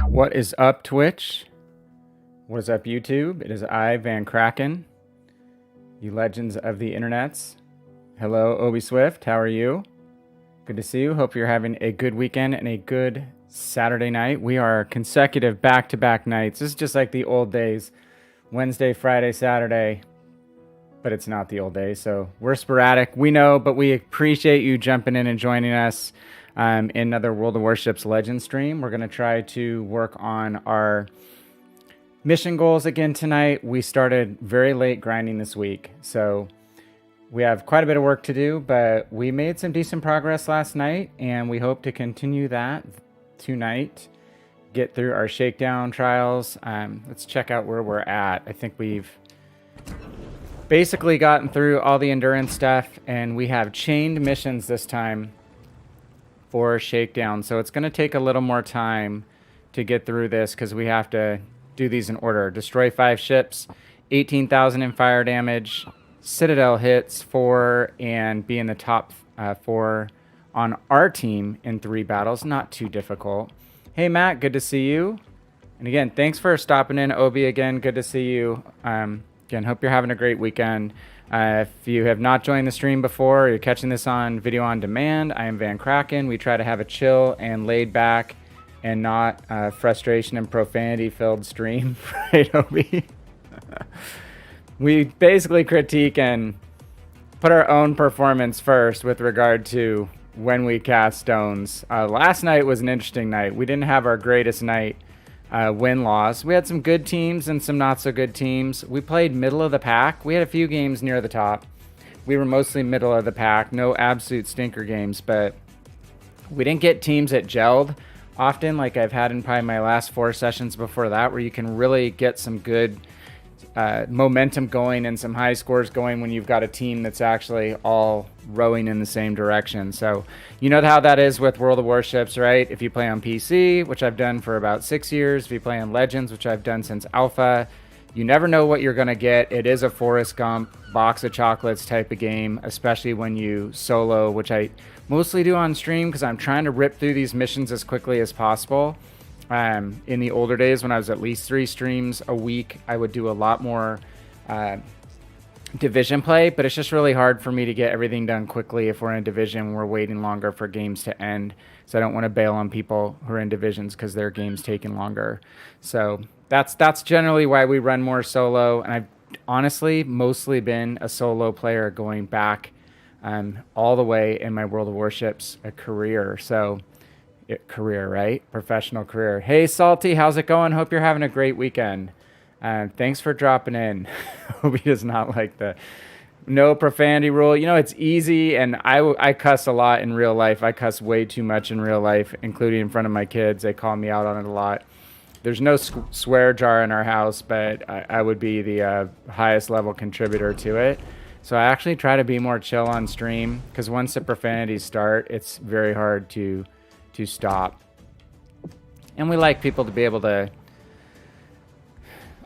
What is up, Twitch? What is up, YouTube? It is I, VannKraken, you legends of the internets. Hello, Obi Swift. How are you? Good to see you. Hope you're having a good weekend and a good Saturday night. We are consecutive back-to-back nights. This is just like the old days. Wednesday, Friday, Saturday. But it's not the old days, so we're sporadic. We know, but we appreciate you jumping in and joining us in another World of Warships Legend stream. We're going to try to work on our mission goals again tonight. We started very late grinding this week, so we have quite a bit of work to do, but we made some decent progress last night, and we hope to continue that tonight. Get through our Shakedown trials. Let's check out where we're at. I think we've basically gotten through all the endurance stuff, and we have chained missions this time for Shakedown. So it's going to take a little more time to get through this because we have to do these in order. Destroy 5 ships, 18,000 in fire damage, Citadel hits 4, and be in the top 4 on our team in 3 battles. Not too difficult. Hey, Matt, good to see you. And again, thanks for stopping in. Obi, again, good to see you. Again, hope you're having a great weekend. If you have not joined the stream before, or you're catching this on video on demand, I am VannKraken. We try to have a chill and laid back and not frustration and profanity filled stream, right, Obi? We basically critique and put our own performance first with regard to when we cast stones. Last night was an interesting night. We didn't have our greatest night. Win-loss. We had some good teams and some not so good teams. We played middle of the pack. We had a few games near the top. We were mostly middle of the pack. No absolute stinker games, but we didn't get teams that gelled often like I've had in probably my last 4 sessions before that, where you can really get some good momentum going and some high scores going when you've got a team that's actually all rowing in the same direction. So you know how that is with World of Warships, right? If you play on PC, which I've done for about 6 years, if you play on Legends, which I've done since Alpha, you never know what you're going to get. It is a Forrest Gump, box of chocolates type of game, especially when you solo, which I mostly do on stream because I'm trying to rip through these missions as quickly as possible. In the older days when I was at least 3 streams a week, I would do a lot more division play, but it's just really hard for me to get everything done quickly if we're in a division. We're waiting longer for games to end, so I don't want to bail on people who are in divisions because their game's taking longer. So that's generally why we run more solo, and I've honestly mostly been a solo player going back all the way in my World of Warships career. So career, right? Professional career. Hey, Salty, how's it going? Hope you're having a great weekend. Thanks for dropping in. Hope he does not like the no profanity rule. You know, it's easy, and I cuss a lot in real life. I cuss way too much in real life, including in front of my kids. They call me out on it a lot. There's no swear jar in our house, but I would be the highest level contributor to it. So I actually try to be more chill on stream, because once the profanities start, it's very hard to stop. And we like people to be able to,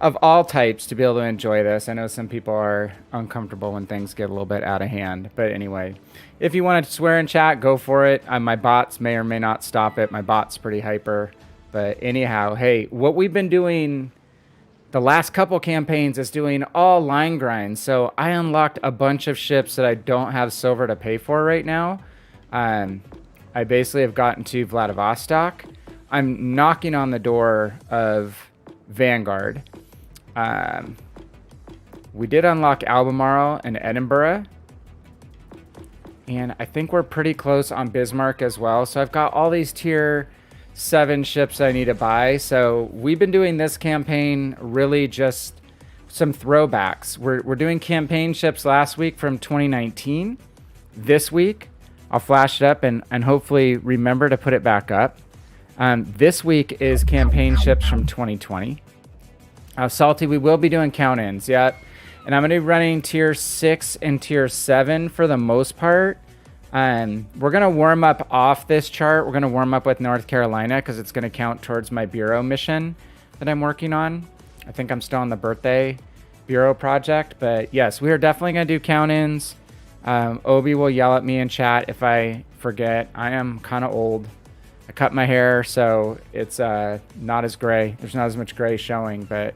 of all types, to be able to enjoy this. I know some people are uncomfortable when things get a little bit out of hand, but anyway, if you want to swear in chat, go for it. My bots may or may not stop it. My bot's pretty hyper, but anyhow, hey, what we've been doing the last couple campaigns is doing all line grinds. So I unlocked a bunch of ships that I don't have silver to pay for right now. I basically have gotten to Vladivostok. I'm knocking on the door of Vanguard. We did unlock Albemarle and Edinburgh. And I think we're pretty close on Bismarck as well. So I've got all these tier 7 ships I need to buy. So we've been doing this campaign really just some throwbacks. We're doing campaign ships last week from 2019. This week, I'll flash it up and hopefully remember to put it back up. This week is campaign ships from 2020. Salty, we will be doing count-ins, yep. And I'm going to be running tier 6 and tier 7 for the most part. We're going to warm up off this chart. We're going to warm up with North Carolina because it's going to count towards my Bureau mission that I'm working on. I think I'm still on the birthday Bureau project. But yes, we are definitely going to do count-ins. Obi will yell at me in chat if I forget. I am kind of old. I cut my hair, so it's not as gray. There's not as much gray showing, but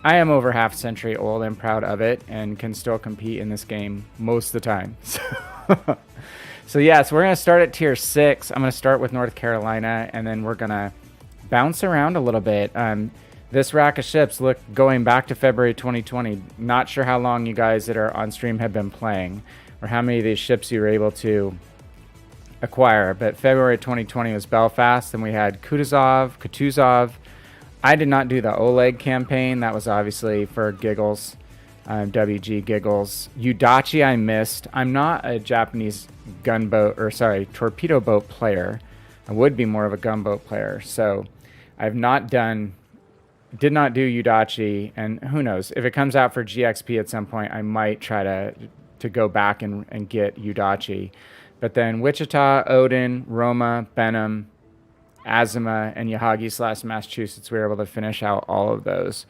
I am over half a century old and proud of it and can still compete in this game most of the time. So yeah, so we're going to start at tier 6. I'm going to start with North Carolina, and then we're going to bounce around a little bit. This rack of ships, look, going back to February 2020, not sure how long you guys that are on stream have been playing or how many of these ships you were able to acquire, but February 2020 was Belfast, and we had Kutuzov. I did not do the Oleg campaign. That was obviously for giggles, WG giggles. Udachi I missed. I'm not a Japanese torpedo boat player. I would be more of a gunboat player, so I've not done, did not do Udachi, and who knows, if it comes out for GXP at some point, I might try to go back and get Udachi. But then Wichita, Odin, Roma, Benham, Azuma, and Yahagi / Massachusetts, we were able to finish out all of those.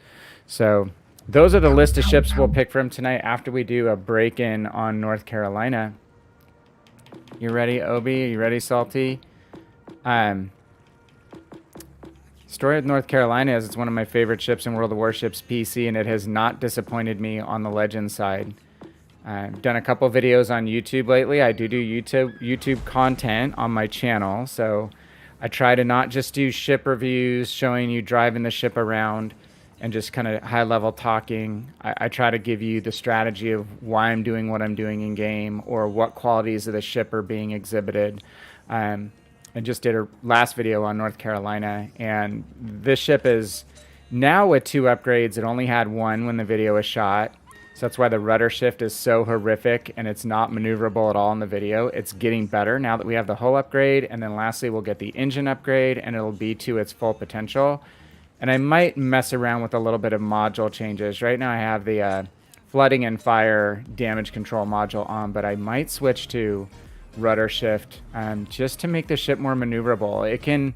So those are the list of ships we'll pick from tonight after we do a break-in on North Carolina. You ready, Obi? Are you ready, Salty? Story of North Carolina is it's one of my favorite ships in World of Warships PC, and it has not disappointed me on the Legends side. I've done a couple videos on YouTube lately. I do YouTube content on my channel, so I try to not just do ship reviews, showing you driving the ship around and just kind of high-level talking. I try to give you the strategy of why I'm doing what I'm doing in game or what qualities of the ship are being exhibited. I just did a last video on North Carolina, and this ship is now with 2 upgrades. It only had 1 when the video was shot. So that's why the rudder shift is so horrific and it's not maneuverable at all in the video. It's getting better now that we have the hull upgrade, and then lastly we'll get the engine upgrade and it'll be to its full potential. And I might mess around with a little bit of module changes. Right now I have the flooding and fire damage control module on, but I might switch to rudder shift just to make the ship more maneuverable. It can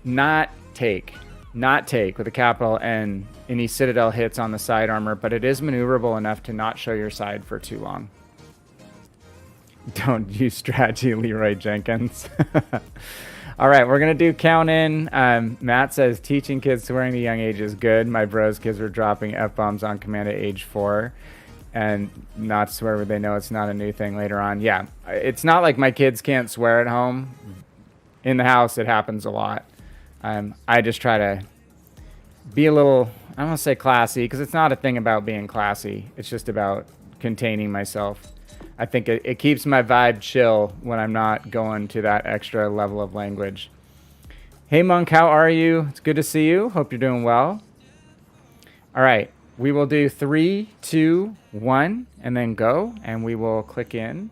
not take with a capital N any Citadel hits on the side armor, but it is maneuverable enough to not show your side for too long. Don't use strategy, Leroy Jenkins. All right, we're going to do count in. Matt says, teaching kids swearing at a young age is good. My bros kids were dropping F-bombs on command at age 4. And not swear where they know it's not a new thing later on. Yeah, it's not like my kids can't swear at home. In the house, it happens a lot. I just try to be a little, I don't want to say classy, because it's not a thing about being classy. It's just about containing myself. I think it keeps my vibe chill when I'm not going to that extra level of language. Hey, Monk, how are you? It's good to see you. Hope you're doing well. All right, we will do 3, 2, 1, and then go, and we will click in.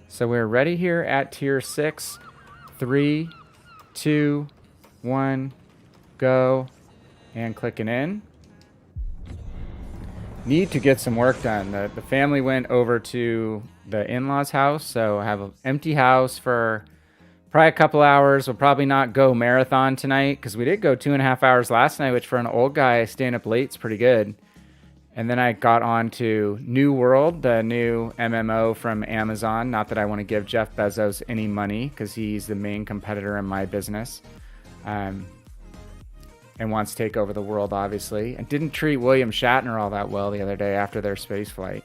So we're ready here at tier 6. 3, 2, 1, go, and clicking in. Need to get some work done. The family went over to the in-laws house, so I have an empty house for probably a couple hours. We'll probably not go marathon tonight because we did go 2.5 hours last night, which for an old guy staying up late is pretty good. And then I got on to New World, the new MMO from Amazon. Not that I want to give Jeff Bezos any money because he's the main competitor in my business. And wants to take over the world, obviously. And didn't treat William Shatner all that well the other day after their space flight.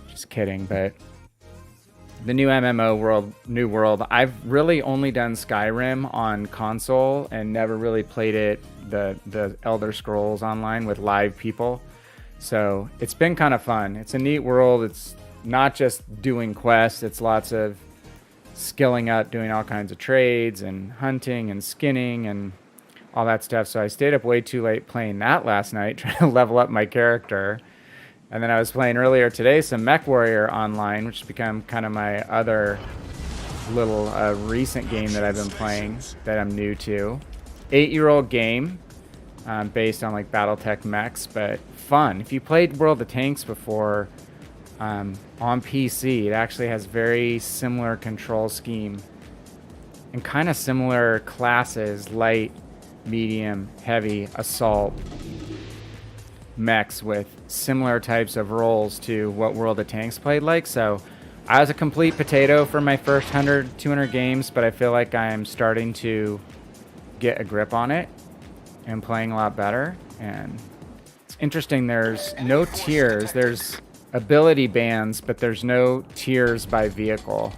Just kidding, but the new MMO New World, I've really only done Skyrim on console and never really played it, the Elder Scrolls online with live people. So it's been kind of fun. It's a neat world. It's not just doing quests. It's lots of skilling up, doing all kinds of trades and hunting and skinning and all that stuff. So I stayed up way too late playing that last night, trying to level up my character. And then I was playing earlier today some Mech Warrior Online, which has become kind of my other little recent game that I've been playing that I'm new to. 8-year-old game based on like Battletech mechs, but fun. If you played World of Tanks before on PC, it actually has very similar control scheme and kind of similar classes, light, medium, heavy, assault mechs with similar types of roles to what World of Tanks played like. So I was a complete potato for my first 100, 200 games, but I feel like I am starting to get a grip on it and playing a lot better. And it's interesting, there's no tiers. There's ability bands, but there's no tiers by vehicle.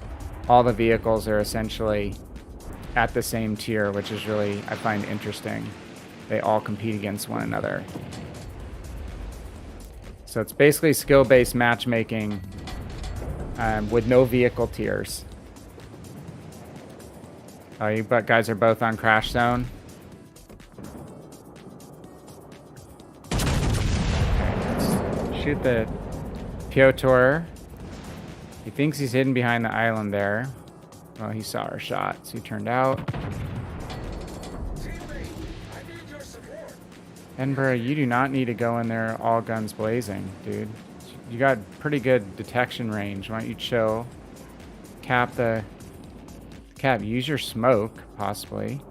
All the vehicles are essentially at the same tier, which is really, I find interesting. They all compete against one another. So it's basically skill-based matchmaking with no vehicle tiers. Oh, you guys are both on Crash Zone? Okay, let's shoot the Piotr. He thinks he's hidden behind the island there. Well, he saw our shot, so he turned out. Edinburgh, you do not need to go in there all guns blazing, dude. You got pretty good detection range. Why don't you chill? Cap, use your smoke, possibly.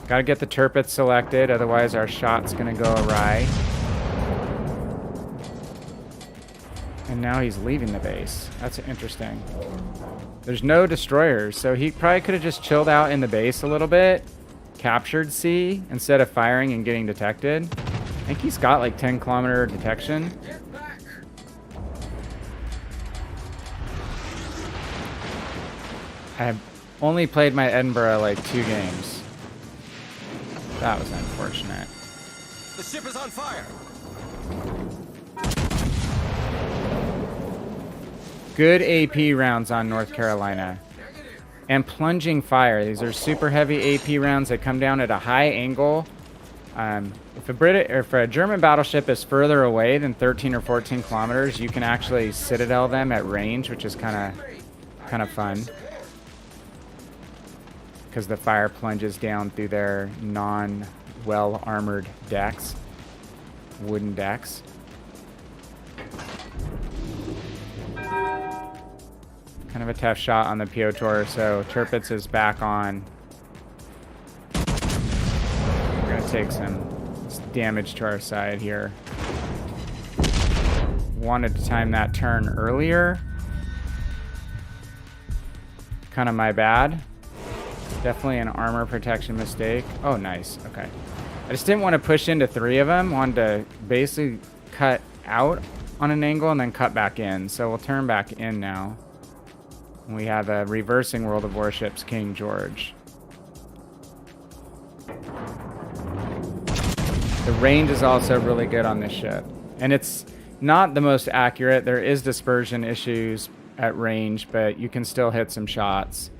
Gotta get the turpets selected, otherwise our shot's gonna go awry. And now he's leaving the base. That's interesting. There's no destroyers, so he probably could have just chilled out in the base a little bit. Captured C instead of firing and getting detected. I think he's got like 10-kilometer detection. I've only played my Edinburgh like 2 games. That was unfortunate. The ship is on fire. Good AP rounds on North Carolina. And plunging fire. These are super heavy AP rounds that come down at a high angle. If a German battleship is further away than 13 or 14 kilometers, you can actually citadel them at range, which is kind of fun. Because the fire plunges down through their non-well armored decks, wooden decks. Kind of a tough shot on the Piotr, so Tirpitz is back on. We're gonna take some damage to our side here. Wanted to time that turn earlier. Kind of my bad. Definitely an armor protection mistake. Oh, nice. Okay. I just didn't want to push into 3 of them. Wanted to basically cut out on an angle and then cut back in. So we'll turn back in now. We have a reversing World of Warships King George. The range is also really good on this ship. And it's not the most accurate. There is dispersion issues at range, but you can still hit some shots.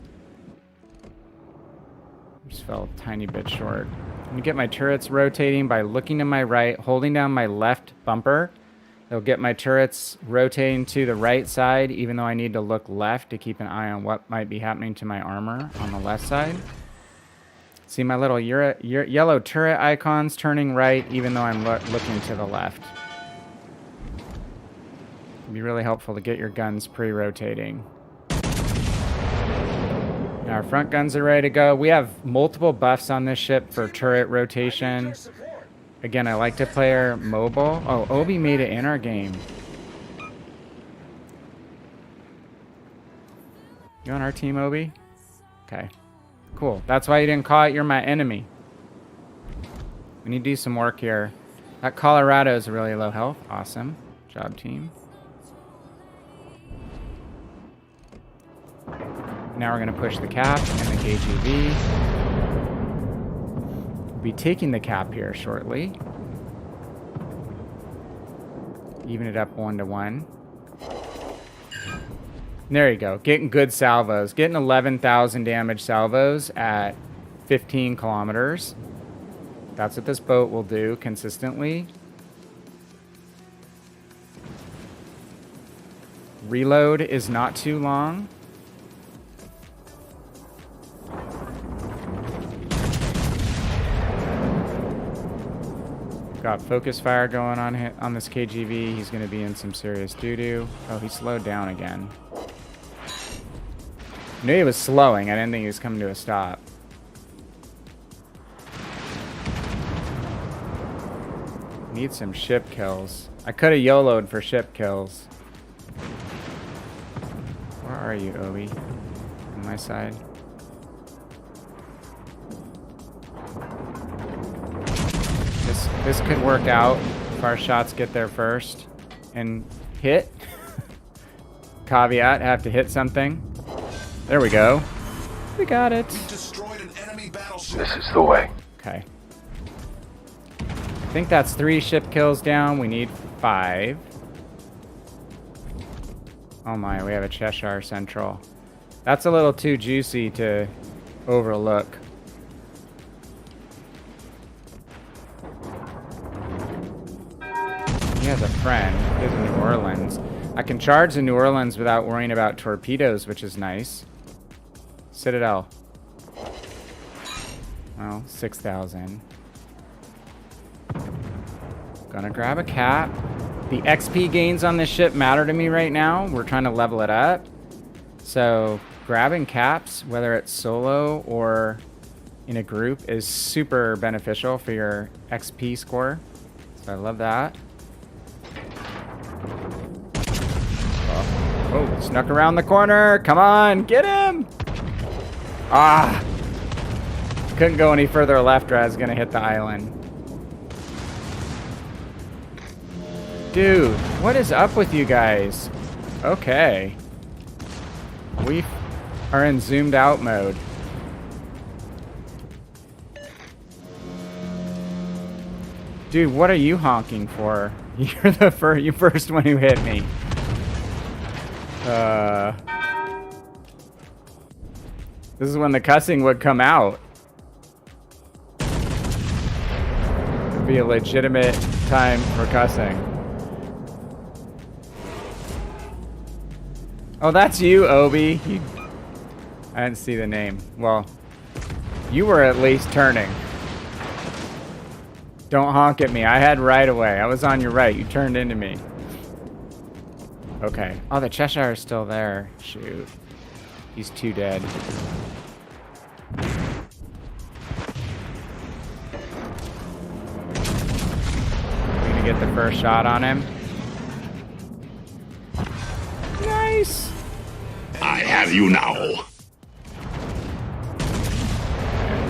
Just fell a tiny bit short. I'm gonna get my turrets rotating by looking to my right, holding down my left bumper. It'll get my turrets rotating to the right side, even though I need to look left to keep an eye on what might be happening to my armor on the left side. See my little yellow turret icons turning right, even though I'm looking to the left. It'd be really helpful to get your guns pre-rotating. Now our front guns are ready to go. We have multiple buffs on this ship for turret rotation. Again, I like to play her mobile. Oh, Obi made it in our game. You on our team, Obi? Okay. Cool. That's why you didn't call it you're my enemy. We need to do some work here. That Colorado is really low health. Awesome. Job, team. Now we're going to push the cap and the KGV. Be taking the cap here shortly. Even it up 1-to-1. There you go. Getting good salvos. Getting 11,000 damage salvos at 15 kilometers. That's what this boat will do consistently. Reload is not too long. Got focus fire going on this KGV. He's going to be in some serious doo-doo. Oh, he slowed down again. I knew he was slowing. I didn't think he was coming to a stop. Need some ship kills. I could have YOLO'd for ship kills. Where are you, Obi? On my side. This could work out if our shots get there first and hit. Caveat, have to hit something. There we go. We got it. We've destroyed an enemy battleship. This is the way. Okay. I think that's 3 ship kills down. We need 5. Oh my, we have a Cheshire Central. That's a little too juicy to overlook. He has a friend. He has New Orleans. I can charge the New Orleans without worrying about torpedoes, which is nice. Citadel. Well, 6,000. Gonna grab a cap. The XP gains on this ship matter to me right now. We're trying to level it up. So grabbing caps, whether it's solo or in a group, is super beneficial for your XP score. So I love that. Oh, snuck around the corner. Come on, get him. Ah. Couldn't go any further left or I was going to hit the island. Dude, what is up with you guys? Okay. We are in zoomed out mode. Dude, what are you honking for? You're the first one who hit me. This is when the cussing would come out. It'd be a legitimate time for cussing. Oh, that's you, Obi. I didn't see the name. Well, you were at least turning. Don't honk at me. I had right away. I was on your right. You turned into me. Okay. Oh, the Cheshire is still there. Shoot. He's 2 dead. I'm gonna get the first shot on him. Nice. I have you now.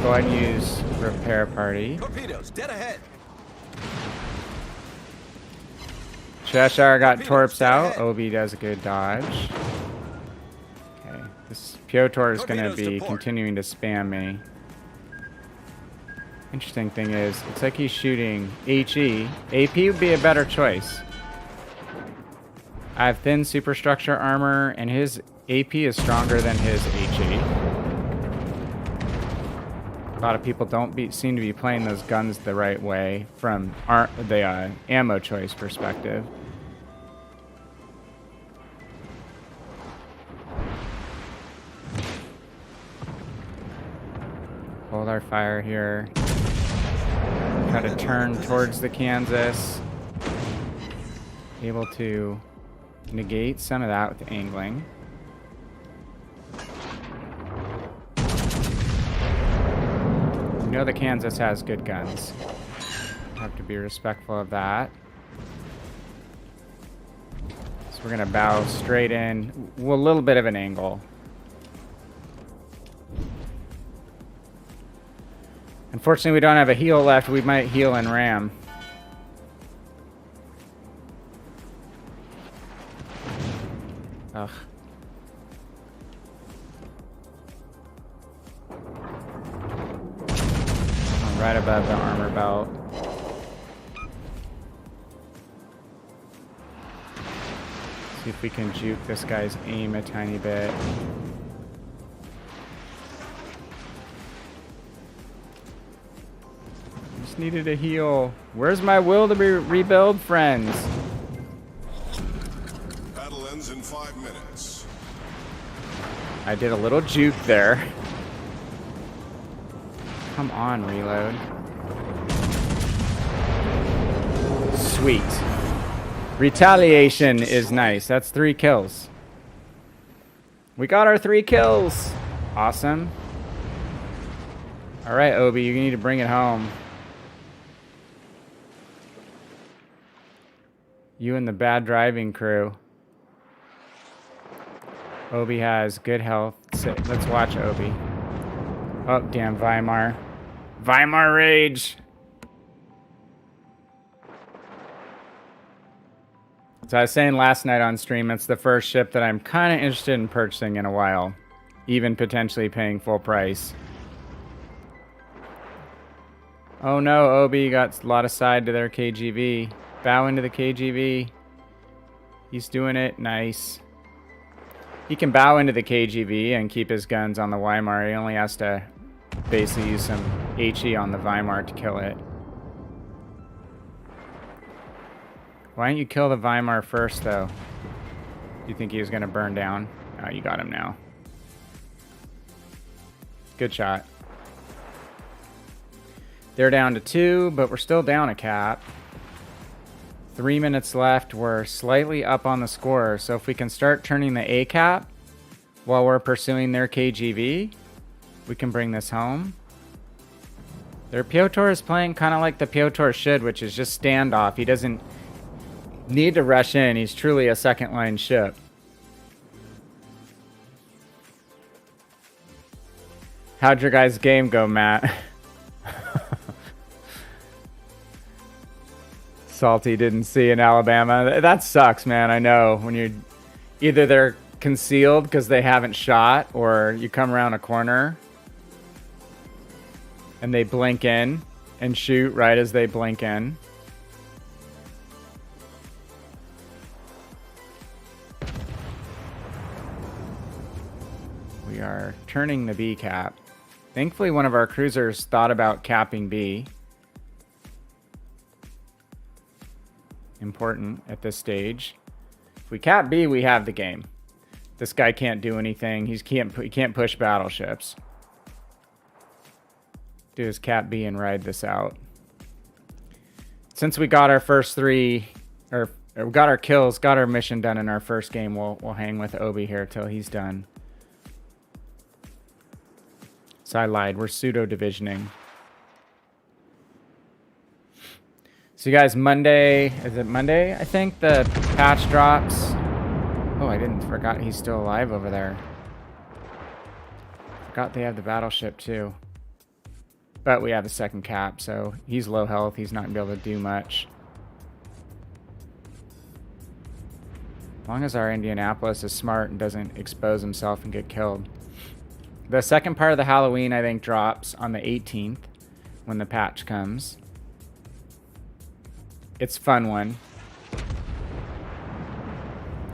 Go ahead and use repair party. Torpedoes, dead ahead. Cheshire got torps out. Obi does a good dodge. Okay, this Piotr is going to be continuing to spam me. Interesting thing is, it's like he's shooting HE. AP would be a better choice. I have thin superstructure armor, and his AP is stronger than his HE. A lot of people don't seem to be playing those guns the right way from the ammo choice perspective. Hold our fire here. Try to turn towards the Kansas. Able to negate some of that with angling. You know the Kansas has good guns. Have to be respectful of that. So we're gonna bow straight in. Well, a little bit of an angle. Unfortunately, we don't have a heal left. We might heal and ram. Ugh. I'm right above the armor belt. See if we can juke this guy's aim a tiny bit. Just needed a heal. Where's my will to rebuild, friends? Battle ends in 5 minutes. I did a little juke there. Come on, reload. Sweet. Retaliation is nice. That's 3 kills. We got our 3 kills. Awesome. All right, Obi, you need to bring it home. You and the bad driving crew. Obi has good health. Let's watch Obi. Oh, damn, Weimar. Weimar rage. So I was saying last night on stream, it's the first ship that I'm kind of interested in purchasing in a while. Even potentially paying full price. Oh no, Obi got a lot of side to their KGV. Bow into the KGV. He's doing it. Nice. He can bow into the KGV and keep his guns on the Weimar. He only has to basically use some HE on the Weimar to kill it. Why don't you kill the Weimar first, though? You think he was going to burn down? Oh, you got him now. Good shot. They're down to 2, but we're still down a cap. 3 minutes left. We're slightly up on the score. So if we can start turning the A cap while we're pursuing their KGV, we can bring this home. Their Piotr is playing kind of like the Piotr should, which is just standoff. He doesn't need to rush in. He's truly a second line ship. How'd your guys' game go, Matt? Salty didn't see in Alabama. That sucks, man. I know. When you're either they're concealed because they haven't shot, or you come around a corner and they blink in and shoot right as they blink in. We are turning the B cap. Thankfully, one of our cruisers thought about capping B. Important at this stage. If we cap B, we have the game. This guy can't do anything. He can't push battleships. Do his cap B and ride this out. Since we got our first 3, or we got our kills, got our mission done in our first game, we'll hang with Obi here till he's done. So I lied. We're pseudo divisioning. So you guys, Monday, is it Monday? I think the patch drops. Oh, I forgot he's still alive over there. Forgot they have the battleship too. But we have the second cap, so he's low health. He's not going to be able to do much. As long as our Indianapolis is smart and doesn't expose himself and get killed. The second part of the Halloween, I think, drops on the 18th when the patch comes. It's a fun one.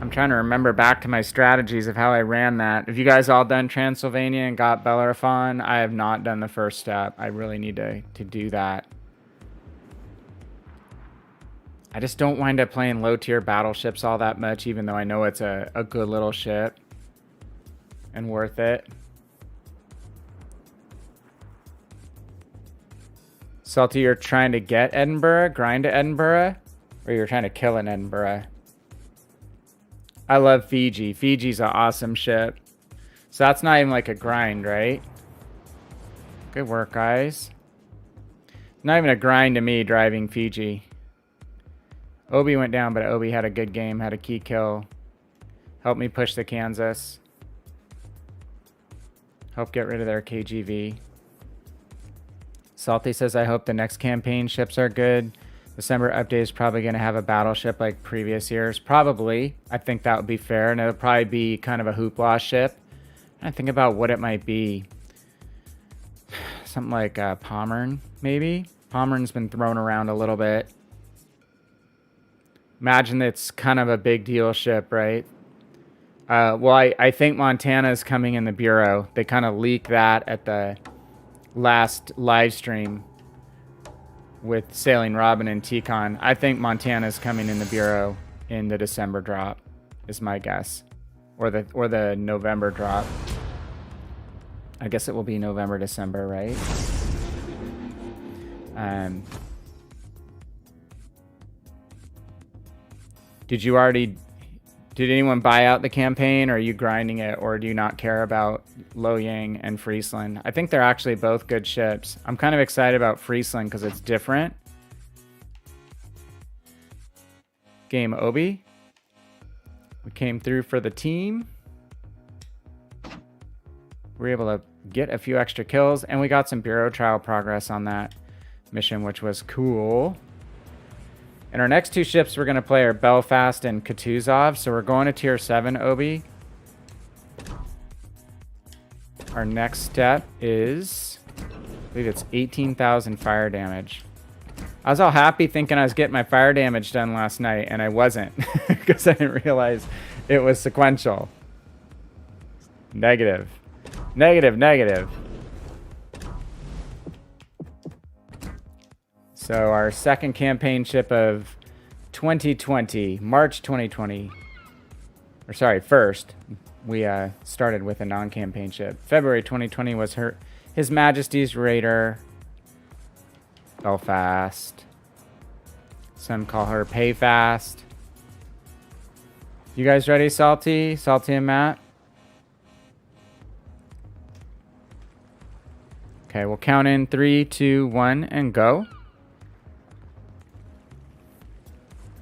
I'm trying to remember back to my strategies of how I ran that. Have you guys all done Transylvania and got Bellerophon? I have not done the first step. I really need to do that. I just don't wind up playing low-tier battleships all that much, even though I know it's a good little ship and worth it. Salty, you're trying to get Edinburgh, grind to Edinburgh, or you're trying to kill an Edinburgh? I love Fiji. Fiji's an awesome ship. So that's not even like a grind, right? Good work, guys. Not even a grind to me driving Fiji. Obi went down, but Obi had a good game, had a key kill. Helped me push the Kansas. Help get rid of their KGV. Salty says, I hope the next campaign ships are good. December update is probably going to have a battleship like previous years. Probably. I think that would be fair. And it'll probably be kind of a hoopla ship. I think about what it might be. Something like Pommern, maybe? Pommern's been thrown around a little bit. Imagine it's kind of a big deal ship, right? Well, I think Montana is coming in the Bureau. They kind of leaked that at the last live stream with Sailing Robin and T-Con. I think Montana's coming in the Bureau in the December drop, is my guess. Or the November drop. I guess it will be November, December, right? Did anyone buy out the campaign, or are you grinding it, or do you not care about Loyang and Friesland? I think they're actually both good ships. I'm kind of excited about Friesland because it's different. Game Obi. We came through for the team. We were able to get a few extra kills, and we got some Bureau trial progress on that mission, which was cool. And our next two ships we're going to play are Belfast and Kutuzov. So we're going to tier 7, Obi. Our next step is, I believe it's 18,000 fire damage. I was all happy thinking I was getting my fire damage done last night, and I wasn't because I didn't realize it was sequential. Negative. Negative, negative. So our second campaign ship of 2020, March 2020, or sorry, first, we started with a non-campaign ship. February 2020 was His Majesty's Raider, Belfast. Some call her Pay Fast. You guys ready, Salty? Salty and Matt? Okay, we'll count in 3, 2, 1, and go.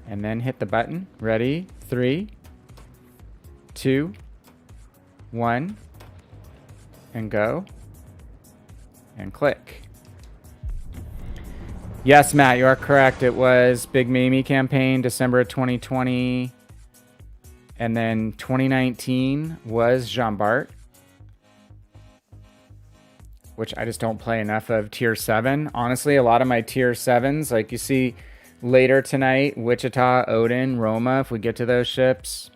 And then hit the button. Ready? 3, 2, 1, and go. And click. Yes, Matt, you are correct. It was Big Mamie campaign, December 2020. And then 2019 was Jean Bart, which I just don't play enough of tier 7. Honestly, a lot of my tier 7s, like you see later tonight, Wichita, Odin, Roma, if we get to those ships,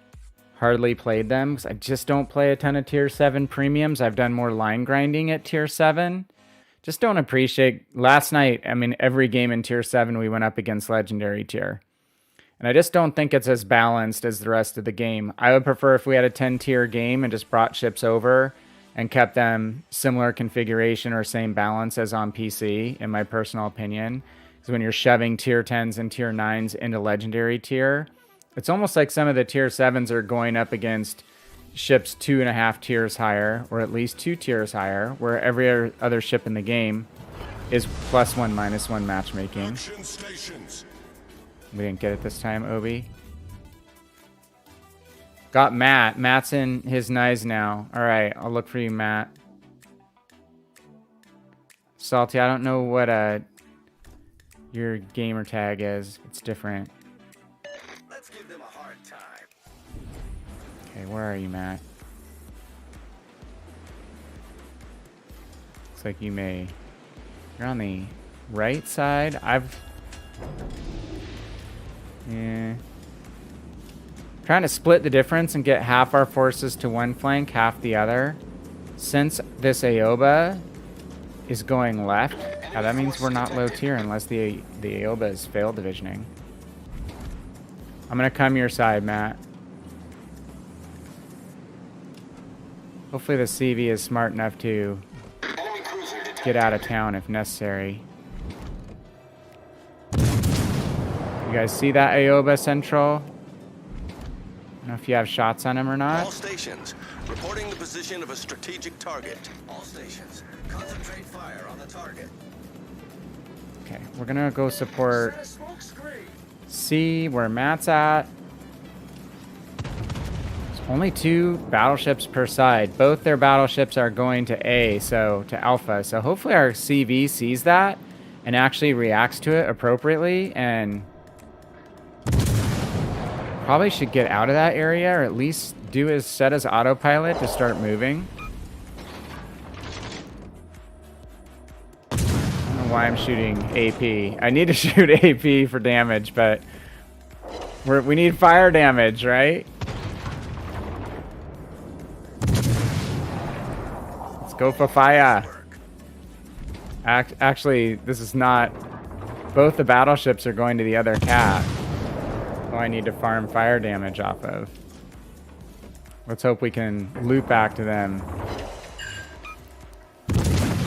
hardly played them because I just don't play a ton of tier 7 premiums. I've done more line grinding at tier 7. Just don't appreciate. Last night, I mean, every game in tier 7 we went up against legendary tier. And I just don't think it's as balanced as the rest of the game. I would prefer if we had a 10 tier game and just brought ships over and kept them similar configuration or same balance as on PC, in my personal opinion. Because when you're shoving tier 10s and tier 9s into legendary tier, it's almost like some of the tier 7s are going up against ships 2.5 tiers higher, or at least 2 tiers higher, where every other ship in the game is +1, -1 matchmaking. We didn't get it this time, Obi. Got Matt. Matt's in his knives now. All right, I'll look for you, Matt. Salty, I don't know what your gamer tag is. It's different. Let's give them a hard time. Okay, where are you, Matt? Looks like you're on the right side. Yeah. Trying to split the difference and get half our forces to one flank, half the other. Since this Aoba is going left, that means we're not low tier unless the Aoba is failed divisioning. I'm gonna come your side, Matt. Hopefully the CV is smart enough to get out of town if necessary. You guys see that Aoba Central? I don't know if you have shots on him or not. All stations, reporting the position of a strategic target. All stations, concentrate fire on the target. Okay, we're gonna go support C, where Matt's at. There's only 2 battleships per side. Both their battleships are going to A, so to Alpha. So hopefully our CV sees that and actually reacts to it appropriately, and probably should get out of that area, or at least set his autopilot to start moving. I don't know why I'm shooting AP. I need to shoot AP for damage, but we need fire damage, right? Let's go for fire. Actually, this is not... Both the battleships are going to the other cat. I need to farm fire damage off of. Let's hope we can loop back to them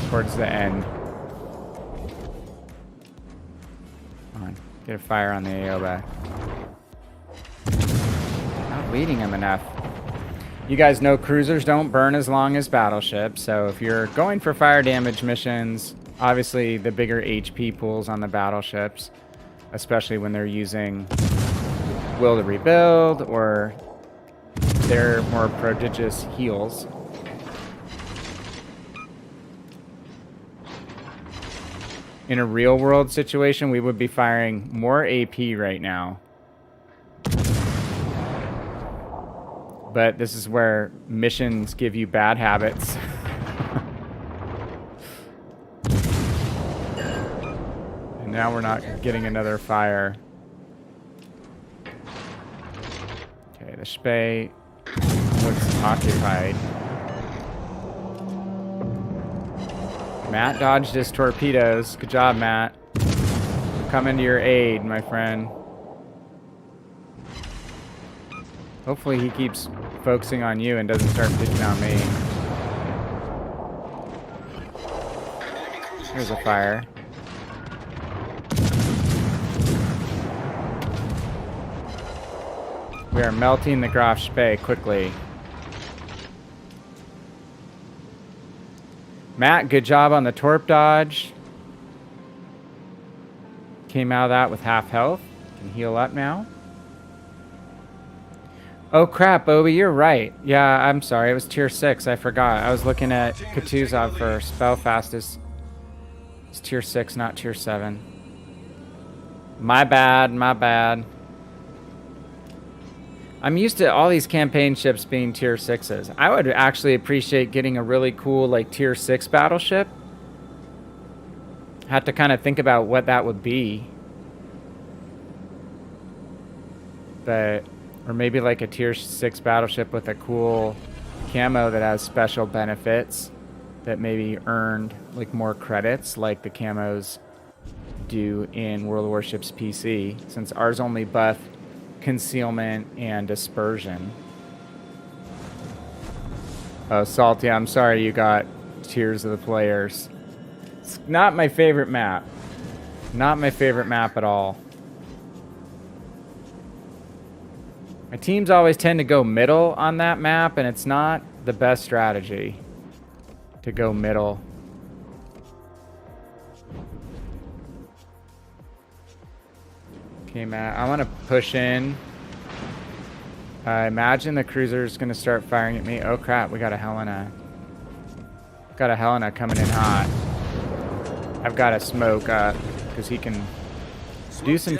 towards the end. Come on, get a fire on the Aoba. Not leading him enough. You guys know cruisers don't burn as long as battleships, so if you're going for fire damage missions, obviously the bigger HP pools on the battleships, especially when they're using Will to Rebuild or their more prodigious heals. in a real world situation, we would be firing more AP right now. But this is where missions give you bad habits. And now we're not getting another fire. Okay, the Spey looks occupied. Matt dodged his torpedoes. Good job, Matt. Coming to your aid, my friend. Hopefully he keeps focusing on you and doesn't start picking on me. There's a fire. We are melting the Graf Spey quickly. Matt, good job on the torp dodge. Came out of that with half health. Can heal up now. Oh crap, Obi, you're right. Yeah, I'm sorry. It was tier 6. I forgot. I was looking at Kutuzov first. Belfast is tier 6, not tier 7. My bad, my bad. I'm used to all these campaign ships being tier 6s. I would actually appreciate getting a really cool like tier 6 battleship. Have to kind of think about what that would be. But, or maybe like a tier 6 battleship with a cool camo that has special benefits that maybe earned like more credits like the camos do in World of Warships PC, since ours only buff concealment and dispersion. Oh, Salty, I'm sorry you got Tears of the Players. It's not my favorite map. Not my favorite map at all. My teams always tend to go middle on that map, and it's not the best strategy to go middle. Okay, Matt, I want to push in. I imagine the cruiser's going to start firing at me. Oh crap, we got a Helena. Got a Helena coming in hot. I've got to smoke up because he can do some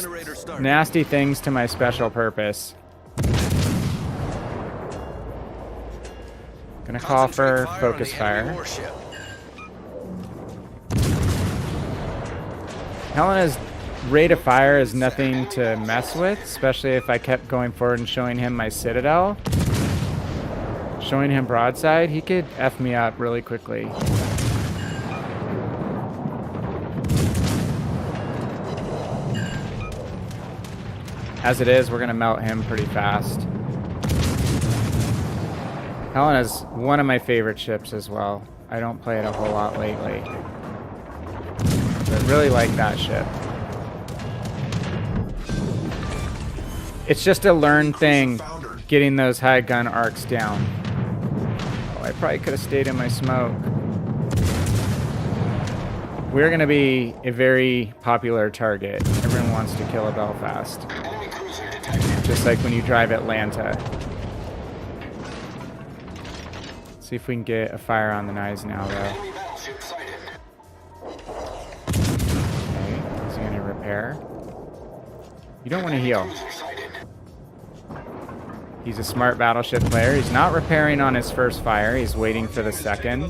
nasty things to my special purpose. Gonna call for focus fire. Helena's rate of fire is nothing to mess with, especially if I kept going forward and showing him my Citadel. Showing him broadside, he could F me up really quickly. As it is, we're gonna melt him pretty fast. Helena's one of my favorite ships as well. I don't play it a whole lot lately. But really like that ship. It's just a learned thing, getting those high gun arcs down. Oh, I probably could have stayed in my smoke. We're going to be a very popular target. Everyone wants to kill a Belfast. Just like when you drive Atlanta. See if we can get a fire on the Knives now, though. Okay, is he going to repair? You don't want to heal. He's a smart battleship player. He's not repairing on his first fire. He's waiting for the second.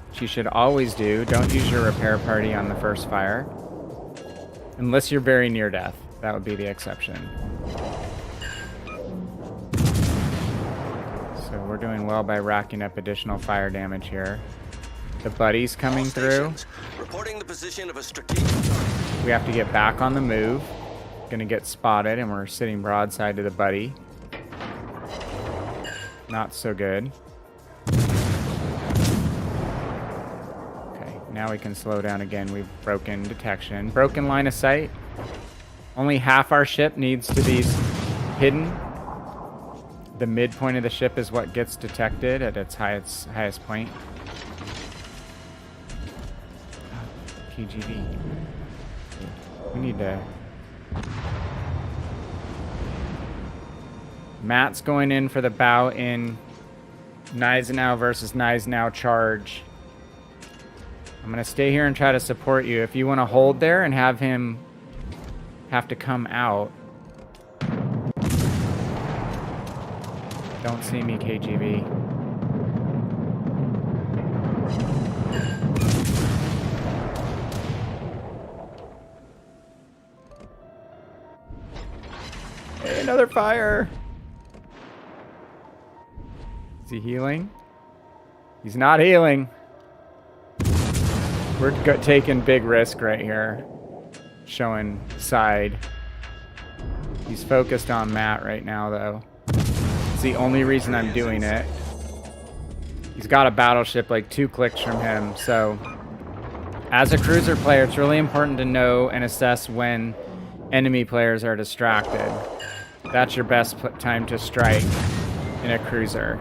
Which you should always do. Don't use your repair party on the first fire. Unless you're very near death. That would be the exception. So we're doing well by racking up additional fire damage here. The buddy's coming through. Reporting the position of a strategic target. We have to get back on the move. Gonna get spotted, and we're sitting broadside to the buddy. Not so good. Okay, now we can slow down again. We've broken detection. Broken line of sight. Only half our ship needs to be hidden. The midpoint of the ship is what gets detected at its highest point. PGV. We need to... Matt's going in for the bow in Gneisenau versus Gneisenau charge I'm going to stay here and try to support you. If you want to hold there and have him have to come out. Don't see me, KGB. Hey, another fire. Is he healing? He's not healing. We're taking big risk right here. Showing side. He's focused on Matt right now, though. It's the only reason I'm doing it. He's got a battleship like 2 clicks from him, so as a cruiser player, it's really important to know and assess when enemy players are distracted. That's your best time to strike in a cruiser.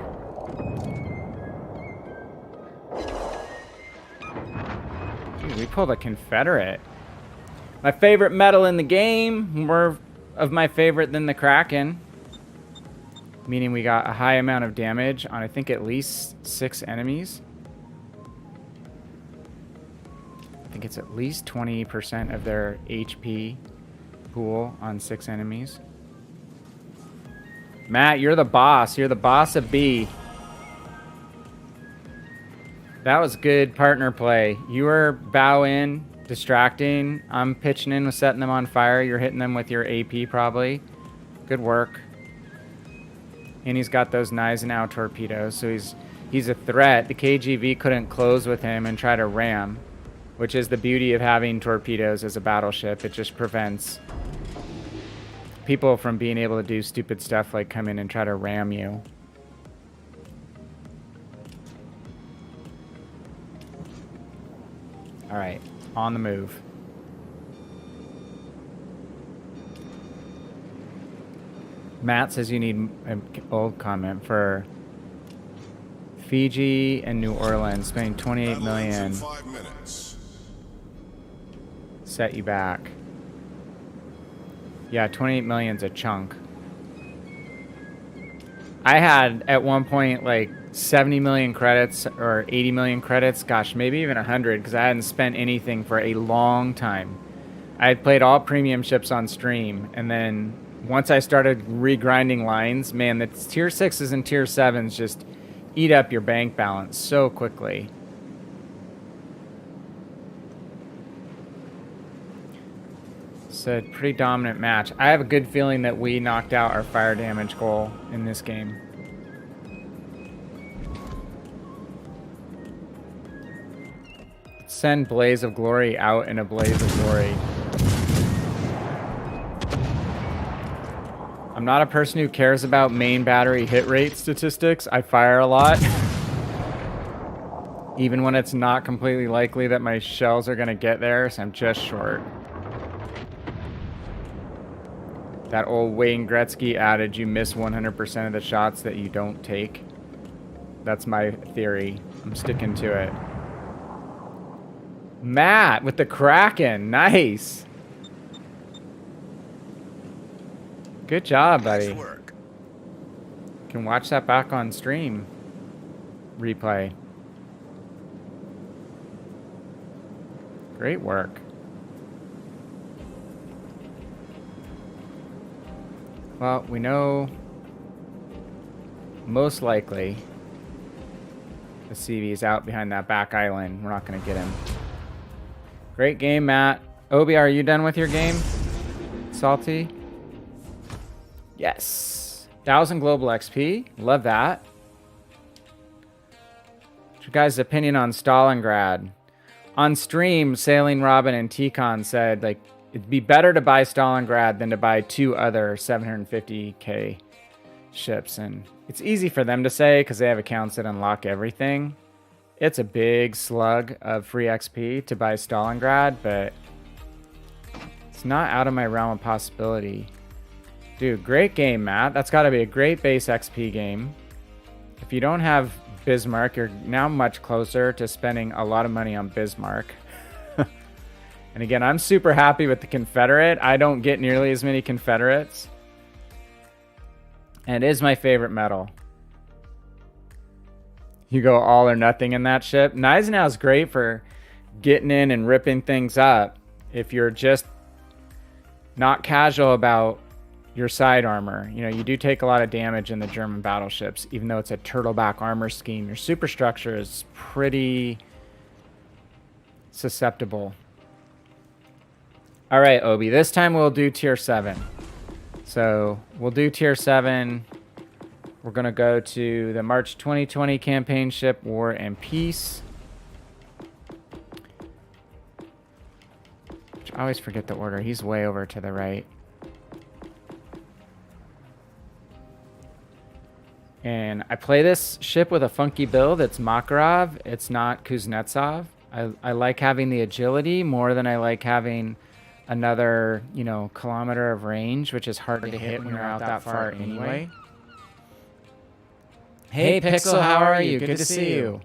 Dude, we pulled a Confederate. My favorite metal in the game, more of my favorite than the Kraken. Meaning we got a high amount of damage on, I think, at least 6 enemies. I think it's at least 20% of their HP pool on 6 enemies. Matt, you're the boss. You're the boss of B. That was good partner play. You were bow in, distracting. I'm pitching in with setting them on fire. You're hitting them with your AP probably. Good work. And he's got those Gneisenau torpedoes, so he's a threat. The KGV couldn't close with him and try to ram, which is the beauty of having torpedoes as a battleship. It just prevents people from being able to do stupid stuff like come in and try to ram you. All right, on the move. Matt says you need an old comment for Fiji and New Orleans, spending 28 million. Set you back. Yeah, 28 million's a chunk. I had at one point like 70 million credits or 80 million credits. Gosh, maybe even 100 because I hadn't spent anything for a long time. I had played all premium ships on stream, and then once I started regrinding lines, man, the tier 6s and tier 7s just eat up your bank balance so quickly. It's a pretty dominant match. I have a good feeling that we knocked out our fire damage goal in this game. Send Blaze of Glory out in a Blaze of Glory. I'm not a person who cares about main battery hit rate statistics. I fire a lot. Even when it's not completely likely that my shells are going to get there, so I'm just short. That old Wayne Gretzky adage, you miss 100% of the shots that you don't take. That's my theory. I'm sticking to it. Matt with the Kraken. Nice. Good job, buddy. Nice work. Can watch that back on stream. Replay. Great work. Well, we know most likely the CV is out behind that back island. We're not going to get him. Great game, Matt. Obi, are you done with your game? Salty? Yes. 1,000 global XP. Love that. What's your guys' opinion on Stalingrad? On stream, Sailing Robin and T-Con said, like, it'd be better to buy Stalingrad than to buy 2 other 750k ships. And it's easy for them to say because they have accounts that unlock everything. It's a big slug of free XP to buy Stalingrad, but it's not out of my realm of possibility. Dude, great game, Matt. That's got to be a great base XP game. If you don't have Bismarck, you're now much closer to spending a lot of money on Bismarck. And again, I'm super happy with the Confederate. I don't get nearly as many Confederates. And it is my favorite metal. You go all or nothing in that ship. Gneisenau is great for getting in and ripping things up, if you're just not casual about your side armor, you know, you do take a lot of damage in the German battleships, even though it's a turtleback armor scheme. Your superstructure is pretty susceptible. All right, Obi, this time we'll do tier 7. So we'll do tier 7. We're going to go to the March 2020 campaign ship, War and Peace. I always forget the order. He's way over to the right. And I play this ship with a funky build. It's Makarov. It's not Kuznetsov. I like having the agility more than I like having another, you know, kilometer of range, which is hard to hit when you're out that far anyway. Hey, Pixel, how are you? Good to see you.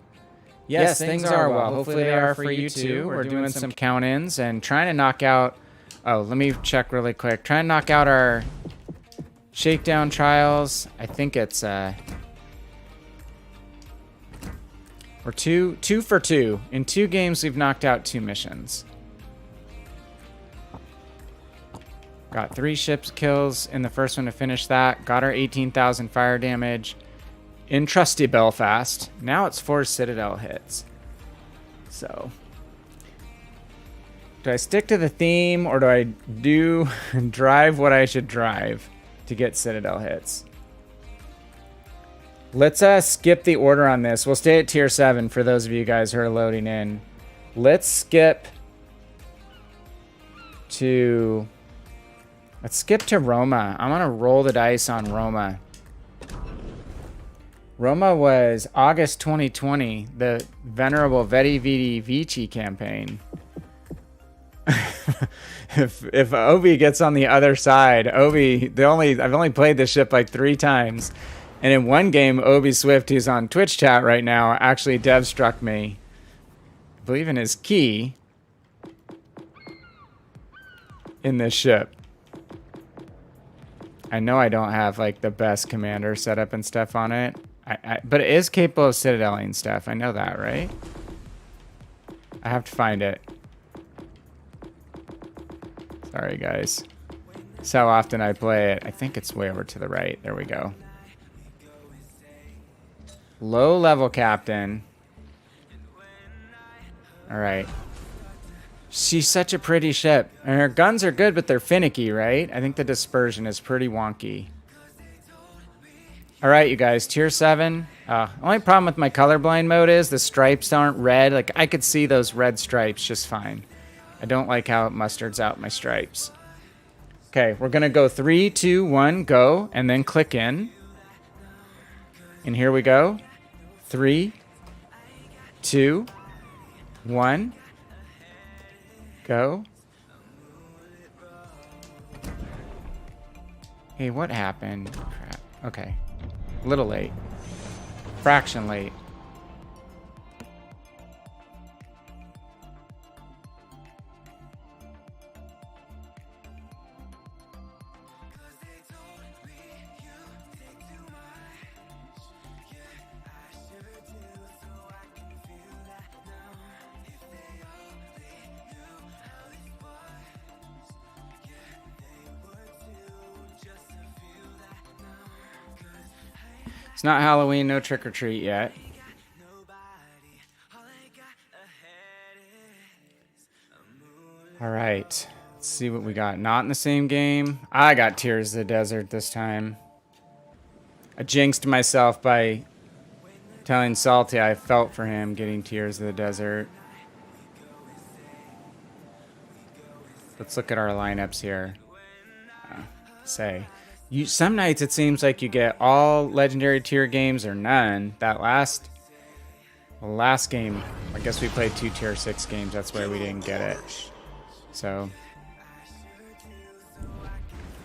Yes, things are well. Hopefully they are for you too. We're doing some count-ins and trying to knock out... Oh, let me check really quick. Trying to knock out our Shakedown trials. I think it's... We're two for 2. In 2 games, we've knocked out 2 missions. Got 3 ships kills in the first one to finish that. Got our 18,000 fire damage in trusty Belfast. Now it's 4 Citadel hits. So, do I stick to the theme or do I drive what I should drive to get Citadel hits? Let's skip the order on this. We'll stay at tier 7 for those of you guys who are loading in. Let's skip to Roma. I'm gonna roll the dice on Roma. Roma was August 2020, the venerable Vedi Vidi Vici campaign. if Obi gets on the other side, I've only played this ship like 3 times. And in one game, Obi Swift, who's on Twitch chat right now, actually dev struck me, I believe in his key, in this ship. I know I don't have like the best commander setup and stuff on it. But it is capable of citadeling stuff. I know that, right? I have to find it. Sorry, guys. That's how often I play it. I think it's way over to the right. There we go. Low level captain. All right. She's such a pretty ship. And her guns are good, but they're finicky, right? I think the dispersion is pretty wonky. All right, you guys, tier 7. Only problem with my colorblind mode is the stripes aren't red. Like, I could see those red stripes just fine. I don't like how it mustards out my stripes. Okay, we're going to go 3, 2, 1, go, and then click in. And here we go. 3, 2, 1, go. Hey, what happened? Crap. Okay. A little late. Fraction late. It's not Halloween, no trick or treat yet. All right, let's see what we got. Not in the same game. I got Tears of the Desert this time. I jinxed myself by telling Salty I felt for him getting Tears of the Desert. Let's look at our lineups here. Some nights it seems like you get all legendary tier games or none. That last game, I guess we played 2 tier 6 games. That's why we didn't get it. So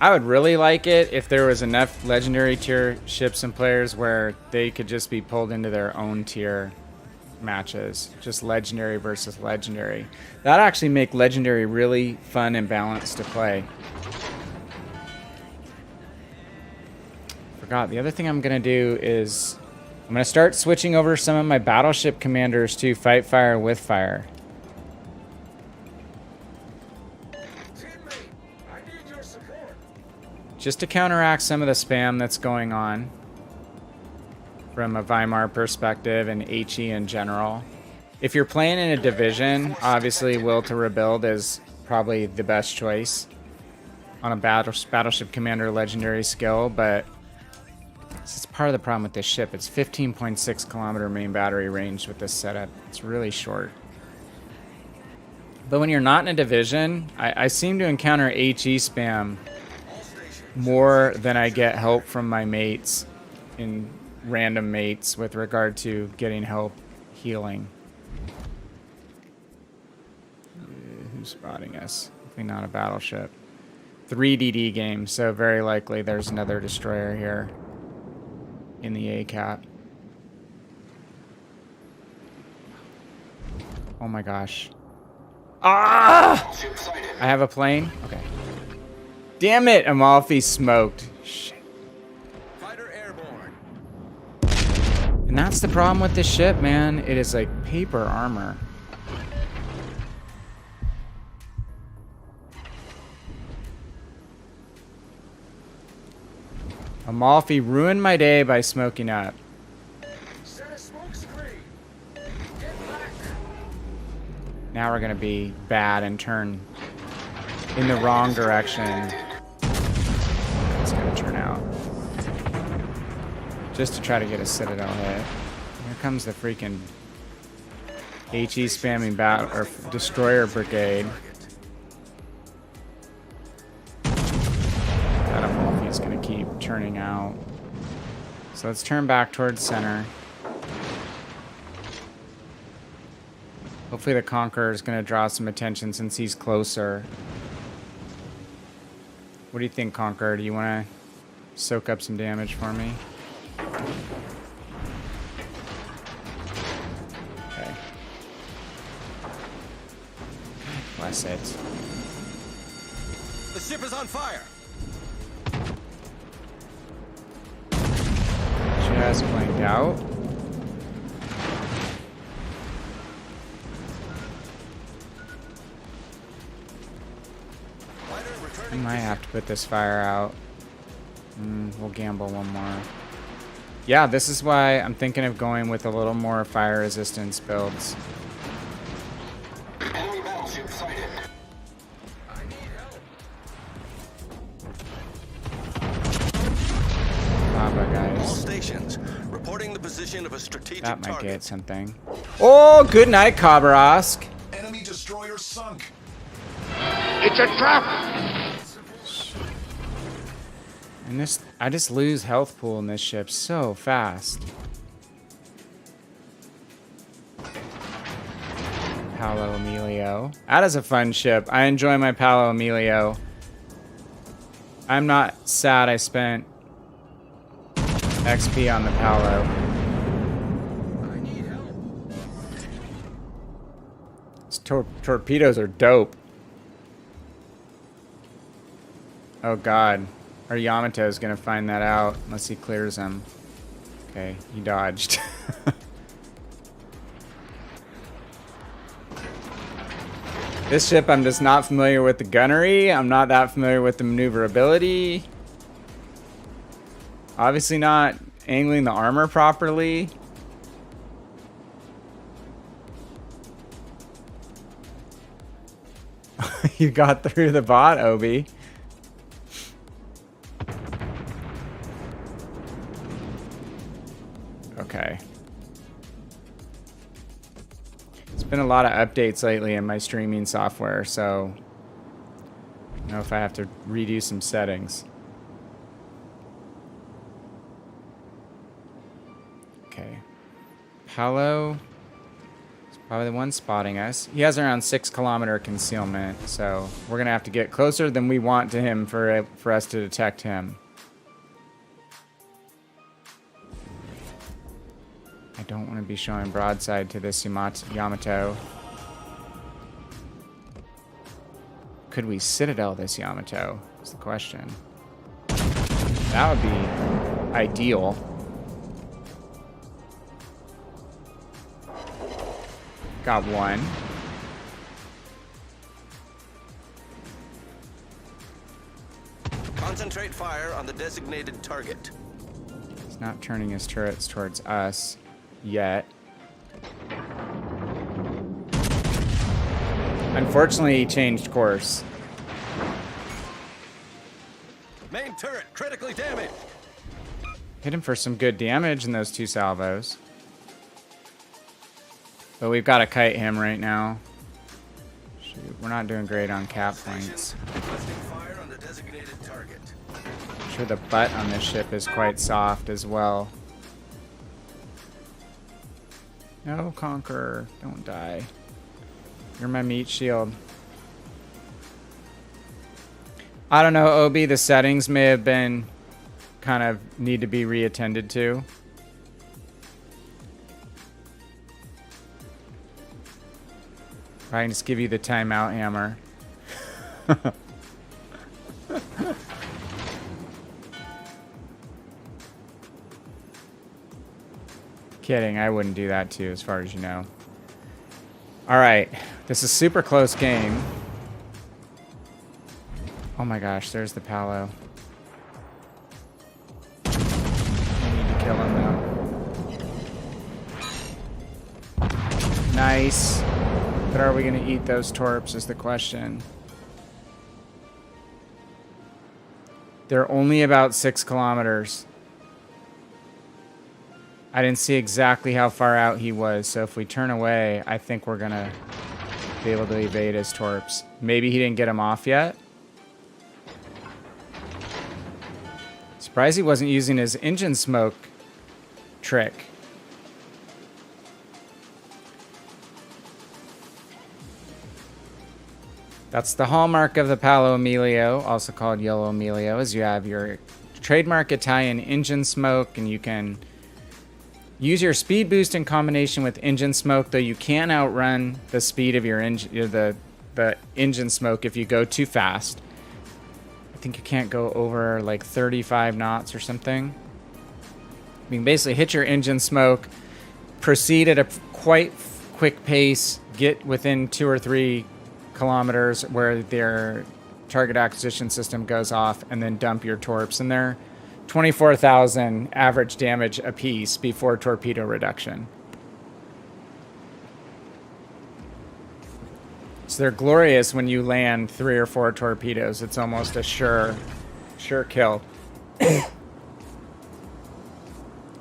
I would really like it if there was enough legendary tier ships and players where they could just be pulled into their own tier matches. Just legendary versus legendary. That'd actually make legendary really fun and balanced to play. Forgot. The other thing I'm going to do is I'm going to start switching over some of my battleship commanders to fight fire with fire. just to counteract some of the spam that's going on from a Weimar perspective and HE in general. If you're playing in a division, obviously Will to Rebuild is probably the best choice on a Battleship Commander legendary skill, but this is part of the problem with this ship. It's 15.6 kilometer main battery range with this setup. It's really short. But when you're not in a division, I seem to encounter HE spam more than I get help from my mates in random mates with regard to getting help healing. Who's spotting us? Hopefully not a battleship. 3 DD game, so very likely there's another destroyer here in the A cap. Oh my gosh. Ah! I have a plane? Okay. Damn it, Amalfi smoked. Shit. Fighter airborne. And that's the problem with this ship, man. It is like paper armor. Amalfi ruined my day by smoking up. Set a smoke screen. Get back. Now we're gonna be bad and turn in the wrong direction. It's gonna turn out. Just to try to get a Citadel hit. Here comes the freaking HE spamming battle or destroyer brigade. That Amalfi is gonna keep turning out. So let's turn back towards center. Hopefully the Conqueror is going to draw some attention since he's closer. What do you think, Conqueror? Do you want to soak up some damage for me? Okay. Bless it. The ship is on fire. Just blanked out. I might have to put this fire out. We'll gamble one more. Yeah, this is why I'm thinking of going with a little more fire resistance builds. Enemy battleship sighted. I need help. Lava, All guys. stations reporting the position of a strategic That might target. get something. Oh, good night, Kabarask. Enemy destroyer sunk. It's a trap! And this, I just lose health pool in this ship so fast. Paolo Emilio. That is a fun ship. I enjoy my Paolo Emilio. I'm not sad I spent XP on the Paolo. I need help. These torpedoes are dope. Oh god. Our Yamato is gonna find that out unless he clears them. Okay, he dodged. This ship, I'm just not familiar with the gunnery. I'm not that familiar with the maneuverability. Obviously not angling the armor properly. You got through the bot, Obi. Okay. It's been a lot of updates lately in my streaming software, so I don't know if I have to redo some settings. Okay. Paolo is probably the one spotting us. He has around 6 kilometer concealment, so we're gonna have to get closer than we want to him for us to detect him. I don't want to be showing broadside to this Yamato. Could we Citadel this Yamato? Is the question. That would be ideal. Got one. Concentrate Concentrate fire on the designated target. He's not turning his turrets towards us yet. Unfortunately, he changed course. Main turret critically damaged. Hit him for some good damage in those 2 salvos. But we've got to kite him right now. Shoot, we're not doing great on cap points. Requesting fire on the designated target. I'm sure the butt on this ship is quite soft as well. No, Conqueror, don't die. You're my meat shield. I don't know, Obi, the settings may have been kind of need to be reattended to. I can just give you the timeout hammer. Kidding, I wouldn't do that too, as far as you know. Alright, this is a super close game. Oh my gosh, there's the Palo. I need to kill him now. Nice. But are we going to eat those torps is the question. They're only about 6 kilometers. I didn't see exactly how far out he was, so if we turn away, I think we're going to be able to evade his torps. Maybe he didn't get him off yet. Surprised he wasn't using his engine smoke trick. That's the hallmark of the Palo Emilio, also called Yellow Emilio, is you have your trademark Italian engine smoke, and you can use your speed boost in combination with engine smoke, though you can outrun the speed of your engine, the engine smoke if you go too fast. I think you can't go over like 35 knots or something. You can basically hit your engine smoke, proceed at a quite quick pace, get within 2 or 3 kilometers where their target acquisition system goes off, and then dump your torps, and they're 24,000 average damage apiece before torpedo reduction. So they're glorious when you land 3 or 4 torpedoes. It's almost a sure kill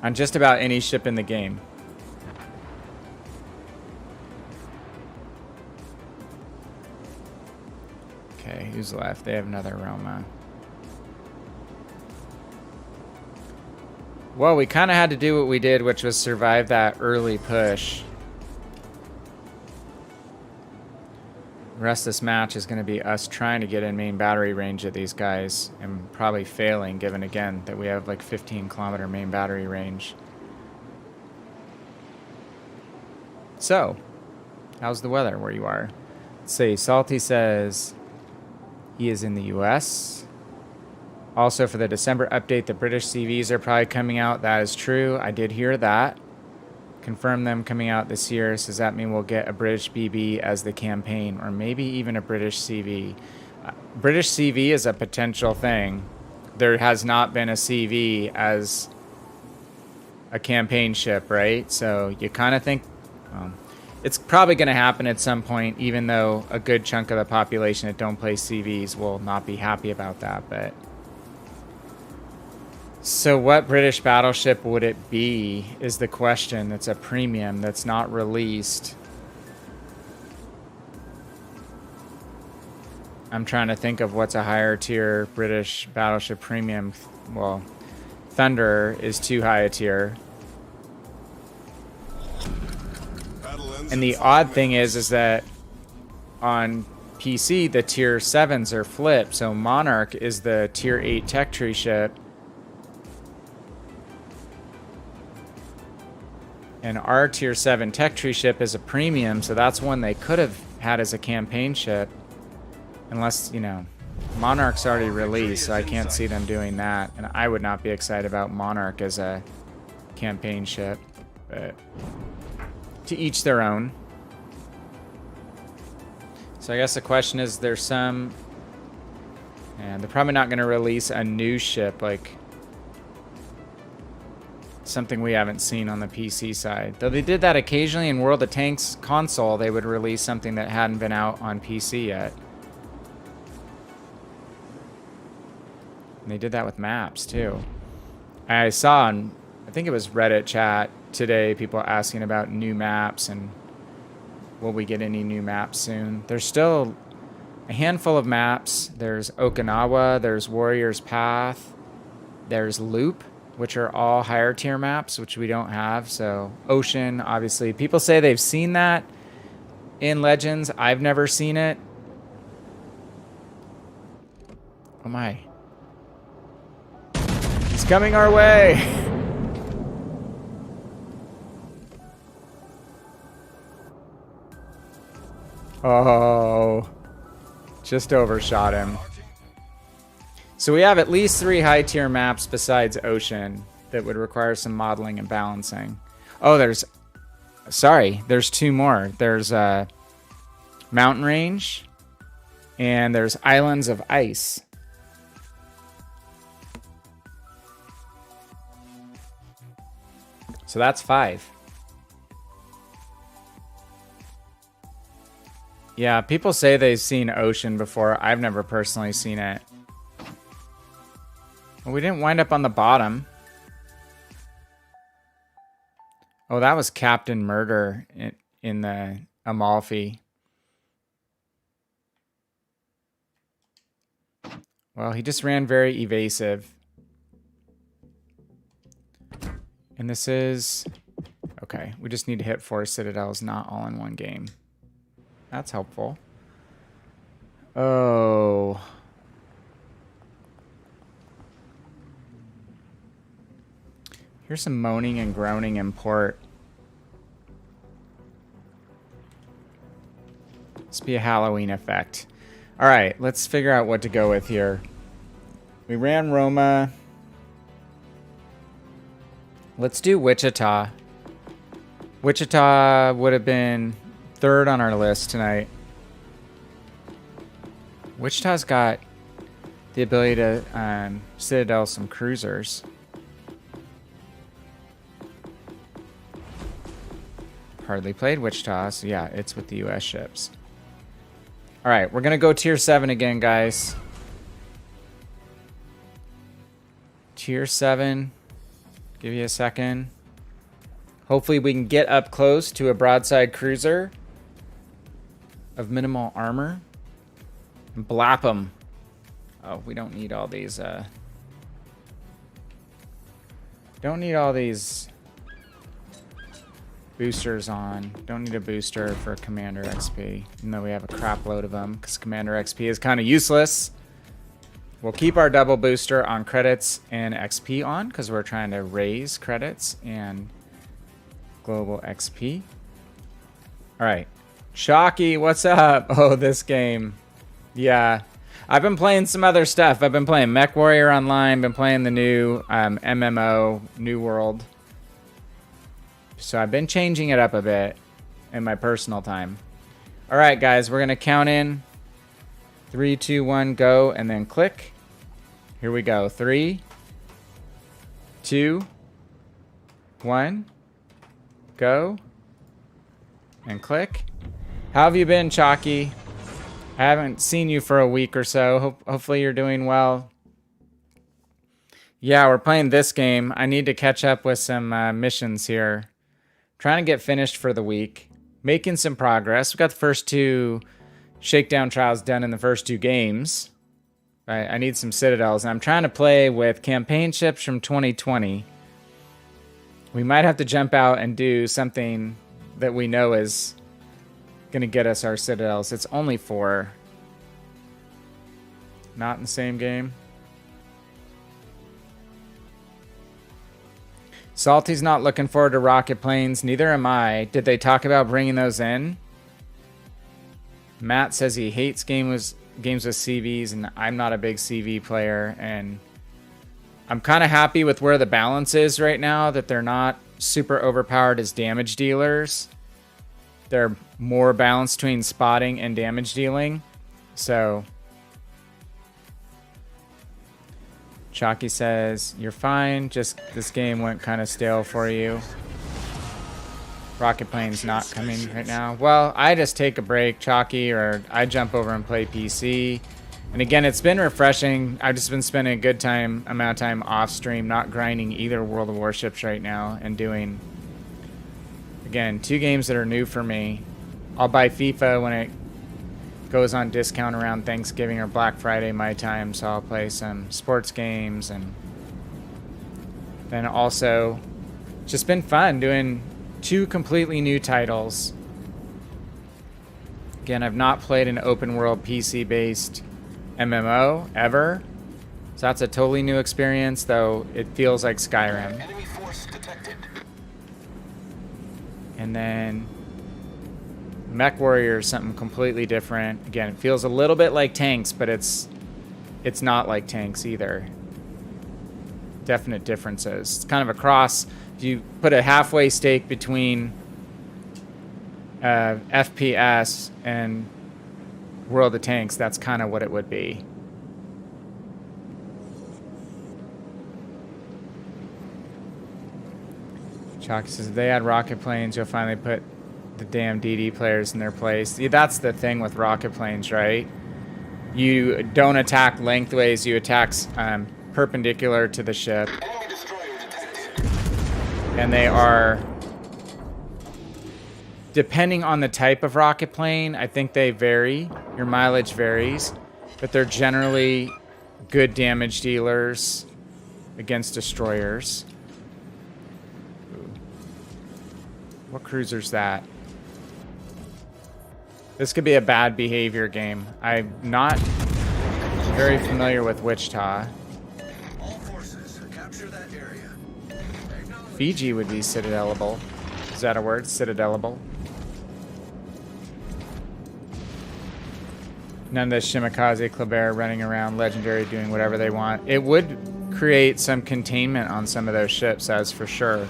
on just about any ship in the game. Okay, who's left? They have another Roma. Well, we kind of had to do what we did, which was survive that early push. The rest of this match is going to be us trying to get in main battery range of these guys, and probably failing, given again that we have like 15-kilometer main battery range. So, how's the weather where you are? Let's see, Salty says he is in the US. Also, for the December update, the British CVs are probably coming out. That is true. I did hear that. Confirm them coming out this year. So does that mean we'll get a British BB as the campaign, or maybe even a British CV? British CV is a potential thing. There has not been a CV as a campaign ship, right? So you kind of think it's probably going to happen at some point, even though a good chunk of the population that don't play CVs will not be happy about that. But so what British battleship would it be is the question. That's a premium that's not released. I'm trying to think of what's a higher tier British battleship premium. Well, Thunder is too high a tier. And the odd thing is that on PC, the tier 7s are flipped. So Monarch is the tier 8 tech tree ship. And our tier 7 tech tree ship is a premium, so that's one they could have had as a campaign ship. Unless, you know, Monarch's already released, so I can't see them doing that. And I would not be excited about Monarch as a campaign ship. But to each their own. So I guess the question is, there's some And they're probably not going to release a new ship, like something we haven't seen on the PC side. Though they did that occasionally in World of Tanks console, they would release something that hadn't been out on PC yet. And they did that with maps too. I saw on, I think it was Reddit chat today, people asking about new maps and will we get any new maps soon. There's still a handful of maps. There's Okinawa, there's Warrior's Path, there's Loop, which are all higher tier maps, which we don't have. So Ocean, obviously. People say they've seen that in Legends. I've never seen it. Oh my. He's coming our way. Oh. Just overshot him. So we have at least 3 high tier maps besides Ocean that would require some modeling and balancing. Oh, there's 2 more. There's Mountain Range and there's Islands of Ice. So that's 5. Yeah, people say they've seen Ocean before. I've never personally seen it. Well, we didn't wind up on the bottom. Oh, that was Captain Murder in the Amalfi. Well, he just ran very evasive. And this is... Okay, we just need to hit 4 citadels, not all in one game. That's helpful. Oh... Here's some moaning and groaning in port. Must be a Halloween effect. All right, let's figure out what to go with here. We ran Roma. Let's do Wichita. Wichita would have been 3rd on our list tonight. Wichita's got the ability to citadel some cruisers. Hardly played Wichita, so yeah, it's with the US ships. All right, we're gonna go tier 7 again, guys. Tier 7. Give you a second. Hopefully we can get up close to a broadside cruiser of minimal armor and blap them. Oh, we don't need all these. Don't need all these boosters on. Don't need a booster for Commander XP, even though we have a crap load of them, because Commander XP is kind of useless. We'll keep our double booster on credits and XP on, because we're trying to raise credits and global XP. All right. Shocky, what's up? Oh, this game. Yeah. I've been playing some other stuff. I've been playing Mech Warrior Online, been playing the new MMO, New World. So I've been changing it up a bit in my personal time. All right, guys, we're going to count in. 3, 2, 1, go, and then click. Here we go. 3, 2, 1, go, and click. How have you been, Chalky? I haven't seen you for a week or so. Hopefully you're doing well. Yeah, we're playing this game. I need to catch up with some missions here. Trying to get finished for the week. Making some progress. We got the first 2 Shakedown trials done in the first 2 games. I need some citadels. And I'm trying to play with campaign ships from 2020. We might have to jump out and do something that we know is going to get us our citadels. It's only 4. Not in the same game. Salty's not looking forward to rocket planes. Neither am I. Did they talk about bringing those in? Matt says he hates games with CVs, and I'm not a big CV player. And I'm kind of happy with where the balance is right now, that they're not super overpowered as damage dealers. They're more balanced between spotting and damage dealing. So Chalky says, you're fine, just this game went kind of stale for you. Rocket Plane's not coming right now. Well, I just take a break, Chalky, or I jump over and play PC. And again, it's been refreshing. I've just been spending a good amount of time off stream, not grinding either World of Warships right now, and doing, again, 2 games that are new for me. I'll buy FIFA when it goes on discount around Thanksgiving or Black Friday my time, so I'll play some sports games. And then also, it's just been fun doing 2 completely new titles. Again, I've not played an open world PC-based MMO ever, so that's a totally new experience, though it feels like Skyrim. Enemy force detected. And then Mech Warrior is something completely different. Again, it feels a little bit like tanks, but it's not like tanks either. Definite differences. It's kind of a cross. If you put a halfway stake between FPS and World of Tanks, that's kind of what it would be. Chalky says, if they add rocket planes, you'll finally put the damn DD players in their place. See, that's the thing with rocket planes, right? You don't attack lengthways, you attack perpendicular to the ship. Enemy destroyer detected. And they are, depending on the type of rocket plane, I think they vary. Your mileage varies, but they're generally good damage dealers against destroyers. Ooh. What cruiser's that? This could be a bad behavior game. I'm not very familiar with Wichita. All forces, capture that area. Fiji would be citadelable. Is that a word? Citadelable. None of this Shimakaze Kleber running around legendary doing whatever they want. It would create some containment on some of those ships, as for sure.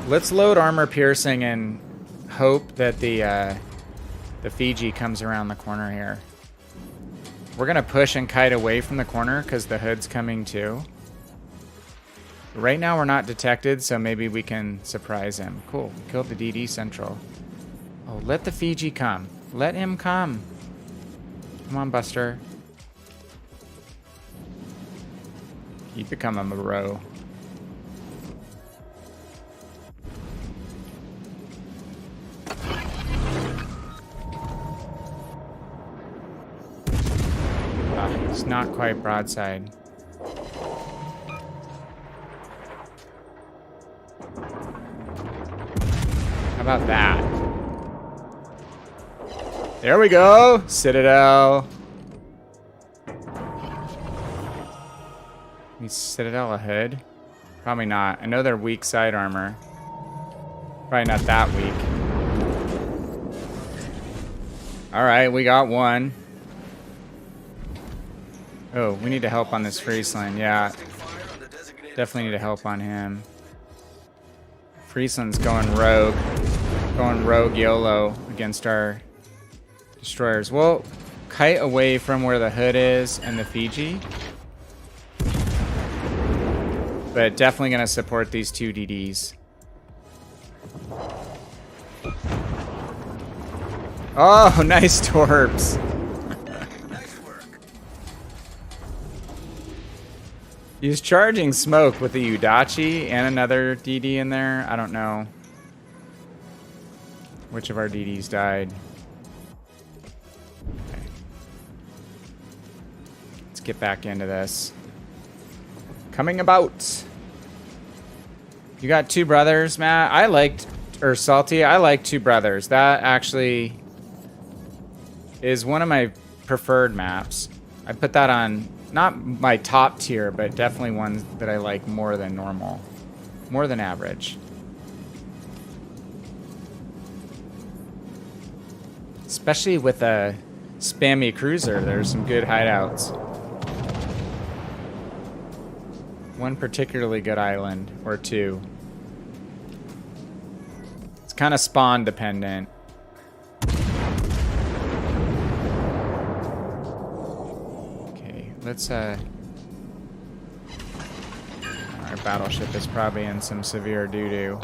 Let's load armor piercing and hope that the Fiji comes around the corner here. We're gonna push and kite away from the corner because the hood's coming too. Right now we're not detected, so maybe we can surprise him. Cool, killed the DD Central. Oh, let the Fiji come. Let him come. Come on, Buster. You become a Moreau. It's not quite broadside. How about that? There we go! Citadel. Is Citadel a hood? Probably not. I know they're weak side armor. Probably not that weak. Alright, we got one. Oh, we need to help on this Friesland. Yeah. Definitely need to help on him. Friesland's going rogue. Going rogue YOLO against our destroyers. We'll kite away from where the hood is and the Fiji. But definitely going to support these 2 DDs. Oh, nice torps. He's charging smoke with the Udachi and another DD in there. I don't know which of our DDs died. Okay. Let's get back into this. Coming about. You got 2 brothers, Matt. I liked, or Salty, I like 2 brothers. That actually is one of my preferred maps. I put that on, not my top tier, but definitely one that I like more than normal. More than average. Especially with a spammy cruiser, there's some good hideouts. One particularly good island, or 2. It's kind of spawn dependent. Okay, let's our battleship is probably in some severe doo-doo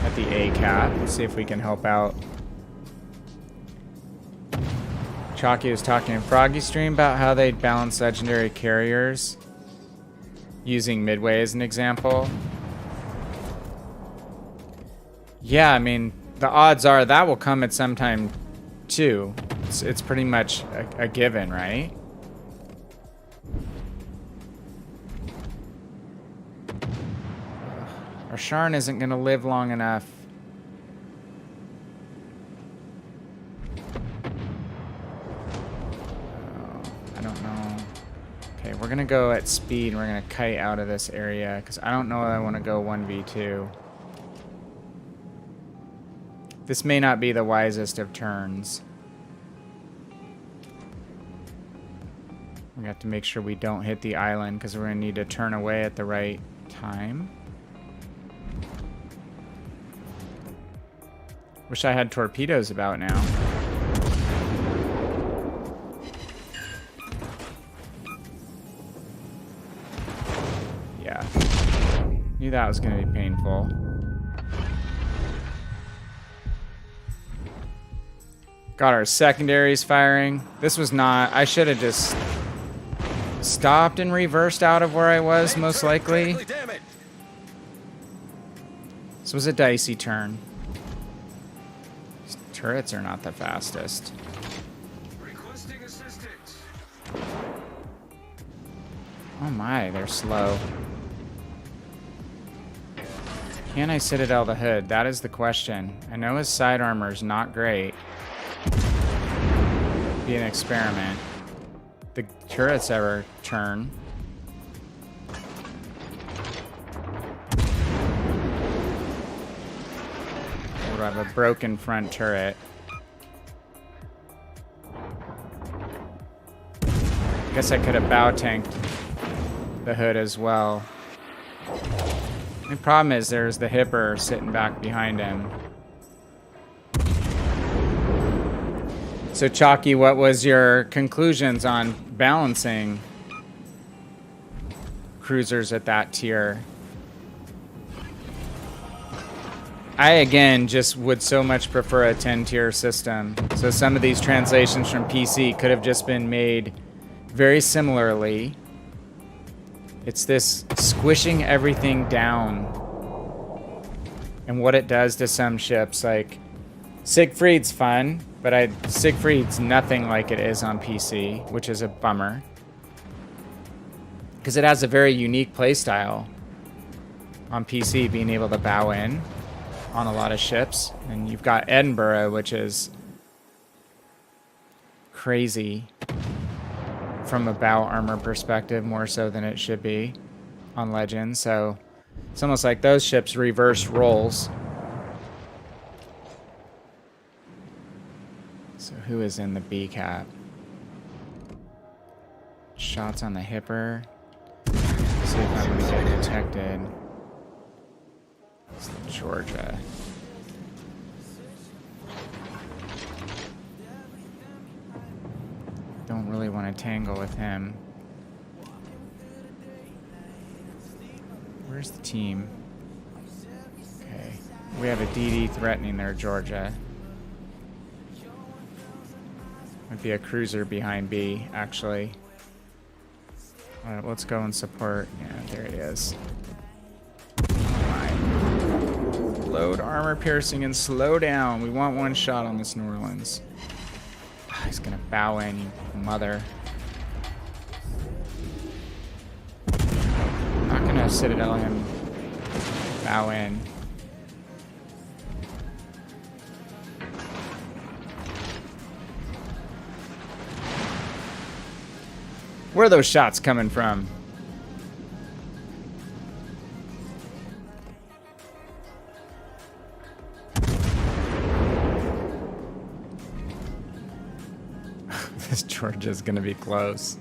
at the A cap. Let's see if we can help out. Chalky was talking in Froggy Stream about how they'd balance legendary carriers using Midway as an example. Yeah, I mean, the odds are that will come at some time too. It's pretty much a given, right? Our Sharn isn't going to live long enough. I don't know. Okay, we're going to go at speed. And we're going to kite out of this area because I don't know if I want to go 1v2. This may not be the wisest of turns. We have to make sure we don't hit the island because we're going to need to turn away at the right time. Wish I had torpedoes about now. Yeah. Knew that was going to be painful. Got our secondaries firing. This was not... I should have just stopped and reversed out of where I was, most likely. This was a dicey turn. These turrets are not the fastest. Requesting assistance. Oh my, they're slow. Can I Citadel the hood? That is the question. I know his side armor is not great. Be an experiment. The turrets ever turn. We have a broken front turret. Guess I could have bow tanked the hood as well. The problem is there's the Hipper sitting back behind him. So Chalky, what was your conclusions on balancing cruisers at that tier? I, again, just would so much prefer a 10-tier system. So some of these translations from PC could have just been made very similarly. It's this squishing everything down and what it does to some ships. Like, Siegfried's fun, but Siegfried's nothing like it is on PC, which is a bummer. Because it has a very unique playstyle on PC, being able to bow in on a lot of ships. And you've got Edinburgh, which is crazy from a bow armor perspective, more so than it should be on Legends. So it's almost like those ships reverse roles. So who is in the B cap? Shots on the Hipper. Let's see if I'm going to get detected. It's Georgia. Don't really want to tangle with him. Where's the team? Okay. We have a DD threatening their Georgia. Might be a cruiser behind B, actually. Alright, let's go and support. Yeah, there it is. Fine. Load armor piercing and slow down. We want one shot on this New Orleans. He's gonna bow in, you mother. I'm not gonna Citadel him. Bow in. Where are those shots coming from? This Georgia's gonna be close.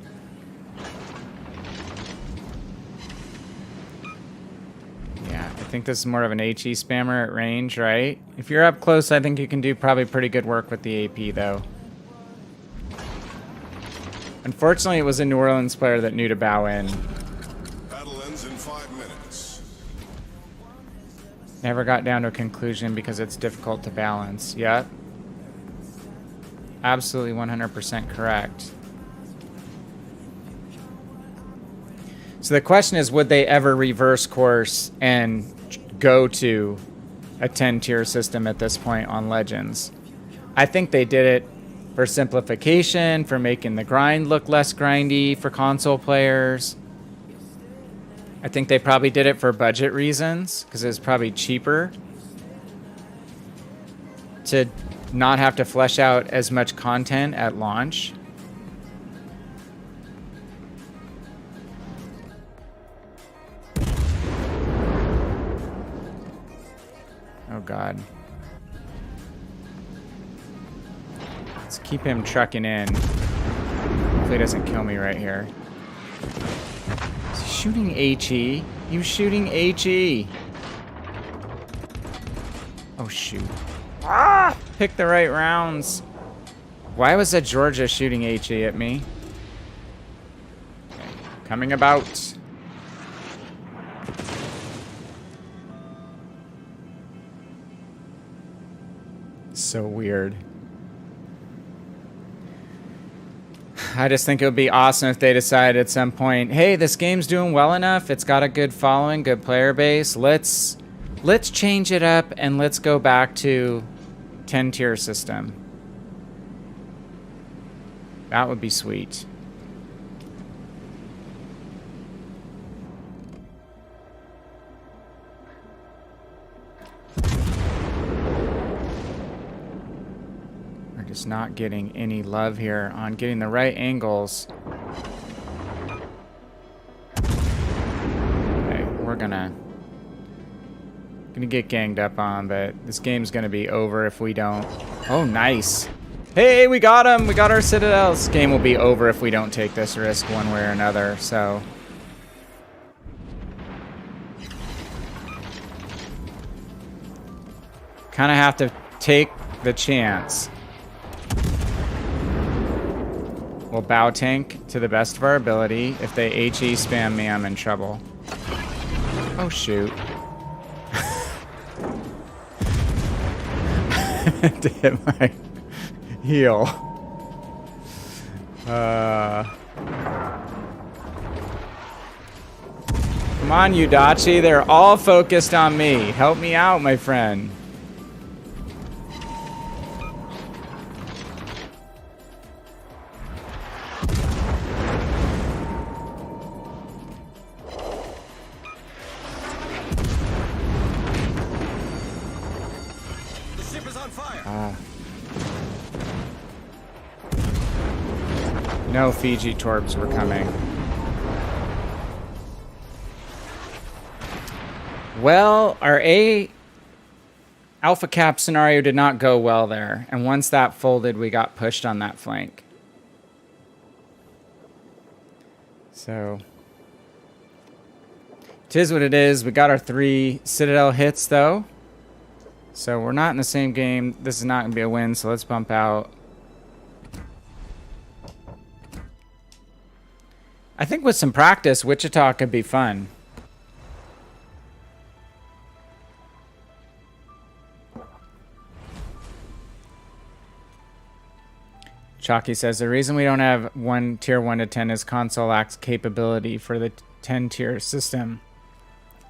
Yeah, I think this is more of an HE spammer at range, right? If you're up close, I think you can do probably pretty good work with the AP, though. Unfortunately, it was a New Orleans player that knew to bow in. Battle ends in 5 minutes. Never got down to a conclusion because it's difficult to balance. Yep. Absolutely 100% correct. So the question is, would they ever reverse course and go to a 10-tier system at this point on Legends? I think they did it for simplification, for making the grind look less grindy for console players. I think they probably did it for budget reasons, because it was probably cheaper to not have to flesh out as much content at launch. Oh God. Let's keep him trucking in. Hopefully he doesn't kill me right here. Is he shooting HE? You shooting HE? Oh shoot. Ah! Pick the right rounds. Why was that Georgia shooting HE at me? Okay. Coming about. So weird. I just think it would be awesome if they decided at some point, hey, this game's doing well enough, it's got a good following, good player base, let's change it up and let's go back to 10-tier system. That would be sweet. Just not getting any love here on getting the right angles. Okay, we're gonna get ganged up on, but this game's gonna be over if we don't. Oh, nice. Hey, we got him. We got our citadels. This game will be over if we don't take this risk one way or another, so. Kind of have to take the chance. We'll bow tank to the best of our ability. If they HE spam me, I'm in trouble. Oh, shoot. To hit my heel. Come on, Udachi. They're all focused on me. Help me out, my friend. No Fiji torps were coming. Well, our Alpha Cap scenario did not go well there. And once that folded, we got pushed on that flank. So, it is what it is. We got our 3 Citadel hits, though. So, we're not in the same game. This is not going to be a win, so let's bump out. I think with some practice, Wichita could be fun. Chalky says, the reason we don't have tier 1 to 10 is console lacks capability for the 10 tier system.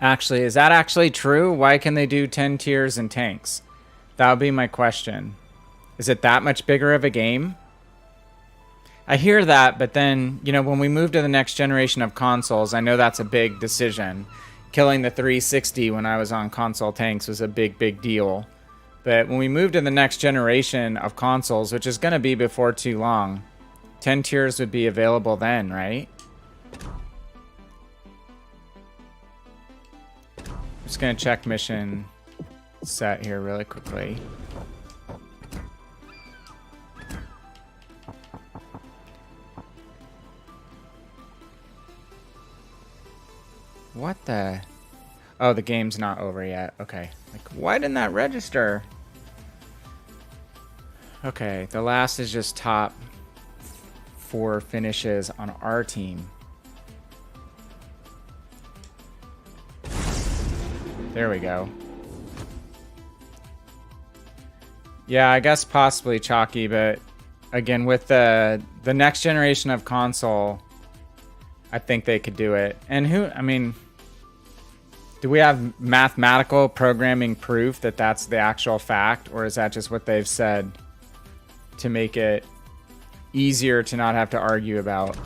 Actually, is that actually true? Why can they do 10 tiers and tanks? That would be my question. Is it that much bigger of a game? I hear that, but then, you know, when we move to the next generation of consoles, I know that's a big decision. Killing the 360 when I was on console tanks was a big, big deal. But when we move to the next generation of consoles, which is going to be before too long, 10 tiers would be available then, right? I'm just going to check mission set here really quickly. What the? Oh, the game's not over yet. Okay. Like, why didn't that register? Okay, the last is just top for finishes on our team. There we go. Yeah, I guess possibly Chalky, but again, with the next generation of console, I think they could do it. And I mean, do we have mathematical programming proof that that's the actual fact, or is that just what they've said to make it easier to not have to argue about?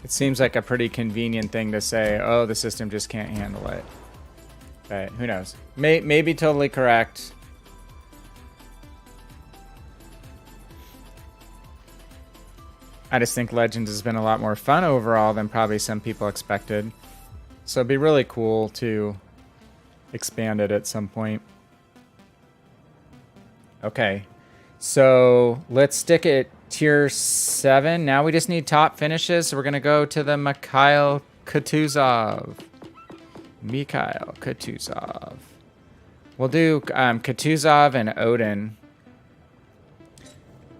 It seems like a pretty convenient thing to say, oh, the system just can't handle it. But who knows? May be totally correct. I just think Legends has been a lot more fun overall than probably some people expected. So it'd be really cool to expand it at some point. Okay, so let's stick it tier 7. Now we just need top finishes. So we're going to go to the Mikhail Kutuzov. Mikhail Kutuzov. We'll do Kutuzov and Odin.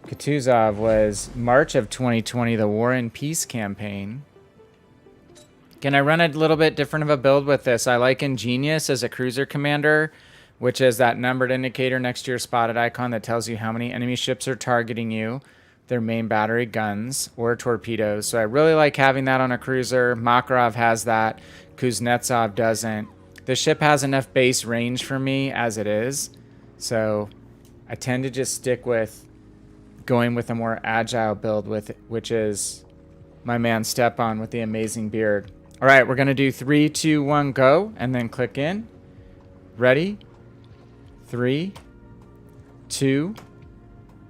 Kutuzov was March of 2020, the War and Peace campaign. Can I run a little bit different of a build with this? I like Ingenious as a cruiser commander, which is that numbered indicator next to your spotted icon that tells you how many enemy ships are targeting you, their main battery guns, or torpedoes. So I really like having that on a cruiser. Makarov has that. Kuznetsov doesn't. The ship has enough base range for me as it is. So I tend to just stick with going with a more agile build with it, which is my man Stepan with the amazing beard. All right, we're going to do 3, 2, 1, go, and then click in. Ready? 3, 2,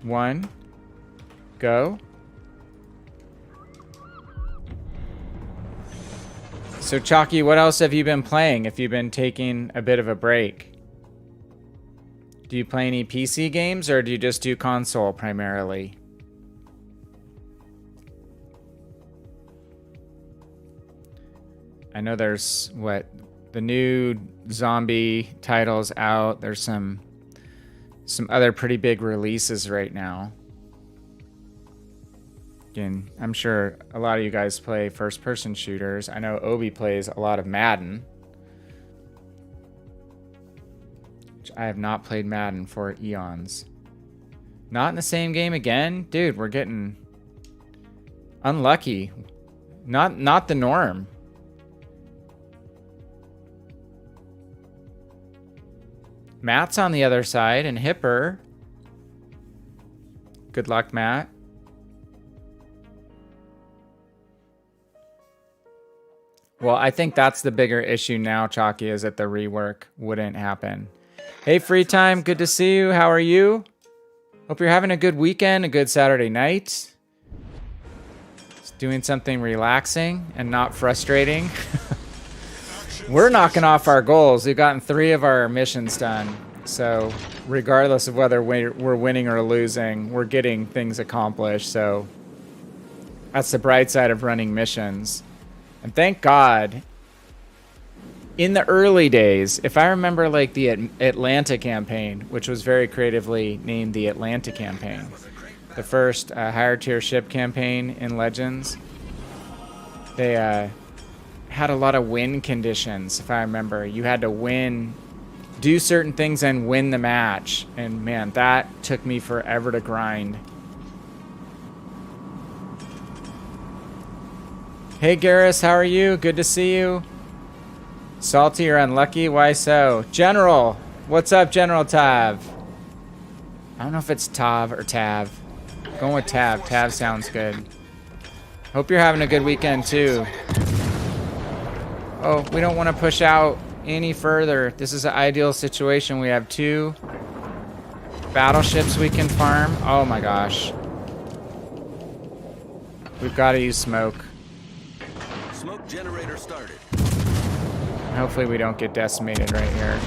1, go. So Chalky, what else have you been playing if you've been taking a bit of a break? Do you play any PC games or do you just do console primarily? I know there's the new zombie titles out. There's some other pretty big releases right now. Again, I'm sure a lot of you guys play first-person shooters. I know Obi plays a lot of Madden. I have not played Madden for eons. Not in the same game again? Dude, we're getting unlucky. Not the norm. Matt's on the other side and Hipper. Good luck, Matt. Well, I think that's the bigger issue now, Chalky, is that the rework wouldn't happen. Hey, Free Time, good to see you. How are you? Hope you're having a good weekend, a good Saturday night. Just doing something relaxing and not frustrating. We're knocking off our goals. We've gotten 3 of our missions done. So regardless of whether we're winning or losing, we're getting things accomplished. So that's the bright side of running missions. And thank God, in the early days, if I remember like the Atlanta campaign, which was very creatively named the Atlanta campaign, the first higher tier ship campaign in Legends, they had a lot of win conditions, if I remember. You had to win, do certain things and win the match. And man, that took me forever to grind. Hey Garrus, how are you? Good to see you. Salty or unlucky? Why so? General! What's up, General Tav? I don't know if it's Tav or Tav. I'm going with Tav. Tav sounds good. Hope you're having a good weekend too. Oh, we don't want to push out any further. This is an ideal situation. We have 2 battleships we can farm. Oh my gosh. We've got to use smoke. Smoke generator started. Hopefully we don't get decimated right here.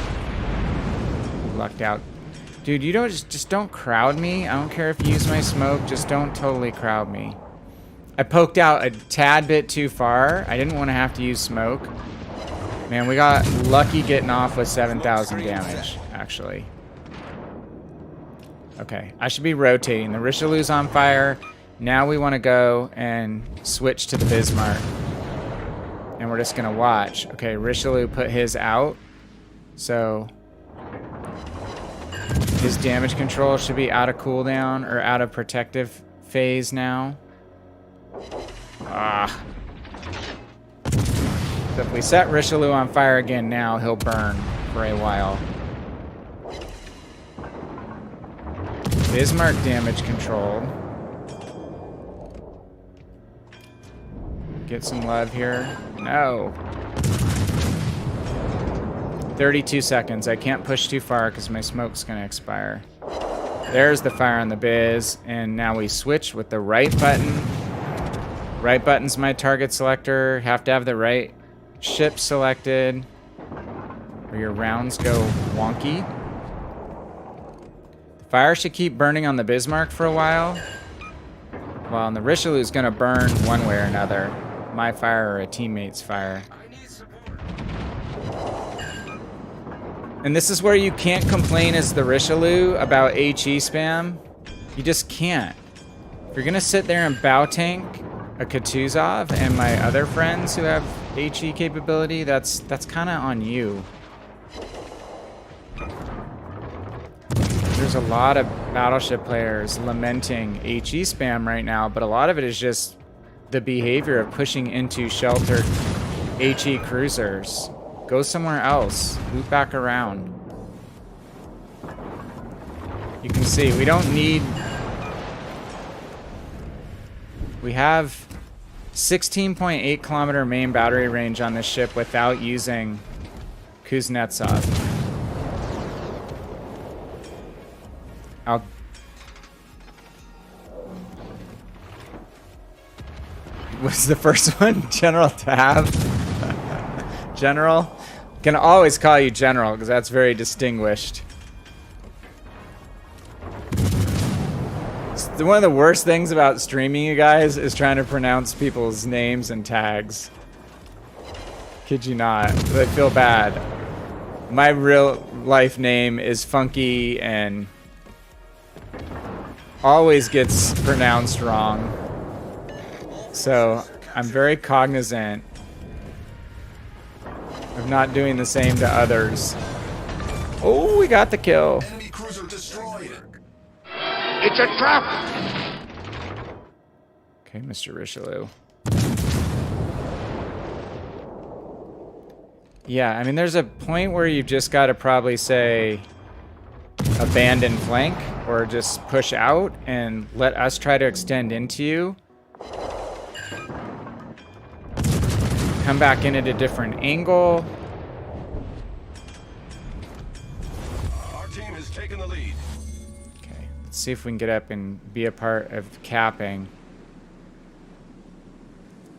Lucked out. Dude, you don't just don't crowd me. I don't care if you use my smoke. Just don't totally crowd me. I poked out a tad bit too far. I didn't want to have to use smoke. Man, we got lucky getting off with 7,000 damage, actually. Okay, I should be rotating. The Richelieu's on fire. Now we want to go and switch to the Bismarck. And we're just going to watch. Okay, Richelieu put his out. So his damage control should be out of cooldown or out of protective phase now. Ah. So if we set Richelieu on fire again now, he'll burn for a while. Bismarck damage controlled. Get some love here. No. 32 seconds. I can't push too far because my smoke's going to expire. There's the fire on the Biz. And now we switch with the right button. Right button's my target selector. Have to have the right ship selected, or your rounds go wonky. The fire should keep burning on the Bismarck for a while. While the Richelieu is going to burn one way or another. My fire or a teammate's fire. And this is where you can't complain as the Richelieu about HE spam. You just can't. If you're going to sit there and bow tank a Kutuzov and my other friends who have HE capability, that's kind of on you. There's a lot of Battleship players lamenting HE spam right now, but a lot of it is just the behavior of pushing into sheltered HE cruisers. Go somewhere else. Loop back around. You can see we don't need... We have 16.8 kilometer main battery range on this ship without using Kuznetsov. Was the first one General Tab? General? Can always call you General because that's very distinguished. One of the worst things about streaming, you guys, is trying to pronounce people's names and tags. Kid you not. I feel bad. My real life name is Funky and always gets pronounced wrong. So I'm very cognizant of not doing the same to others. Oh, we got the kill. Enemy cruiser destroyed. It's a trap! Okay, Mr. Richelieu. Yeah, I mean, there's a point where you've just got to probably say abandon flank or just push out and let us try to extend into you. Come back in at a different angle. Our team has taken the lead. Okay, let's see if we can get up and be a part of capping.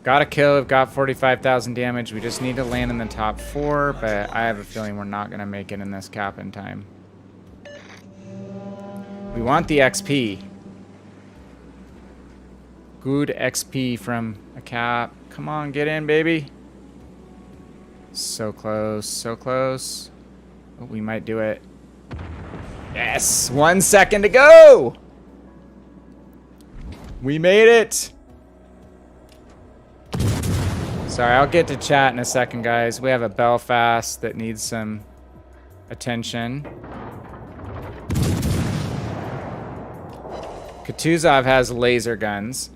Got a kill, we've got 45,000 damage. We just need to land in the top 4, but I have a feeling we're not going to make it in this cap in time. We want the XP. Good XP from a cap. Come on, get in, baby. So close, so close. Oh, we might do it. Yes, 1 second to go. We made it. Sorry, I'll get to chat in a second, guys. We have a Belfast that needs some attention. Kutuzov has laser guns.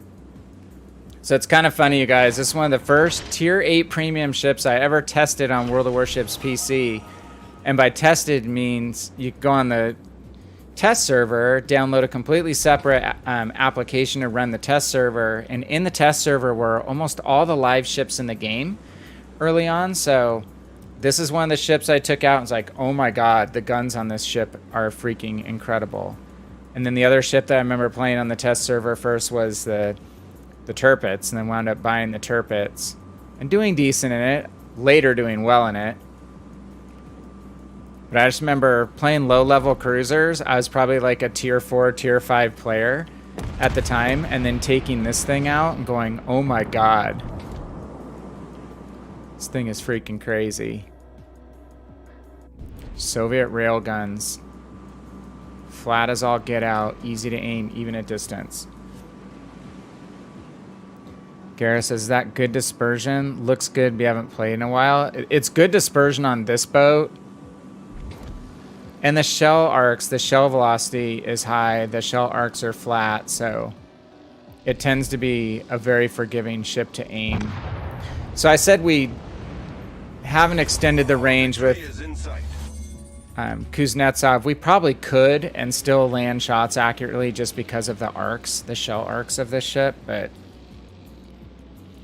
So it's kind of funny, you guys. This is one of the first Tier 8 premium ships I ever tested on World of Warships PC. And by tested means you go on the test server, download a completely separate application to run the test server. And in the test server were almost all the live ships in the game early on. So this is one of the ships I took out and was like, oh my god, the guns on this ship are freaking incredible. And then the other ship that I remember playing on the test server first was the Tirpitz, and then wound up buying the Tirpitz and doing decent in it, later doing well in it. But I just remember playing low-level cruisers. I was probably like a Tier 4, Tier 5 player at the time, and then taking this thing out and going, oh my god. This thing is freaking crazy. Soviet railguns flat as all get out, easy to aim, even at distance. Gareth says, is that good dispersion? Looks good, we haven't played in a while. It's good dispersion on this boat. And the shell arcs, the shell velocity is high. The shell arcs are flat, so it tends to be a very forgiving ship to aim. So I said we haven't extended the range with Kuznetsov. We probably could and still land shots accurately just because of the arcs, the shell arcs of this ship. But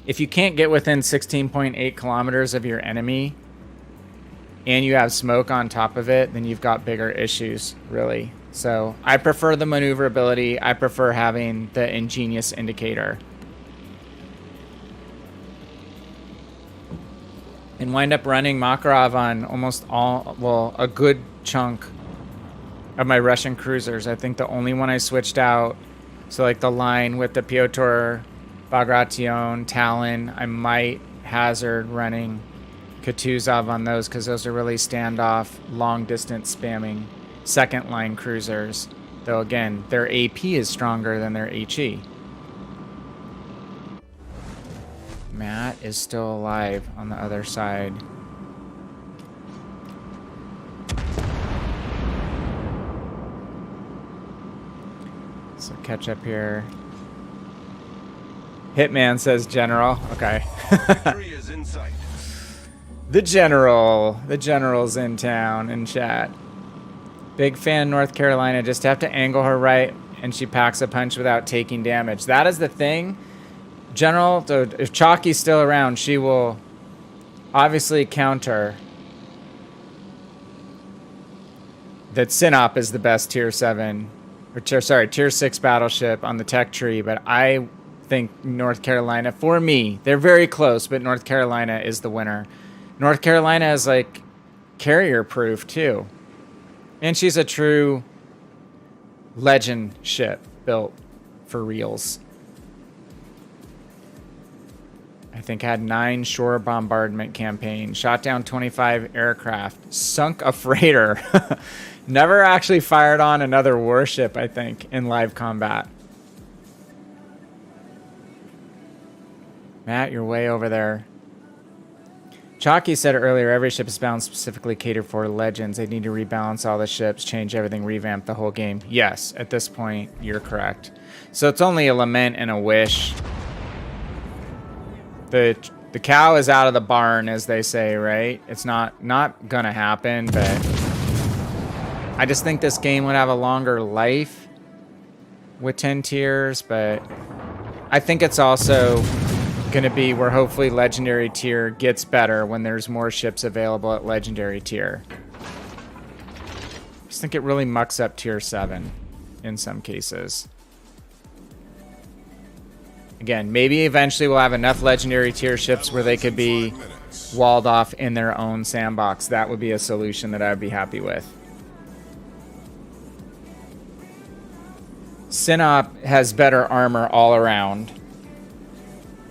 if you can't get within 16.8 kilometers of your enemy and you have smoke on top of it, then you've got bigger issues, really. So I prefer the maneuverability. I prefer having the ingenious indicator. And wind up running Makarov on almost all, well, a good chunk of my Russian cruisers. I think the only one I switched out, so like the line with the Piotr, Bagration, Talon, I might hazard running Kutuzov on those because those are really standoff, long distance spamming second line cruisers. Though again, their AP is stronger than their HE. Matt is still alive on the other side. So catch up here. Hitman says General. Okay. Is in sight. The General's in town in chat. Big fan of North Carolina. Just have to angle her right and she packs a punch without taking damage. That is the thing. General, if Chalky's still around, she will obviously counter that Sinop is the best tier 7, or tier 6 battleship on the tech tree, but I think North Carolina, for me, they're very close, but North Carolina is the winner. North Carolina is like carrier proof too. And she's a true legend ship built for reals. I think had 9 shore bombardment campaigns, shot down 25 aircraft, sunk a freighter. Never actually fired on another warship, I think, in live combat. Matt, you're way over there. Chalky said earlier, every ship is bound specifically catered for legends. They need to rebalance all the ships, change everything, revamp the whole game. Yes, at this point, you're correct. So it's only a lament and a wish. The cow is out of the barn, as they say, right? It's not gonna happen, but I just think this game would have a longer life with 10 tiers, but I think it's also gonna be where hopefully legendary tier gets better when there's more ships available at legendary tier. I just think it really mucks up tier 7 in some cases. Again, maybe eventually we'll have enough legendary tier ships where they could be walled off in their own sandbox. That would be a solution that I would be happy with. Sinop has better armor all around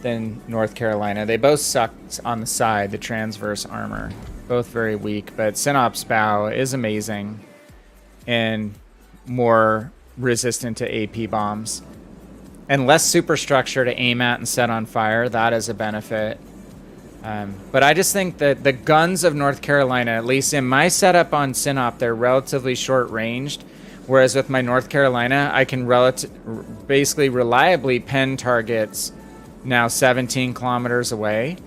than North Carolina. They both suck on the side, the transverse armor. Both very weak, but Sinop's bow is amazing and more resistant to AP bombs. And less superstructure to aim at and set on fire. That is a benefit. But I just think that the guns of North Carolina, at least in my setup on Sinop, they're relatively short-ranged. Whereas with my North Carolina, I can basically reliably pen targets now 17 kilometers away.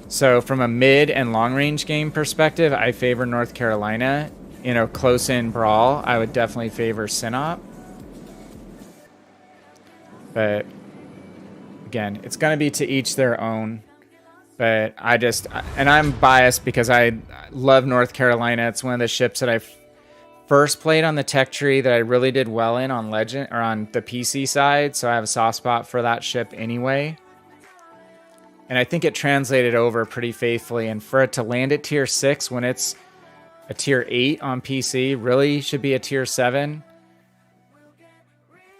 So from a mid and long-range game perspective, I favor North Carolina. In a close-in brawl, I would definitely favor Sinop. But again, it's going to be to each their own. But I'm biased because I love North Carolina. It's one of the ships that I first played on the tech tree that I really did well in on Legend or on the PC side. So I have a soft spot for that ship anyway. And I think it translated over pretty faithfully. And for it to land at tier 6 when it's a tier 8 on PC really should be a tier 7.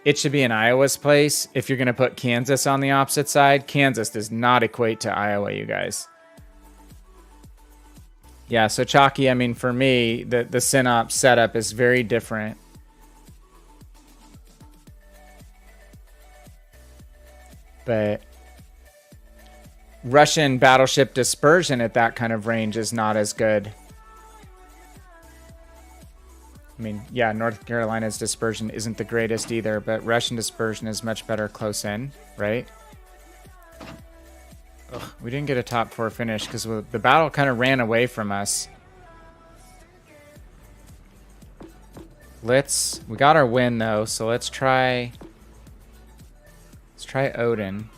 It should be in Iowa's place. If you're going to put Kansas on the opposite side, Kansas does not equate to Iowa, you guys. Yeah, so Chalky, I mean, for me, the Sinop setup is very different But Russian battleship dispersion at that kind of range is not as good. I mean, yeah, North Carolina's dispersion isn't the greatest either, but Russian dispersion is much better close in, right? Ugh, we didn't get a top 4 finish because the battle kind of ran away from us. We got our win though, so let's try Odin.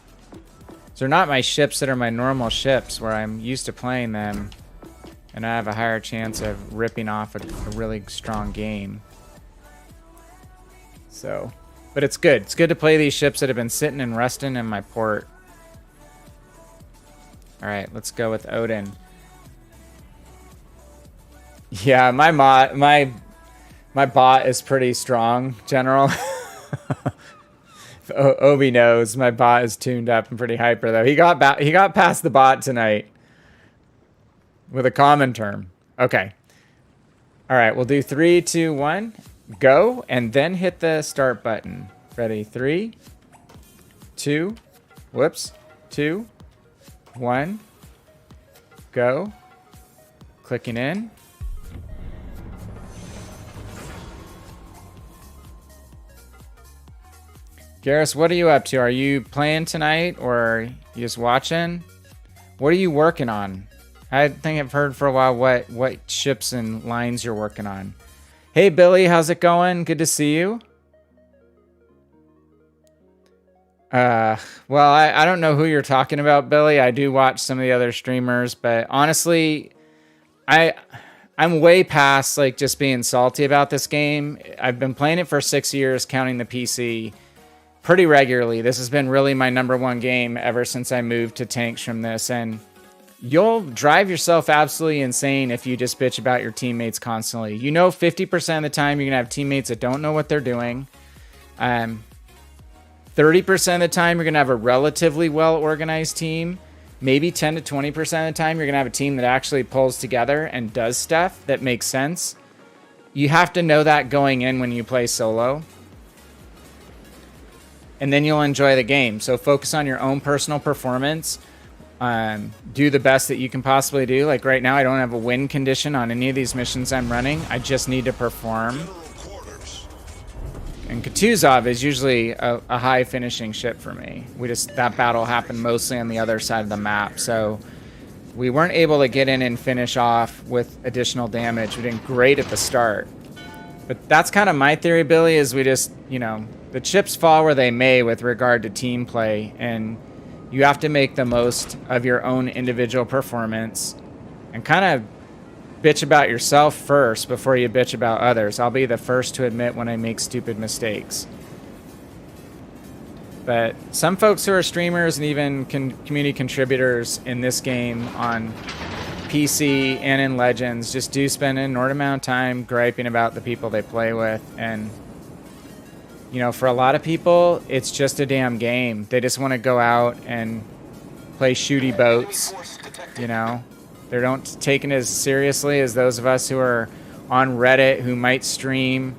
They're not my ships that are my normal ships where I'm used to playing them, and I have a higher chance of ripping off a really strong game. So, but it's good. It's good to play these ships that have been sitting and resting in my port. All right, let's go with Odin. Yeah, my bot is pretty strong, General. Obi knows my bot is tuned up and pretty hyper though. He got past the bot tonight with a common term. Okay. All right, we'll do 3, 2, 1, go, and then hit the start button. Ready? 3, 2, 2, 1, go. Clicking in. Garrus, what are you up to? Are you playing tonight or are you just watching? What are you working on? I think I've heard for a while what ships and lines you're working on. Hey, Billy, how's it going? Good to see you. Well, I don't know who you're talking about, Billy. I do watch some of the other streamers, but honestly, I'm way past like just being salty about this game. I've been playing it for 6 years, counting the PC. Pretty regularly. This has been really my #1 game ever since I moved to tanks from this, and you'll drive yourself absolutely insane if you just bitch about your teammates constantly. You know, 50% of the time you're gonna have teammates that don't know what they're doing. 30% of the time you're gonna have a relatively well-organized team. Maybe 10 to 20% of the time you're gonna have a team that actually pulls together and does stuff that makes sense. You have to know that going in when you play solo. And then you'll enjoy the game. So focus on your own personal performance. Do the best that you can possibly do. Like right now, I don't have a win condition on any of these missions I'm running. I just need to perform. And Kutuzov is usually a high finishing ship for me. That battle happened mostly on the other side of the map. So we weren't able to get in and finish off with additional damage. We did great at the start. But that's kind of my theory, Billy, is we just, you know, the chips fall where they may with regard to team play, and you have to make the most of your own individual performance and kind of bitch about yourself first before you bitch about others. I'll be the first to admit when I make stupid mistakes. But some folks who are streamers and even community contributors in this game on PC and in Legends just do spend an inordinate amount of time griping about the people they play with, and you know, for a lot of people, it's just a damn game. They just want to go out and play shooty boats, you know. They don't take it as seriously as those of us who are on Reddit, who might stream,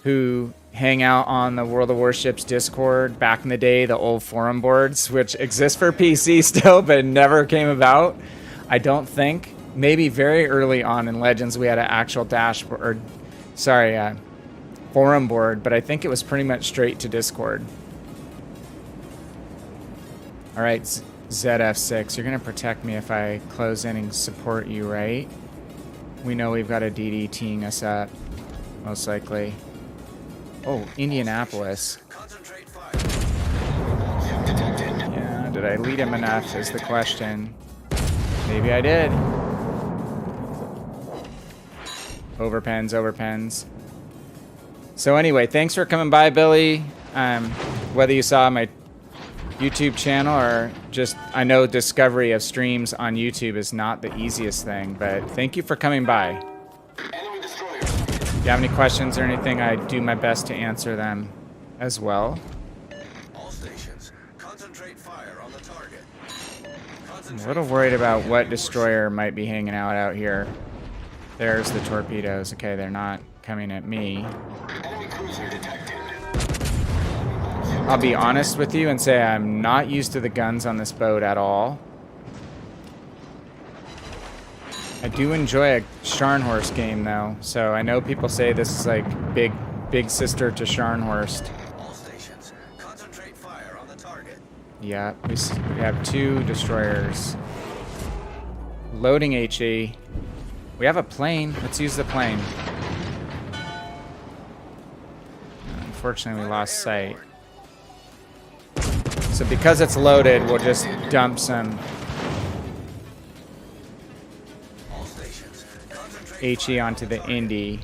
who hang out on the World of Warships Discord back in the day, the old forum boards, which exist for PC still, but never came about. I don't think. Maybe very early on in Legends, we had an actual dashboard, forum board, but I think it was pretty much straight to Discord. All right, ZF6, you're going to protect me if I close in and support you, right? We know we've got a DD teeing us up, most likely. Oh, Indianapolis. Yeah, did I lead him enough is the question. Maybe I did. Overpens. So anyway, thanks for coming by, Billy. Whether you saw my YouTube channel or just, I know discovery of streams on YouTube is not the easiest thing, but thank you for coming by. If you have any questions or anything, I do my best to answer them as well. All stations, concentrate fire on the target. I'm a little worried about what destroyer might be hanging out here. There's the torpedoes. Okay, they're not coming at me. I'll be honest with you and say I'm not used to the guns on this boat at all. I do enjoy a Scharnhorst game though, so I know people say this is like big sister to Scharnhorst. All stations, concentrate fire on the target. Yeah, we have 2 destroyers. Loading HE. We have a plane. Let's use the plane. Unfortunately, we lost sight. So because it's loaded, we'll just dump some HE onto the Indy.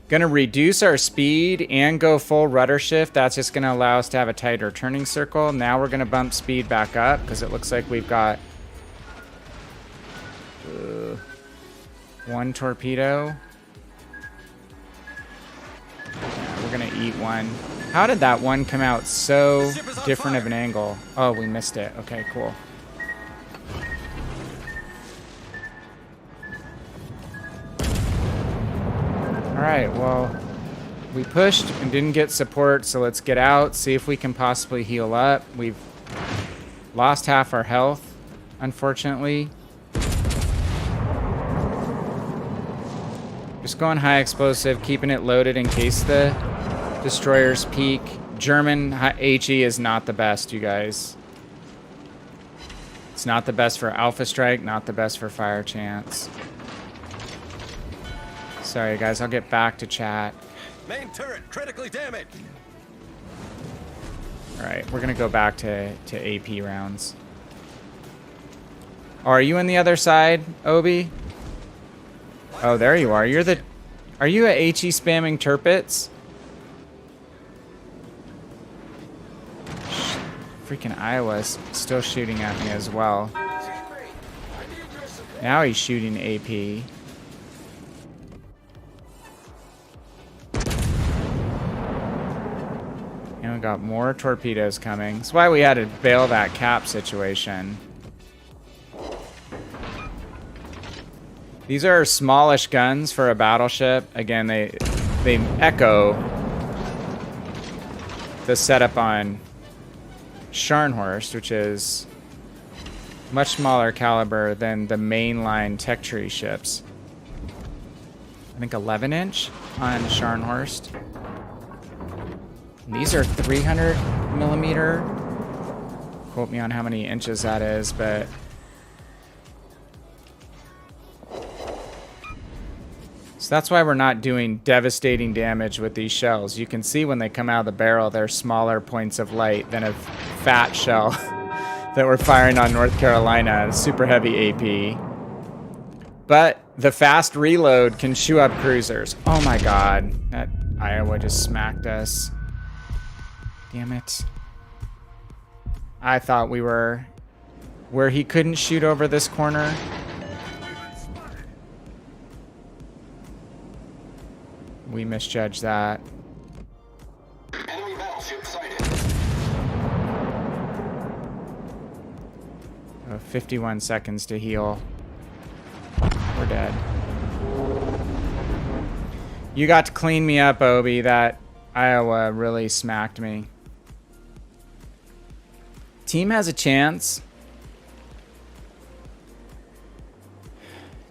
Gonna reduce our speed and go full rudder shift. That's just gonna allow us to have a tighter turning circle. Now we're gonna bump speed back up because it looks like we've got 1 torpedo. Yeah, we're gonna eat one. How did that one come out so different of an angle? Oh, we missed it. Okay, cool. Alright, well, we pushed and didn't get support, so let's get out, see if we can possibly heal up. We've lost half our health, unfortunately. Just going high explosive, keeping it loaded in case the destroyers peak. German HE is not the best, you guys. It's not the best for Alpha Strike, not the best for Fire Chance. Sorry, guys. I'll get back to chat. Main turret critically damaged. All right, we're gonna go back to AP rounds. Oh, are you on the other side, Obi? Oh, there you are. Are you a HE spamming turpits? Freaking Iowa's still shooting at me as well. Now he's shooting AP. And we got more torpedoes coming. That's why we had to bail that cap situation. These are smallish guns for a battleship. Again, they echo the setup on Scharnhorst, which is much smaller caliber than the mainline tech tree ships. I think 11-inch on Scharnhorst. These are 300 millimeter. Quote me on how many inches that is, but so that's why we're not doing devastating damage with these shells. You can see when they come out of the barrel, they're smaller points of light than a fat shell that we're firing on North Carolina. Super heavy AP. But the fast reload can chew up cruisers. Oh my god. That Iowa just smacked us. Damn it. I thought we were where he couldn't shoot over this corner. We misjudged that. Enemy battleship sighted. 51 seconds to heal. We're dead. You got to clean me up, Obi. That Iowa really smacked me. Team has a chance.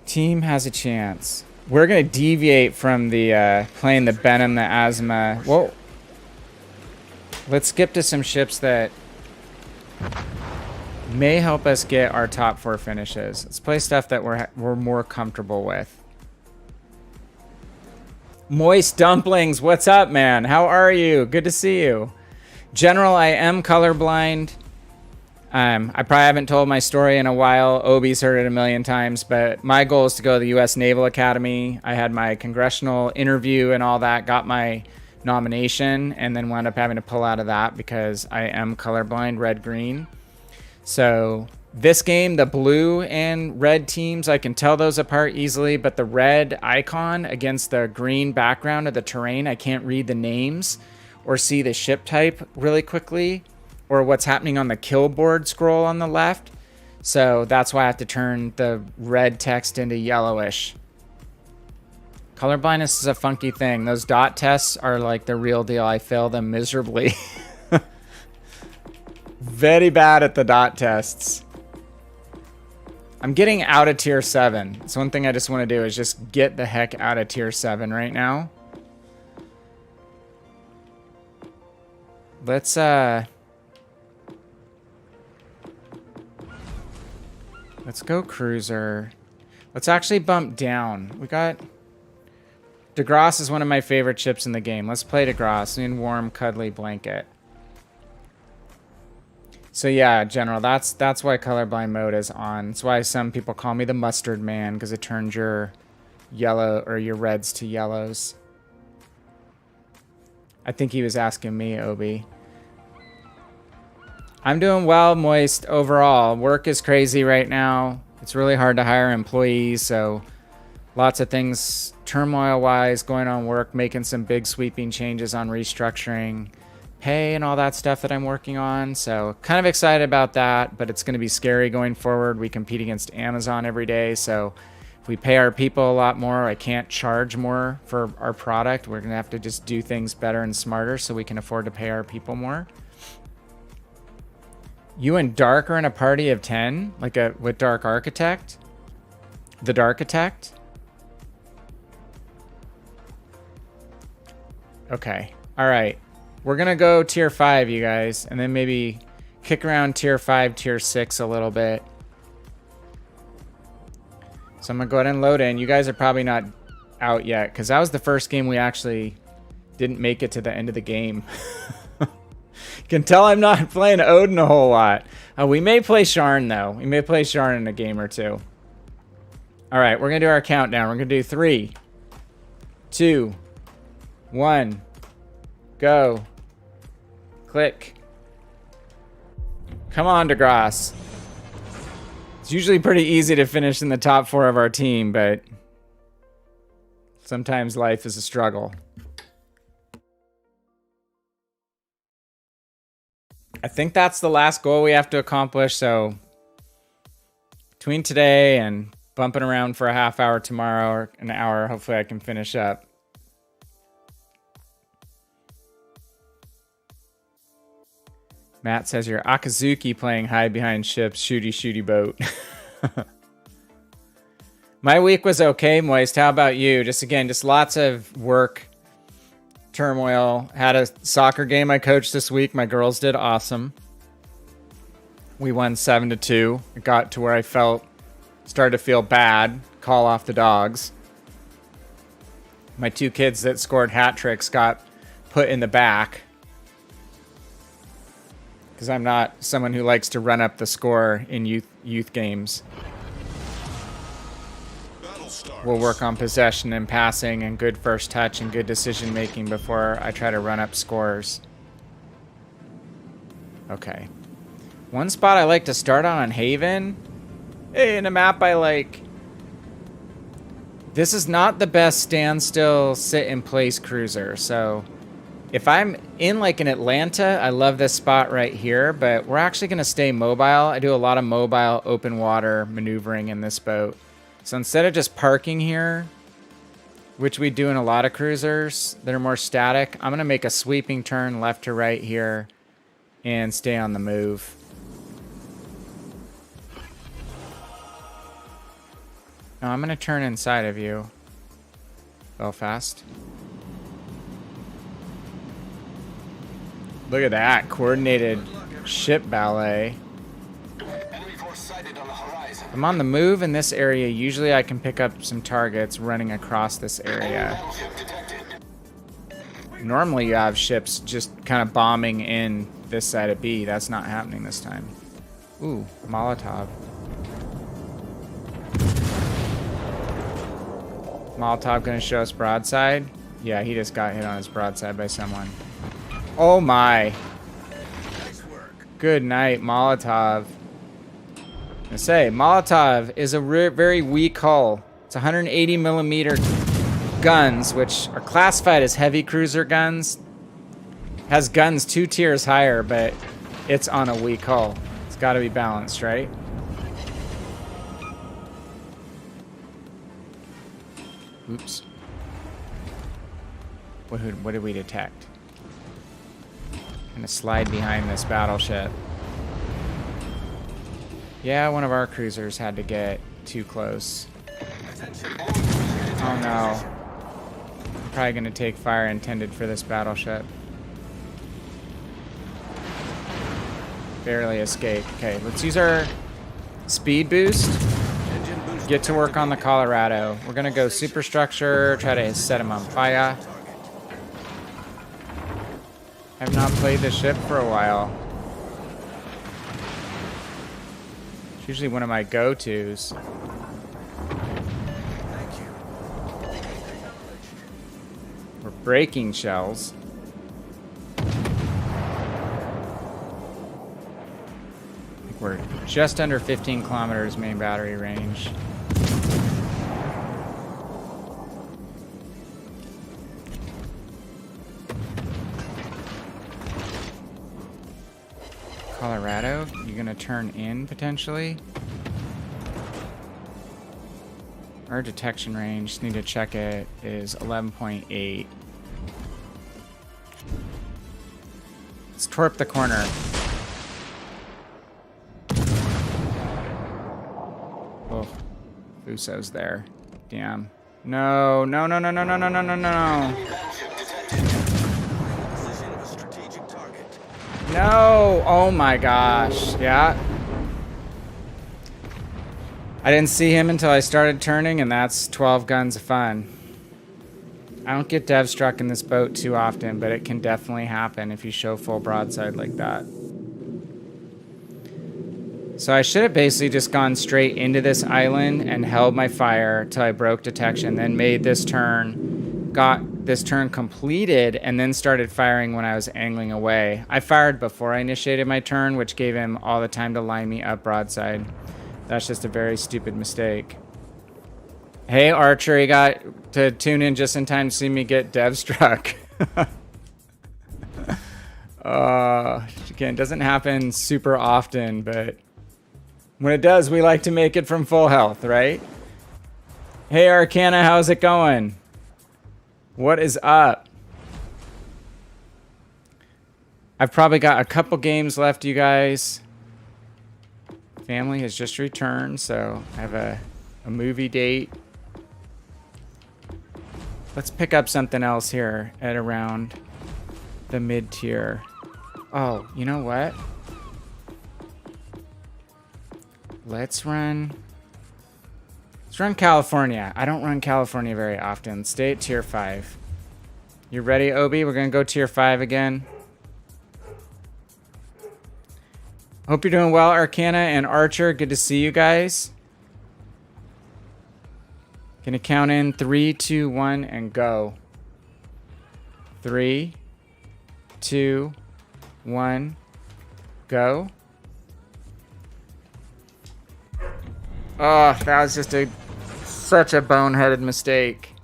Team has a chance. We're going to deviate from the playing the Benham, the Asthma. Well, let's skip to some ships that may help us get our top 4 finishes. Let's play stuff that we're more comfortable with. Moist Dumplings, what's up, man? How are you? Good to see you. General, I am colorblind. I probably haven't told my story in a while. Obi's heard it a million times, but my goal is to go to the U.S. Naval Academy. I had my congressional interview and all that, got my nomination, and then wound up having to pull out of that because I am colorblind, red-green. So this game, the blue and red teams, I can tell those apart easily, but the red icon against the green background of the terrain, I can't read the names or see the ship type really quickly, or what's happening on the kill board scroll on the left. So that's why I have to turn the red text into yellowish. Color blindness is a funky thing. Those dot tests are like the real deal. I fail them miserably. very bad at the dot tests. I'm getting out of tier 7. It's one thing I just want to do is just get the heck out of tier 7 right now. Let's go cruiser. Let's actually bump down. We got DeGrasse is one of my favorite ships in the game. Let's play DeGrasse in warm, cuddly blanket. So yeah, General, that's why colorblind mode is on. That's why some people call me the mustard man, because it turns your yellow or your reds to yellows. I think he was asking me, Obi. I'm doing well, Moist, overall. Work is crazy right now. It's really hard to hire employees, so lots of things turmoil-wise going on work, making some big sweeping changes on restructuring, pay and all that stuff that I'm working on. So kind of excited about that, but it's going to be scary going forward. We compete against Amazon every day, so if we pay our people a lot more, I can't charge more for our product. We're going to have to just do things better and smarter so we can afford to pay our people more. You and Dark are in a party of 10? Like with Dark Architect? The Darkitect? Okay. Alright. We're going to go tier 5, you guys. And then maybe kick around tier 5, tier 6 a little bit. So I'm going to go ahead and load in. You guys are probably not out yet, because that was the first game we actually didn't make it to the end of the game. You can tell I'm not playing Odin a whole lot. We may play Sharn, though. We may play Sharn in a game or two. All right, we're going to do our countdown. We're going to do 3, 2, 1, go. Click. Come on, DeGrasse. It's usually pretty easy to finish in the top 4 of our team, but sometimes life is a struggle. I think that's the last goal we have to accomplish, so between today and bumping around for a half hour tomorrow or an hour, hopefully I can finish up. Matt says you're Akazuki playing hide behind ships, shooty boat. My week was okay, Moist. How about you? Just lots of work. Turmoil. Had a soccer game I coached this week. My girls did awesome. We won 7-2. It got to where I started to feel bad. Call off the dogs. My 2 kids that scored hat tricks got put in the back, because I'm not someone who likes to run up the score in youth games. We'll work on possession and passing and good first touch and good decision making before I try to run up scores. Okay. One spot I like to start on Haven. Hey, in a map I like. This is not the best standstill sit in place cruiser. So if I'm in like in Atlanta, I love this spot right here, but we're actually going to stay mobile. I do a lot of mobile open water maneuvering in this boat. So instead of just parking here, which we do in a lot of cruisers that are more static, I'm going to make a sweeping turn left to right here and stay on the move. Now I'm going to turn inside of you, Belfast. Look at that, coordinated ship ballet. I'm on the move in this area. Usually I can pick up some targets running across this area. Normally you have ships just kind of bombing in this side of B. That's not happening this time. Ooh, Molotov. Molotov gonna show us broadside? Yeah, he just got hit on his broadside by someone. Oh my. Good night, Molotov. I say, Molotov is a very weak hull. It's 180 millimeter guns, which are classified as heavy cruiser guns. Has guns 2 tiers higher, but it's on a weak hull. It's got to be balanced, right? Oops. What did we detect? I'm gonna slide behind this battleship. Yeah, one of our cruisers had to get too close. Oh no. I'm probably going to take fire intended for this battleship. Barely escaped. Okay, let's use our speed boost. Get to work on the Colorado. We're going to go superstructure, try to set him on fire. I've not played this ship for a while. It's usually one of my go-tos. We're breaking shells. We're just under 15 kilometers main battery range. Colorado, you gonna turn in potentially? Our detection range, just need to check it, is 11.8. Let's torp the corner. Oh, Fuso's there. Damn. No, no, no, no, no, no, no, no, no, no. Position of a strategic target. No! Oh my gosh. Yeah. I didn't see him until I started turning, and that's 12 guns of fun. I don't get dev struck in this boat too often, but it can definitely happen if you show full broadside like that. So I should have basically just gone straight into this island and held my fire till I broke detection, then made this turn, got this turn completed, and then started firing when I was angling away. I fired before I initiated my turn, which gave him all the time to line me up broadside. That's just a very stupid mistake. Hey, Archer, you got to tune in just in time to see me get dev struck. Again, it doesn't happen super often, but when it does, we like to make it from full health, right? Hey, Arcana, how's it going? What is up? I've probably got a couple games left, you guys. Family has just returned, so I have a movie date. Let's pick up something else here at around the mid-tier. Oh, you know what? Let's run California. I don't run California very often. Stay at tier 5. You ready, Obi? We're going to go tier 5 again. Hope you're doing well, Arcana and Archer. Good to see you guys. Gonna count in 3, 2, 1, and go. 3, 2, 1, go. Oh, that was just such a boneheaded mistake.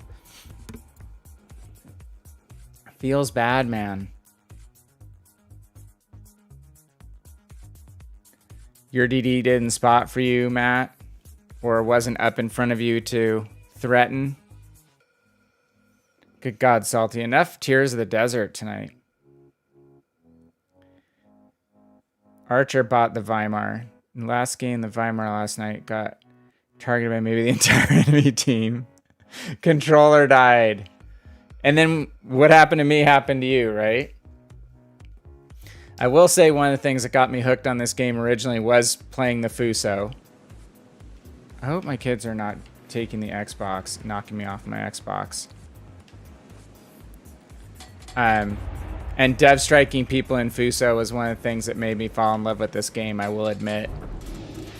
Feels bad, man. Your DD didn't spot for you, Matt? Or wasn't up in front of you to threaten? Good God, Salty. Enough Tears of the Desert tonight. Archer bought the Weimar. In last game, the Weimar last night got targeted by maybe the entire enemy team. Controller died. And then what happened to me happened to you, right? I will say one of the things that got me hooked on this game originally was playing the Fuso. I hope my kids are not taking the Xbox, knocking me off my Xbox. And dev striking people in Fuso was one of the things that made me fall in love with this game, I will admit.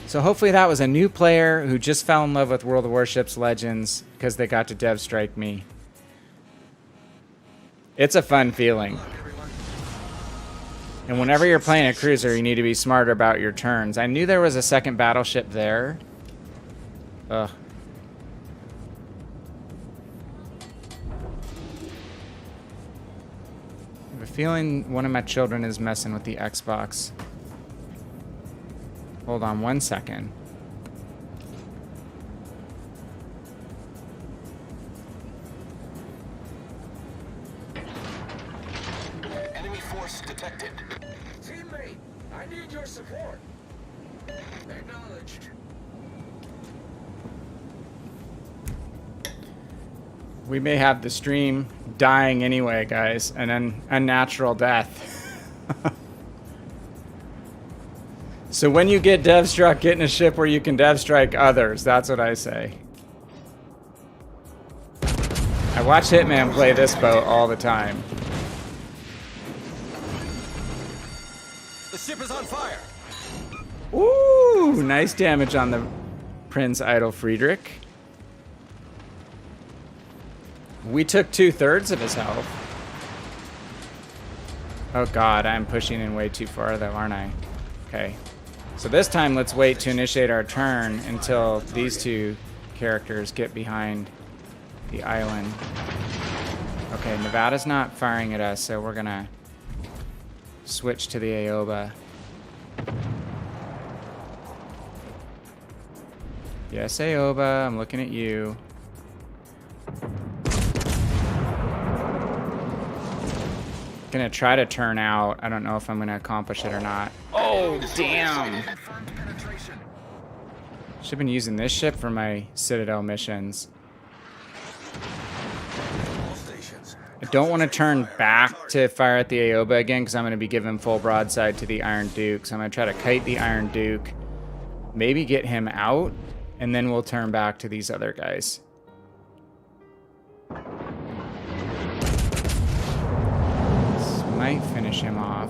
So hopefully that was a new player who just fell in love with World of Warships Legends because they got to dev strike me. It's a fun feeling. And whenever you're playing a cruiser, you need to be smarter about your turns. I knew there was a second battleship there. Ugh. I have a feeling one of my children is messing with the Xbox. Hold on 1 second. Enemy force detected. Teammate, I need your support. Acknowledged. We may have the stream dying anyway, guys. An unnatural death. So when you get dev struck, get in a ship where you can dev strike others. That's what I say. I watch Hitman play this boat all the time. The ship is on fire. Ooh, nice damage on the Prince Idol Friedrich. We took 2/3 of his health. Oh god, I'm pushing in way too far though, aren't I? Okay. So this time let's wait to initiate our turn until these two characters get behind the island. Okay, Nevada's not firing at us, so we're gonna switch to the Aoba. Yes, Aoba, I'm looking at you. Gonna try to turn out. I don't know if I'm gonna accomplish it or not. Oh, damn! Should've been using this ship for my Citadel missions. I don't want to turn back to fire at the Aoba again because I'm gonna be giving full broadside to the Iron Duke. So I'm gonna try to kite the Iron Duke, maybe get him out, and then we'll turn back to these other guys. Might finish him off.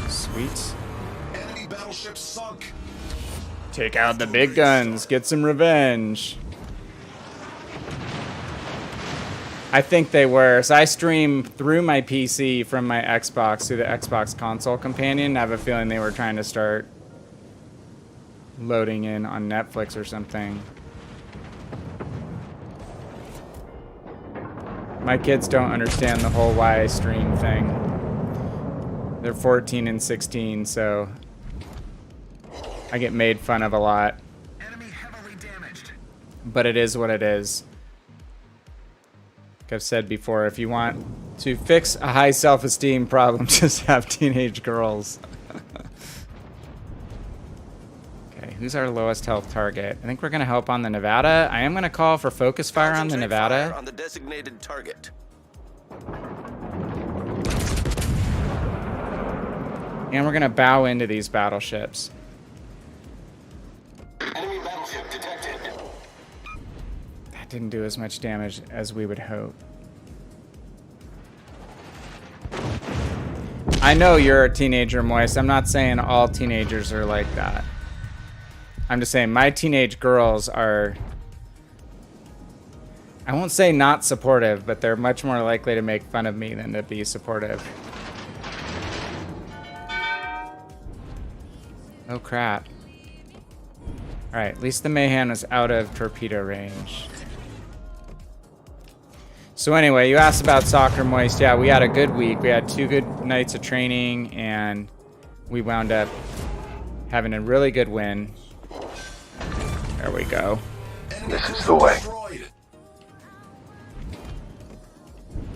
Sweet. Enemy battleship sunk. Take out the big guns. Get some revenge. I think they were. So I stream through my PC from my Xbox through the Xbox console companion. I have a feeling they were trying to start loading in on Netflix or something. My kids don't understand the whole why I stream thing. They're 14 and 16, so I get made fun of a lot. Enemy heavily damaged. But it is what it is. Like I've said before, if you want to fix a high self-esteem problem, just have teenage girls. Okay, who's our lowest health target? I think we're gonna help on the Nevada. I am gonna call for focus fire on the Nevada. Fire on the designated target. And we're gonna bow into these battleships. Enemy battleship detected. That didn't do as much damage as we would hope. I know you're a teenager, Moist. I'm not saying all teenagers are like that. I'm just saying my teenage girls are, I won't say not supportive, but they're much more likely to make fun of me than to be supportive. Oh crap. Alright, at least the Mayhem is out of torpedo range. So anyway, you asked about soccer, Moist. Yeah, we had a good week. We had 2 good nights of training, and we wound up having a really good win. There we go. This is the way.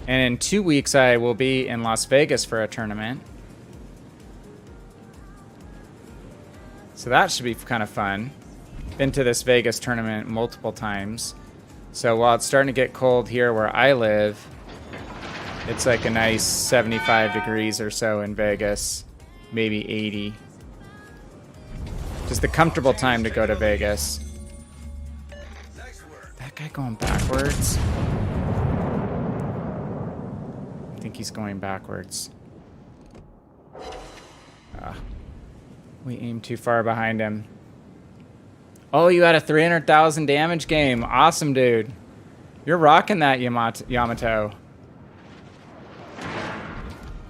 And in 2 weeks, I will be in Las Vegas for a tournament. So that should be kind of fun. Been to this Vegas tournament multiple times. So while it's starting to get cold here where I live, it's like a nice 75 degrees or so in Vegas, maybe 80. Just a comfortable time to go to Vegas. That guy going backwards? I think he's going backwards. We aimed too far behind him. Oh, you had a 300,000 damage game. Awesome, dude. You're rocking that, Yamato.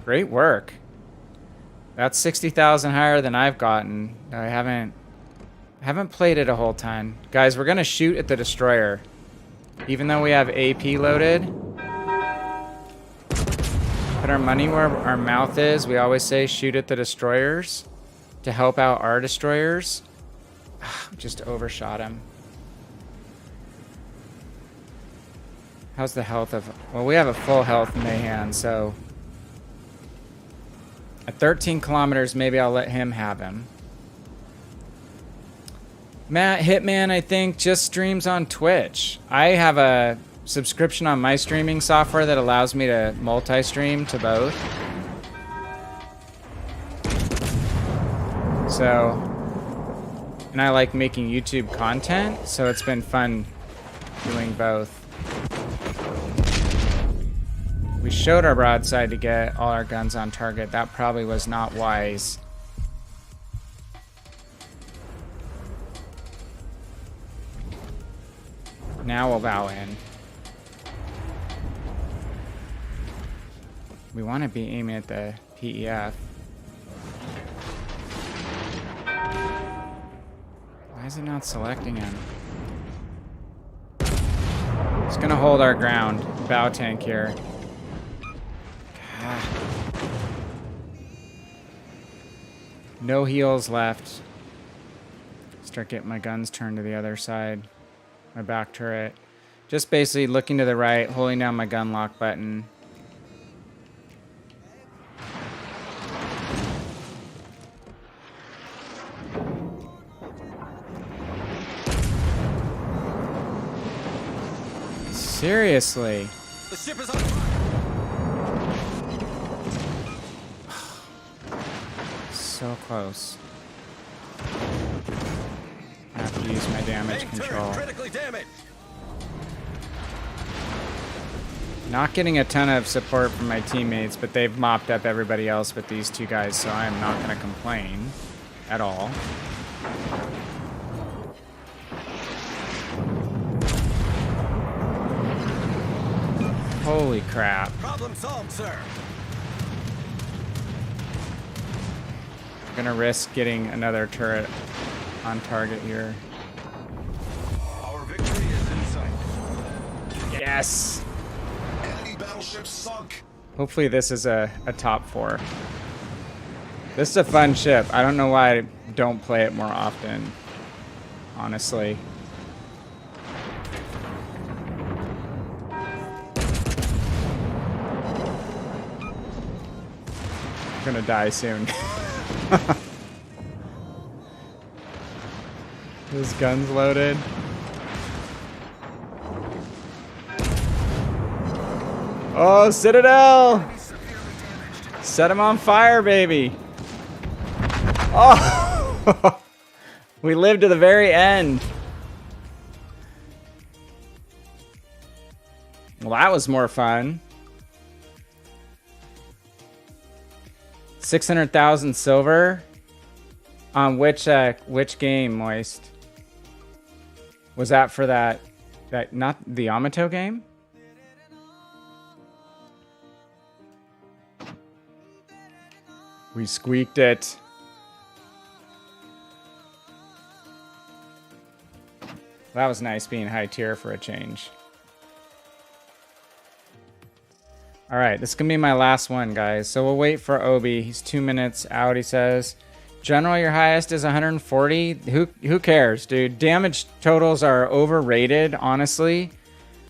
Great work. That's 60,000 higher than I've gotten. I haven't played it a whole ton. Guys, we're gonna shoot at the destroyer. Even though we have AP loaded. Put our money where our mouth is. We always say shoot at the destroyers to help out our destroyers. Just overshot him. How's the health of... Well, we have a full health Mayhem, so... At 13 kilometers, maybe I'll let him have him. Matt Hitman, I think, just streams on Twitch. I have a subscription on my streaming software that allows me to multi-stream to both. So, and I like making YouTube content, so it's been fun doing both. We showed our broadside to get all our guns on target. That probably was not wise. Now we'll bow in. We want to be aiming at the PEF. Why is it not selecting him? Just gonna hold our ground. Bow tank here. God. No heals left. Start getting my guns turned to the other side. My back turret. Just basically looking to the right, holding down my gun lock button. Seriously. The ship is on fire. So close. I have to use my damage Main control. turret critically damaged. Not getting a ton of support from my teammates, but they've mopped up everybody else but these two guys, so I am not going to complain at all. Holy crap. Problem solved, sir. Gonna risk getting another turret on target here. Our victory is in sight. Yes! Enemy battleship sunk. Hopefully this is a top 4. This is a fun ship. I don't know why I don't play it more often, honestly. I'm gonna die soon. His gun's loaded. Oh, Citadel! Set him on fire, baby! Oh! We lived to the very end. Well, that was more fun. 600,000 silver. On which game, Moist? Was that for that not the Yamato game? We squeaked it. That was nice being high tier for a change. All right, this is gonna be my last one, guys. So we'll wait for Obi. He's 2 minutes out, he says. General, your highest is 140. Who cares, dude? Damage totals are overrated, honestly.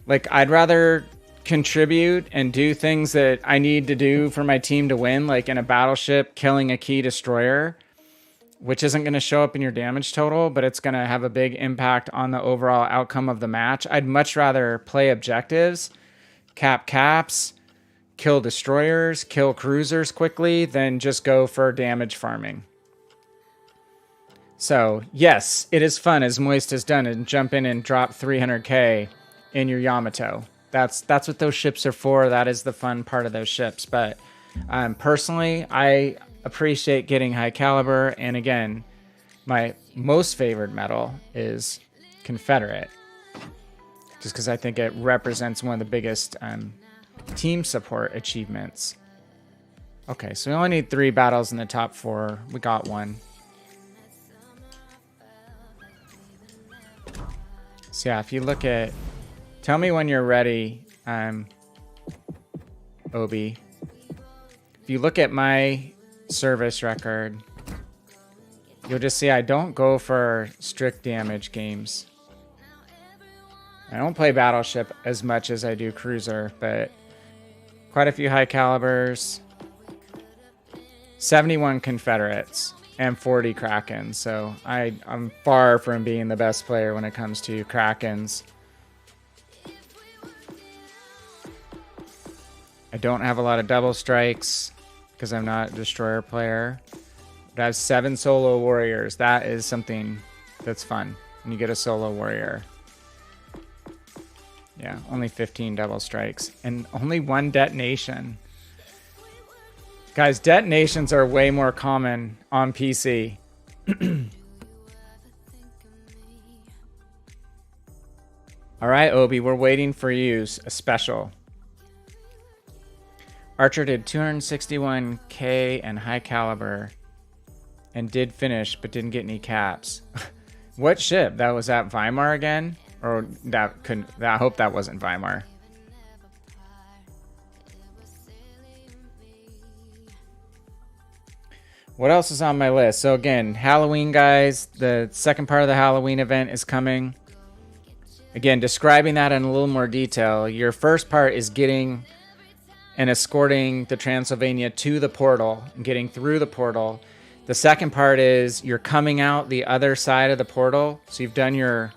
Like, I'd rather contribute and do things that I need to do for my team to win, like in a battleship, killing a key destroyer, which isn't going to show up in your damage total, but it's going to have a big impact on the overall outcome of the match. I'd much rather play objectives, cap caps, kill destroyers, kill cruisers quickly, than just go for damage farming. So, yes, it is fun, as Moist has done, and jump in and drop 300k in your Yamato. That's what those ships are for. That is the fun part of those ships. But personally, I appreciate getting high caliber. And again, my most favored medal is Confederate, just because I think it represents one of the biggest team support achievements. Okay, so we only need 3 battles in the top 4. We got one. So yeah, if you look at... Tell me when you're ready, Obi. If you look at my service record, you'll just see I don't go for strict damage games. I don't play Battleship as much as I do Cruiser, but quite a few high calibers. 71 Confederates, and 40 Krakens. So I'm far from being the best player when it comes to Krakens. I don't have a lot of double strikes because I'm not a destroyer player. But I have 7 solo warriors. That is something that's fun when you get a solo warrior. Yeah, only 15 double strikes and only 1 detonation. Guys, detonations are way more common on PC. All right, Obi, we're waiting for you. A special. Archer did 261k and high caliber and did finish, but didn't get any caps. What ship? That was at Weimar again? Or that couldn't, I hope that wasn't Weimar. What else is on my list? So again, Halloween, guys. The second part of the Halloween event is coming. Again, describing that in a little more detail. Your first part is getting and escorting the Transylvania to the portal and getting through the portal. The second part is you're coming out the other side of the portal. So you've done your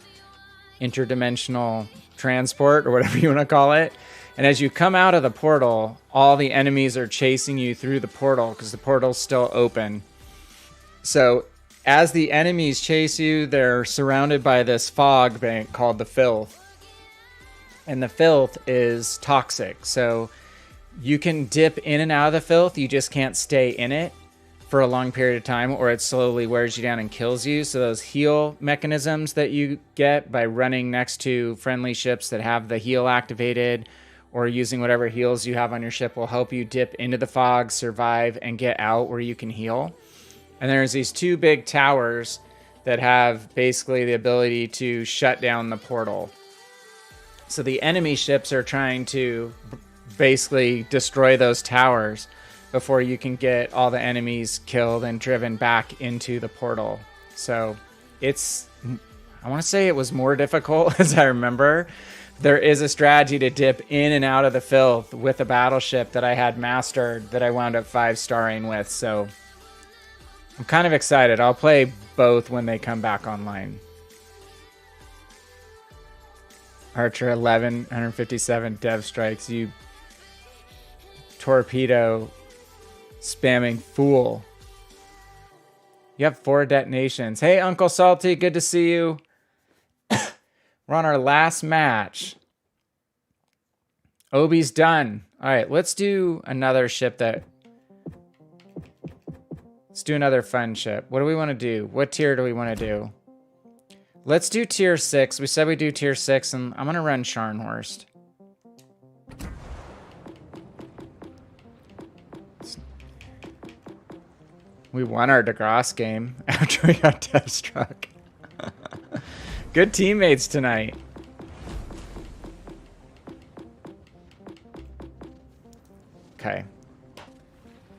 interdimensional transport or whatever you want to call it. And as you come out of the portal, all the enemies are chasing you through the portal because the portal's still open. So as the enemies chase you, they're surrounded by this fog bank called the filth. And the filth is toxic. So you can dip in and out of the filth. You just can't stay in it for a long period of time, or it slowly wears you down and kills you. So those heal mechanisms that you get by running next to friendly ships that have the heal activated, or using whatever heals you have on your ship, will help you dip into the fog, survive, and get out where you can heal. And there's these 2 big towers that have basically the ability to shut down the portal. So the enemy ships are trying to basically destroy those towers before you can get all the enemies killed and driven back into the portal. So it's, I want to say it was more difficult as I remember. There is a strategy to dip in and out of the filth with a battleship that I had mastered that I wound up 5-starring with. So I'm kind of excited. I'll play both when they come back online. Archer 11, 157 dev strikes. You torpedo spamming fool. You have 4 detonations. Hey, Uncle Salty, good to see you. We're on our last match. Obi's done. All right, let's do another ship that... Let's do another fun ship. What do we want to do? What tier do we want to do? Let's do tier 6. We said we do tier 6, and I'm going to run Scharnhorst. We won our DeGrasse game after we got death struck. Good teammates tonight. Okay.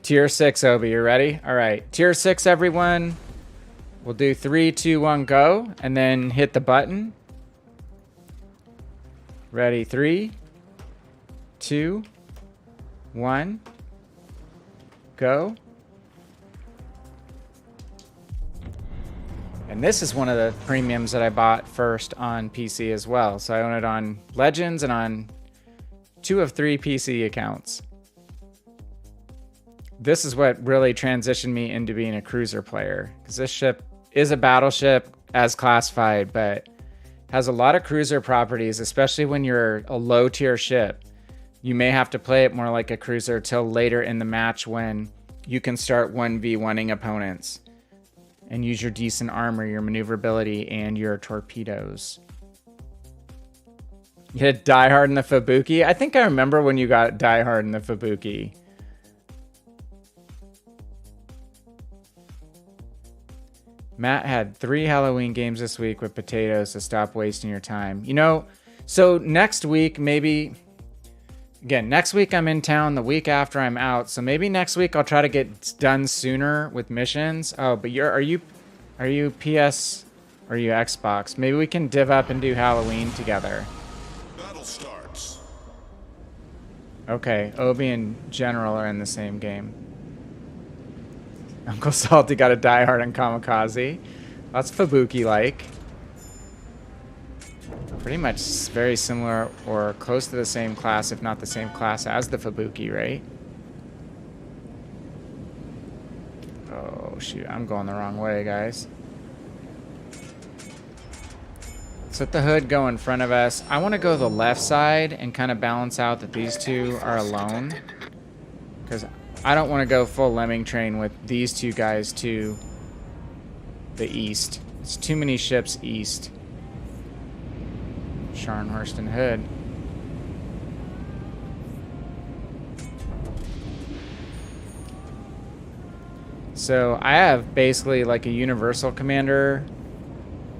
Tier 6, Obi, you ready? All right. Tier 6, everyone. We'll do 3, 2, 1, go. And then hit the button. Ready? 3, 2, 1, go. And this is one of the premiums that I bought first on PC as well. So I own it on Legends and on 2 of 3 PC accounts. This is what really transitioned me into being a cruiser player, because this ship is a battleship as classified, but has a lot of cruiser properties, especially when you're a low tier ship. You may have to play it more like a cruiser till later in the match when you can start 1v1ing opponents and use your decent armor, your maneuverability, and your torpedoes. You hit Die Hard in the Fubuki? I think I remember when you got Die Hard in the Fubuki. Matt had 3 Halloween games this week with potatoes to stop wasting your time. You know, so next week, maybe... Again, next week I'm in town, the week after I'm out. So maybe next week I'll try to get done sooner with missions. Oh, but are you PS or are you Xbox? Maybe we can div up and do Halloween together. Battle starts. Okay, Obi and General are in the same game. Uncle Salty got a diehard on Kamikaze. That's Fubuki-like. Pretty much very similar or close to the same class, if not the same class as the Fubuki, right? Oh, shoot. I'm going the wrong way, guys. Let's let the hood go in front of us. I want to go the left side and kind of balance out that these two are alone. Because I don't want to go full lemming train with these two guys to the east. It's too many ships east. Scharnhorst and Hood. So I have basically like a universal commander.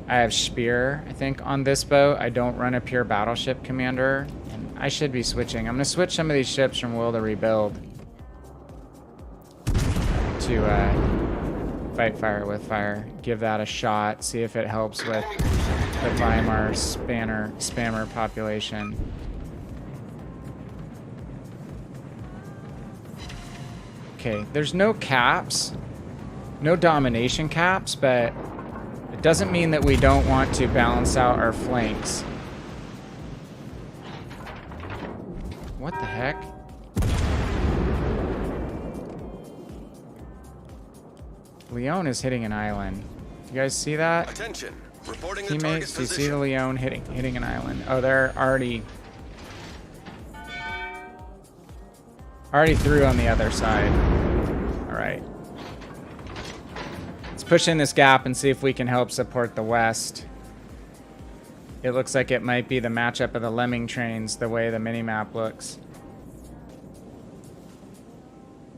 I have Spear, I think, on this boat. I don't run a pure battleship commander. And I should be switching. I'm going to switch some of these ships from Will to Rebuild to fight fire with fire. Give that a shot. See if it helps with the Weimar spammer population. Okay, there's no caps. No domination caps, but it doesn't mean that we don't want to balance out our flanks. What the heck? Leon is hitting an island. You guys see that? Attention. Reporting the target Teammates, do you see position. the Leon hitting an island? Oh, they're already through on the other side. All right. Let's push in this gap and see if we can help support the west. It looks like it might be the matchup of the lemming trains, the way the minimap looks.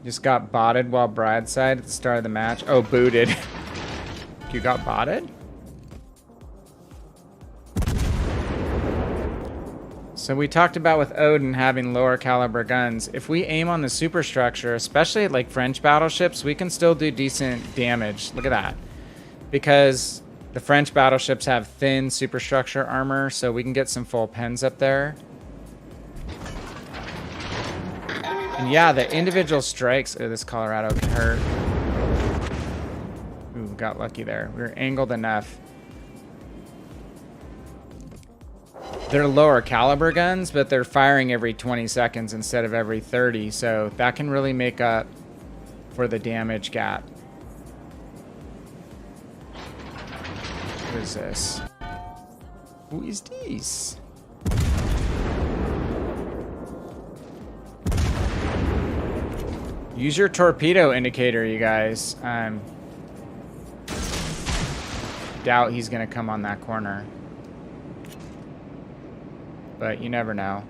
Just got botted while broadside at the start of the match. Oh, booted. You got botted? So we talked about with Odin having lower caliber guns. If we aim on the superstructure, especially like French battleships, we can still do decent damage. Look at that. Because the French battleships have thin superstructure armor, so we can get some full pens up there. And yeah, the individual strikes. Oh, this Colorado can hurt. Ooh, got lucky there. We were angled enough. They're lower caliber guns, but they're firing every 20 seconds instead of every 30, so that can really make up for the damage gap. What is this? Who is this? Use your torpedo indicator, you guys. Doubt he's gonna come on that corner. But you never know.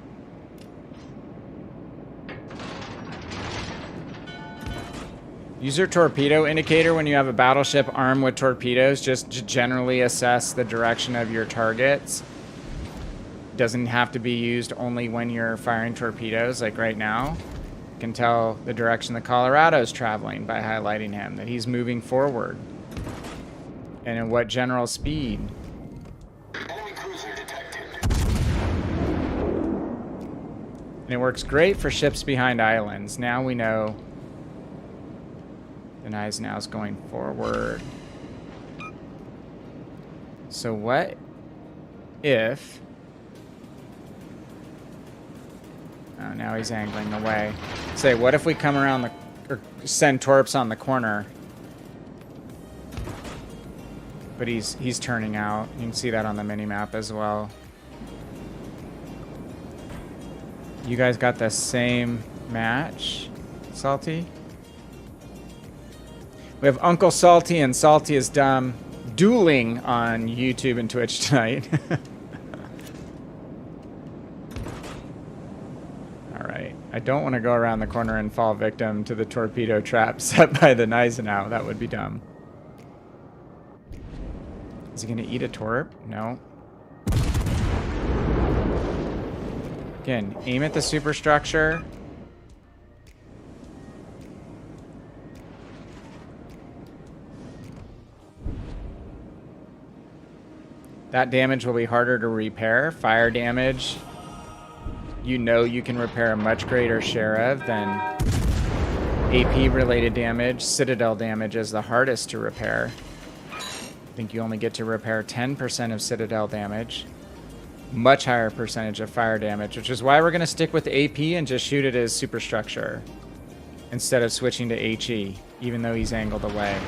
Use your torpedo indicator when you have a battleship armed with torpedoes. Just to generally assess the direction of your targets. Doesn't have to be used only when you're firing torpedoes, like right now. You can tell the direction the Colorado's traveling by highlighting him, that he's moving forward. And in what general speed. And it works great for ships behind islands. Now we know the Eisenhower's going forward. So what if... Oh, now he's angling away. Say, what if we come around the... or send torps on the corner? But he's turning out. You can see that on the mini-map as well. You guys got the same match, Salty? We have Uncle Salty and Salty is Dumb dueling on YouTube and Twitch tonight. Alright. I don't want to go around the corner and fall victim to the torpedo trap set by the Gneisenau. That would be dumb. Is he going to eat a torp? No. Again, aim at the superstructure. That damage will be harder to repair. Fire damage, you know you can repair a much greater share of than AP related damage. Citadel damage is the hardest to repair. I think you only get to repair 10% of Citadel damage. Much higher percentage of fire damage, which is why we're going to stick with AP and just shoot it as superstructure instead of switching to HE, even though he's angled away.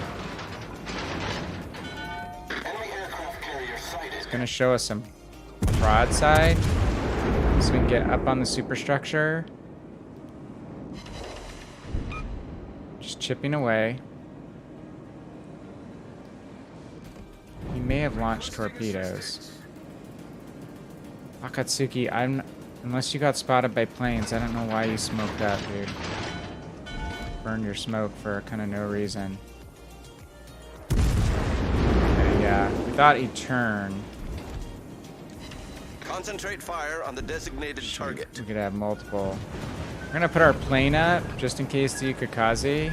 It's going to show us some broadside so we can get up on the superstructure. Just chipping away. He may have launched torpedoes. Akatsuki, unless you got spotted by planes, I don't know why you smoked up, dude. Burned your smoke for kind of no reason. Okay, yeah, we thought he'd turn. Concentrate fire on the designated target. We could have multiple. We're gonna put our plane up just in case the Ukikaze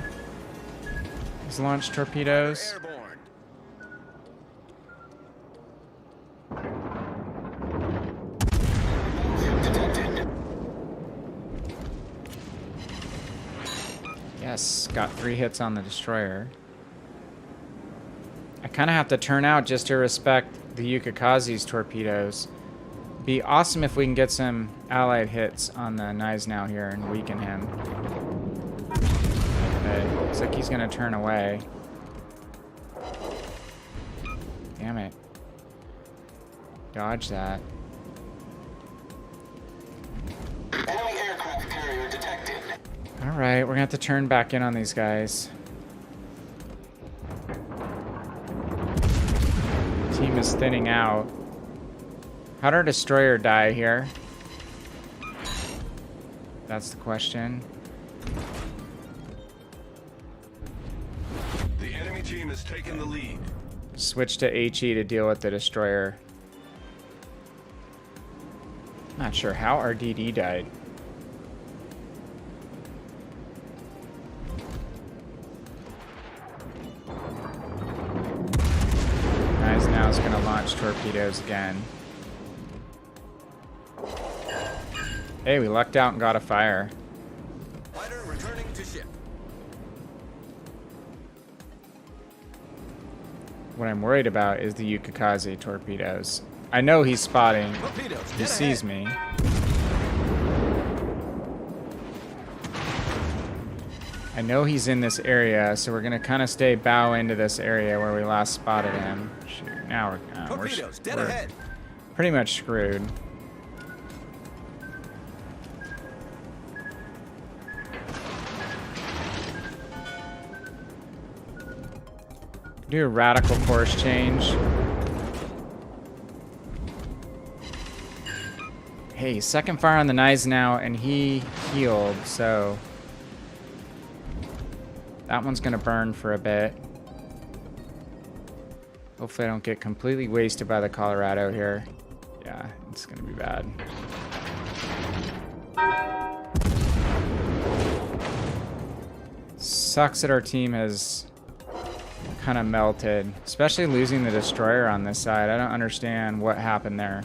has launched torpedoes. Airborne. Yes, got 3 hits on the destroyer. I kind of have to turn out just to respect the Ukikaze's torpedoes. Be awesome if we can get some allied hits on the Gneisenau here and weaken him. Okay, looks like he's gonna turn away. Damn it. Dodge that. Enemy aircraft carrier detected. Alright, we're gonna have to turn back in on these guys. Team is thinning out. How'd our destroyer die here? That's the question. The enemy team has taken the lead. Switch to HE to deal with the destroyer. Not sure how our DD died. Gneisenau's gonna launch torpedoes again. Hey, we lucked out and got a fire. Fighter returning to ship. What I'm worried about is the Ukikaze torpedoes. I know he's spotting. Torpedoes. He dead sees ahead. me. I know he's in this area, so we're gonna kind of stay bow into this area where we last spotted him. Shoot, now Torpedoes. Dead we're ahead. pretty much screwed. Do a radical course change. Hey, second fire on the Gneisenau, and he healed, so that one's gonna burn for a bit. Hopefully I don't get completely wasted by the Colorado here. Yeah, it's gonna be bad. Sucks that our team has kind of melted, especially losing the destroyer on this side. I don't understand what happened there.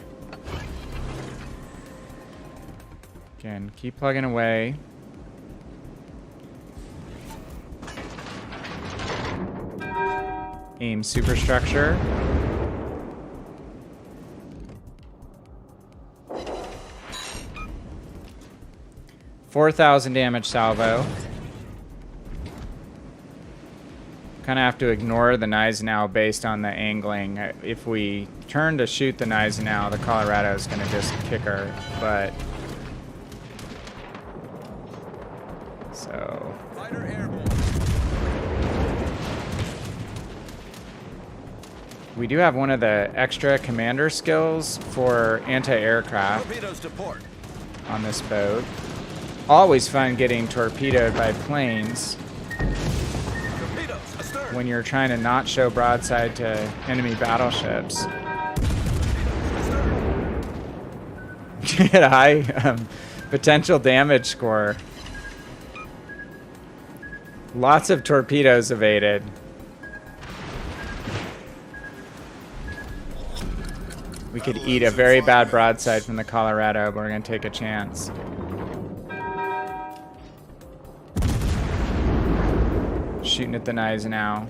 Again, keep plugging away. Aim superstructure. $4,000 damage salvo. Kind of have to ignore the Gneisenau based on the angling. If we turn to shoot the Gneisenau, the Colorado is going to just kick our butt. So Fighter airborne. we do have one of the extra commander skills for anti-aircraft Torpedoes to port. on this boat. Always fun getting torpedoed by planes Torpedoes astern. when you're trying to not show broadside to enemy battleships. Get a high potential damage score. Lots of torpedoes evaded. We could eat a very bad broadside from the Colorado, but we're going to take a chance. shooting at the knives now.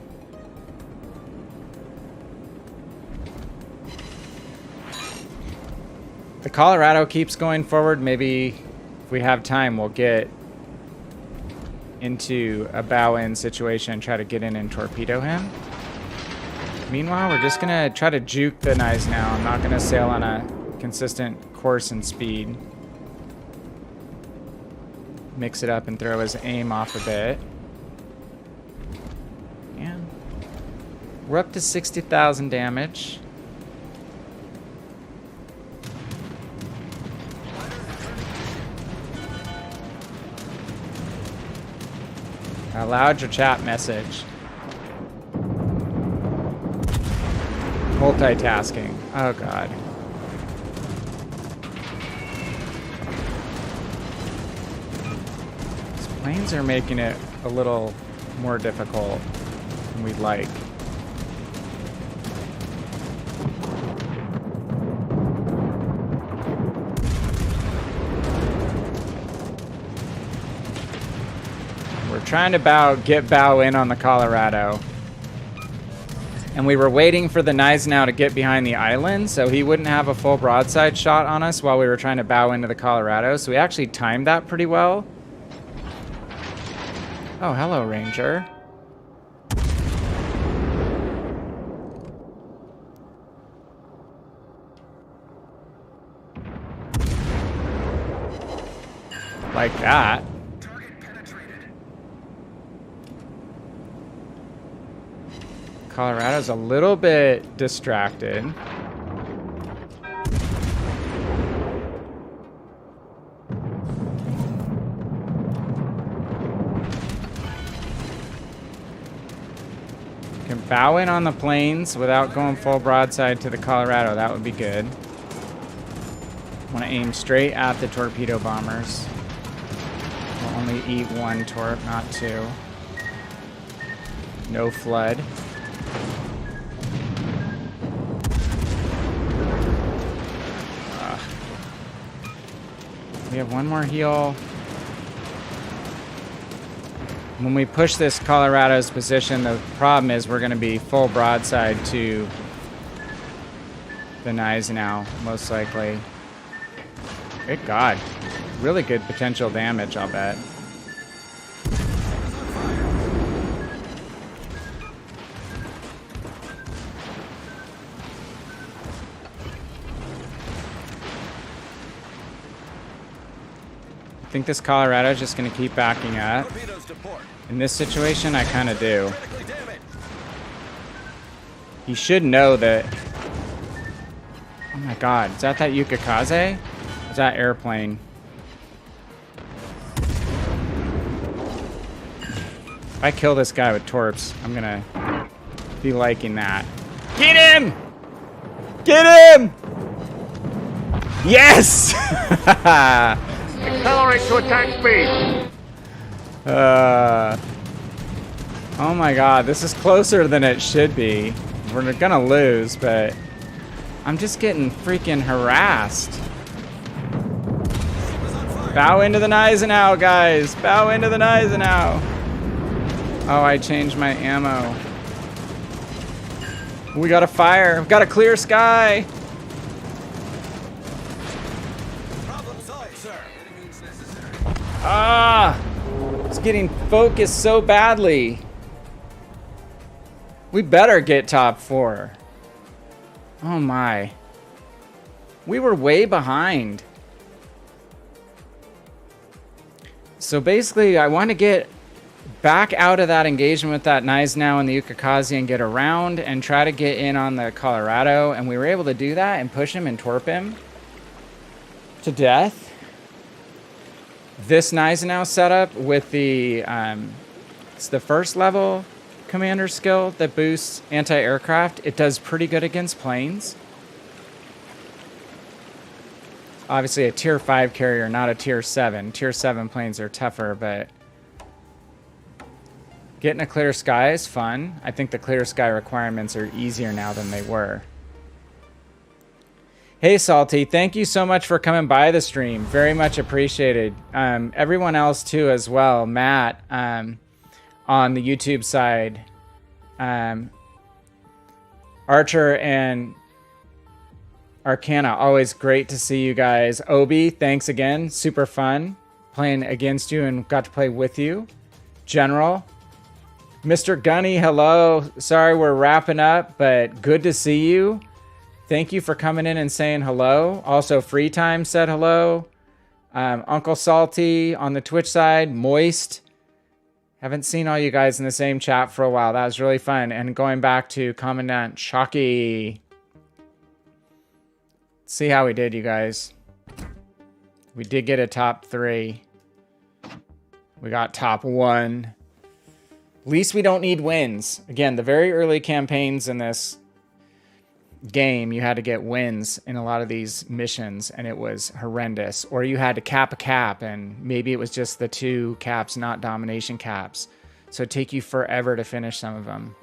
The Colorado keeps going forward. Maybe if we have time, we'll get into a bow-in situation and try to get in and torpedo him. Meanwhile, we're just gonna try to juke the knives now. I'm not gonna sail on a consistent course and speed. Mix it up and throw his aim off a bit. Yeah. We're up to 60,000 damage. Allowed your chat message. Multitasking. Oh god. These planes are making it a little more difficult than we'd like. We're trying to get bow in on the Colorado. And we were waiting for the Gneisenau to get behind the island so he wouldn't have a full broadside shot on us while we were trying to bow into the Colorado. So we actually timed that pretty well. Oh, hello, Ranger. Like that. Colorado's a little bit distracted. Can bow in on the planes without going full broadside to the Colorado. That would be good. Want to aim straight at the torpedo bombers. We'll only eat one torp, not two. No flood. We have one more heal. When we push this Colorado's position, the problem is we're going to be full broadside to the Gneisenau, most likely. Good God. Really good potential damage, I'll bet. I think this Colorado is just going to keep backing up. In this situation, I kind of do. He should know that... Oh my god, is that Yukikaze? Or is that airplane? If I kill this guy with torps, I'm going to be liking that. Get him! Get him! Yes! Accelerate to attack speed. Oh my god, this is closer than it should be. We're gonna lose, but I'm just getting freaking harassed. Bow into the Gneisenau, guys. Bow into the Gneisenau. Oh, I changed my ammo. We got a fire. We got a clear sky. Ah! It's getting focused so badly. We better get top 4. Oh my. We were way behind. So basically, I want to get back out of that engagement with that Gneisenau and the Yukikaze and get around and try to get in on the Colorado. And we were able to do that and push him and torp him to death. This Gneisenau setup with the it's the first level commander skill that boosts anti-aircraft. It does pretty good against planes. Obviously a tier 5 carrier, not a tier 7. Tier 7 planes are tougher, but getting a clear sky is fun. I think the clear sky requirements are easier now than they were. Hey Salty, thank you so much for coming by the stream. Very much appreciated. Everyone else too as well. Matt, on the YouTube side. Archer and Arcana, always great to see you guys. Obi, thanks again. Super fun playing against you and got to play with you. General. Mr. Gunny, hello. Sorry we're wrapping up, but good to see you. Thank you for coming in and saying hello. Also, Free Time said hello. Uncle Salty on the Twitch side. Moist. Haven't seen all you guys in the same chat for a while. That was really fun. And going back to Commandant Shocky. See how we did, you guys. We did get a top 3. We got top 1. At least we don't need wins. Again, the very early campaigns in this game, you had to get wins in a lot of these missions, and it was horrendous. Or you had to cap a cap, and maybe it was just the 2 caps, not domination caps. So it'd take you forever to finish some of them.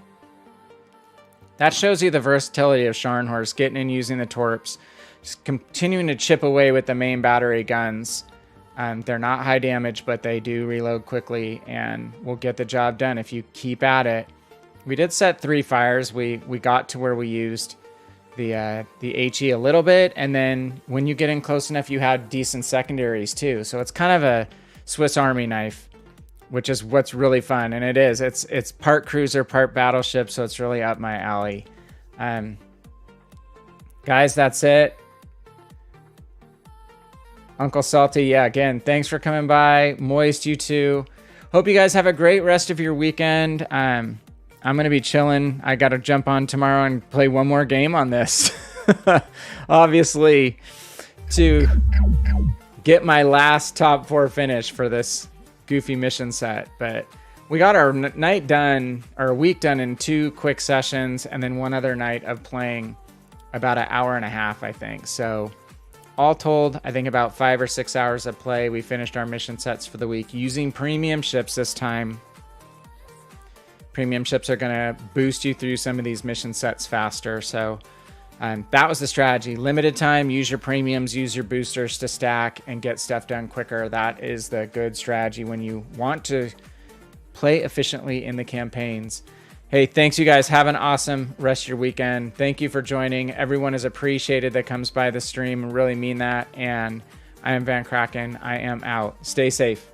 That shows you the versatility of Scharnhorst, getting and using the torps, just continuing to chip away with the main battery guns. They're not high damage, but they do reload quickly and will get the job done if you keep at it. We did set 3 fires. We got to where we used the HE a little bit, and then when you get in close enough, you had decent secondaries too. So it's kind of a Swiss Army knife, which is what's really fun, and it is. It's part cruiser, part battleship, so it's really up my alley. Guys, that's it. Uncle Salty, yeah, again, thanks for coming by. Moist, you too. Hope you guys have a great rest of your weekend. I'm going to be chilling. I got to jump on tomorrow and play one more game on this. Obviously, to get my last top 4 finish for this goofy mission set. But we got our night done, or week done in 2 quick sessions, and then one other night of playing about an hour and a half, I think. So all told, I think about 5 or 6 hours of play. We finished our mission sets for the week using premium ships this time. Premium ships are going to boost you through some of these mission sets faster. So that was the strategy. Limited time, use your premiums, use your boosters to stack and get stuff done quicker. That is the good strategy when you want to play efficiently in the campaigns. Hey, thanks you guys. Have an awesome rest of your weekend. Thank you for joining. Everyone is appreciated that comes by the stream. I really mean that. And I am VannKraken. I am out. Stay safe.